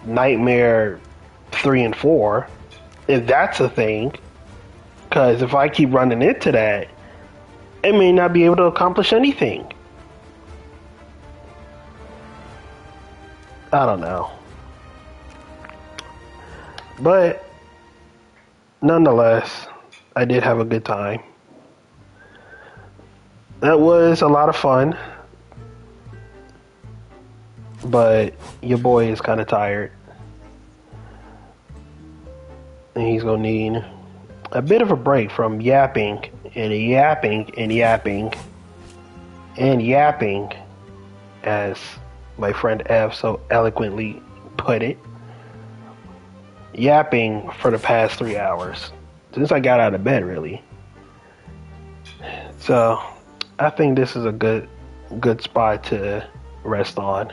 Nightmare 3 and 4, if that's a thing. Because if I keep running into that, it may not be able to accomplish anything. I don't know. But nonetheless, I did have a good time. That was a lot of fun. But your boy is kind of tired. And he's going to need a bit of a break from yapping and yapping and yapping and yapping, as my friend F so eloquently put it. Yapping for the past 3 hours. Since I got out of bed, really. So, I think this is a good spot to rest on.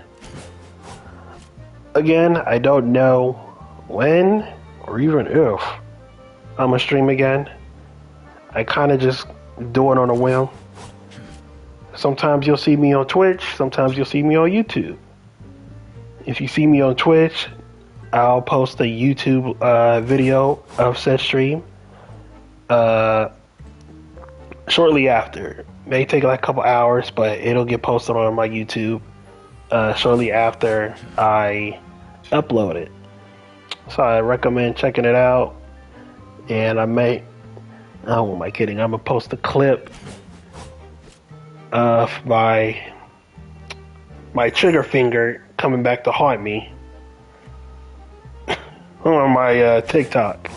Again, I don't know when or even if I'm gonna stream again. I kind of just do it on a whim. Sometimes you'll see me on Twitch, sometimes you'll see me on YouTube. If you see me on Twitch, I'll post a YouTube video of said stream shortly after. May take like a couple hours, but it'll get posted on my YouTube shortly after I upload it. So I recommend checking it out. And I may, oh, am I kidding? I'm gonna post a clip of my trigger finger coming back to haunt me on my TikTok.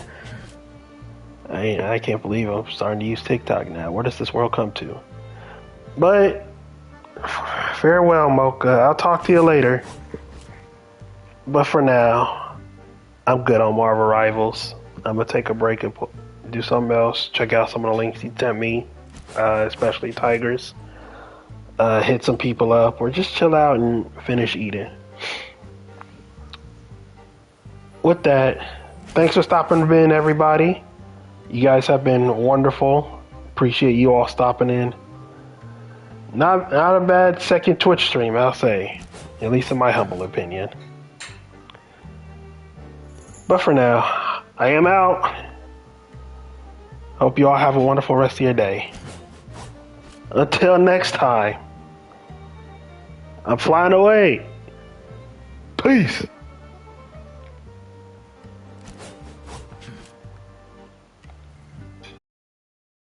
I can't believe I'm starting to use TikTok now. Where does this world come to? But farewell, Mocha. I'll talk to you later. But for now, I'm good on Marvel Rivals. I'm gonna take a break and do something else. Check out some of the links he sent me, especially Tigers. Hit some people up, or just chill out and finish eating. With that, thanks for stopping in, everybody. You guys have been wonderful. Appreciate you all stopping in. Not a bad second Twitch stream, I'll say. At least in my humble opinion. But for now, I am out. Hope you all have a wonderful rest of your day. Until next time, I'm flying away. Peace.